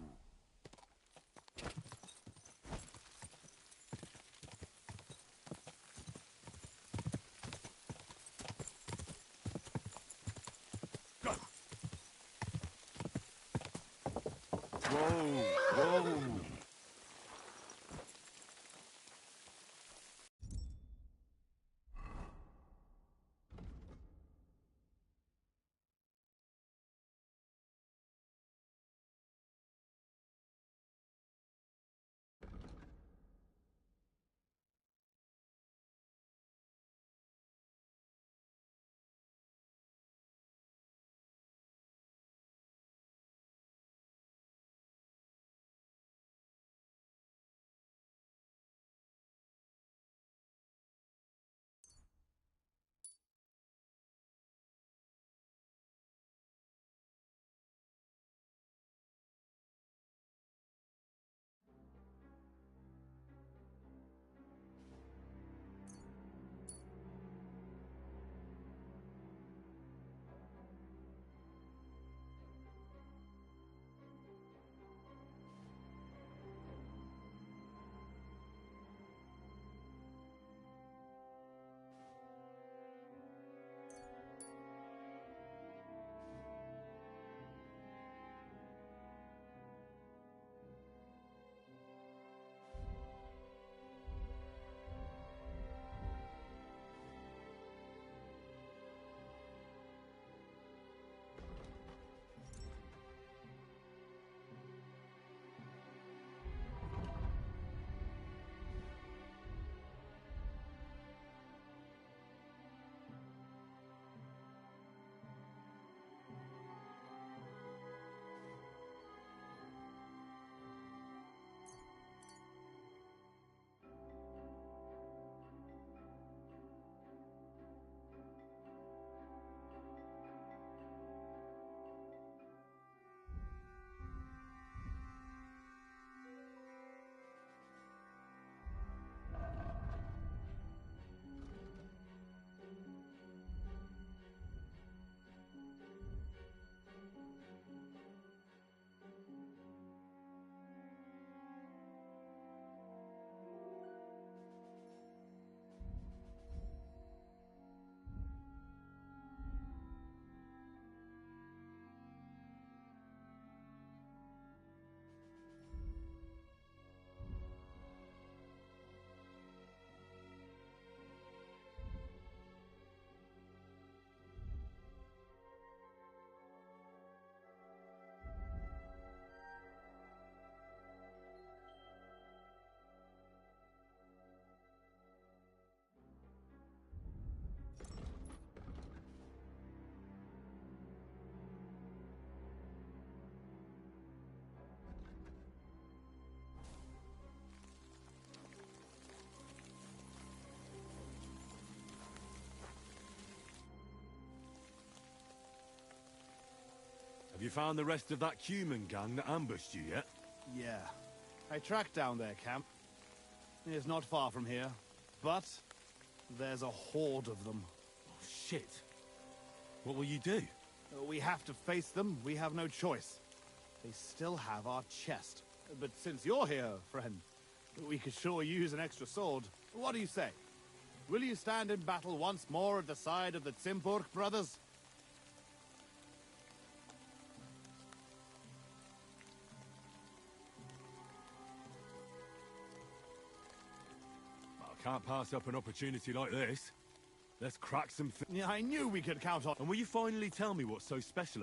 Whoa! Whoa! Have you found the rest of that human gang that ambushed you yet? Yeah. I tracked down their camp. It's not far from here, but there's a horde of them. Oh, shit. What will you do? We have to face them. We have no choice. They still have our chest. But since you're here, friend, we could sure use an extra sword. What do you say? Will you stand in battle once more at the side of the Zimburg brothers? I can't pass up an opportunity like this. Let's crack some Yeah, I knew we could count on... And will you finally tell me what's so special?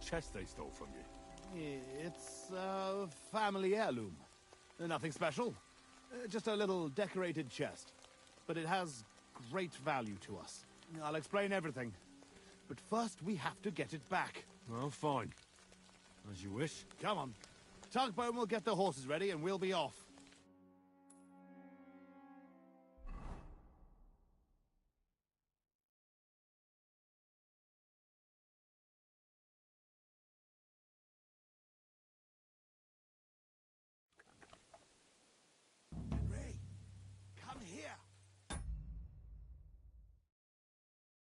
chest they stole from you? It's a family heirloom. Nothing special. Just a little decorated chest. But it has great value to us. I'll explain everything. But first, we have to get it back. Well, fine. As you wish. Come on. Tugbone will get the horses ready and we'll be off.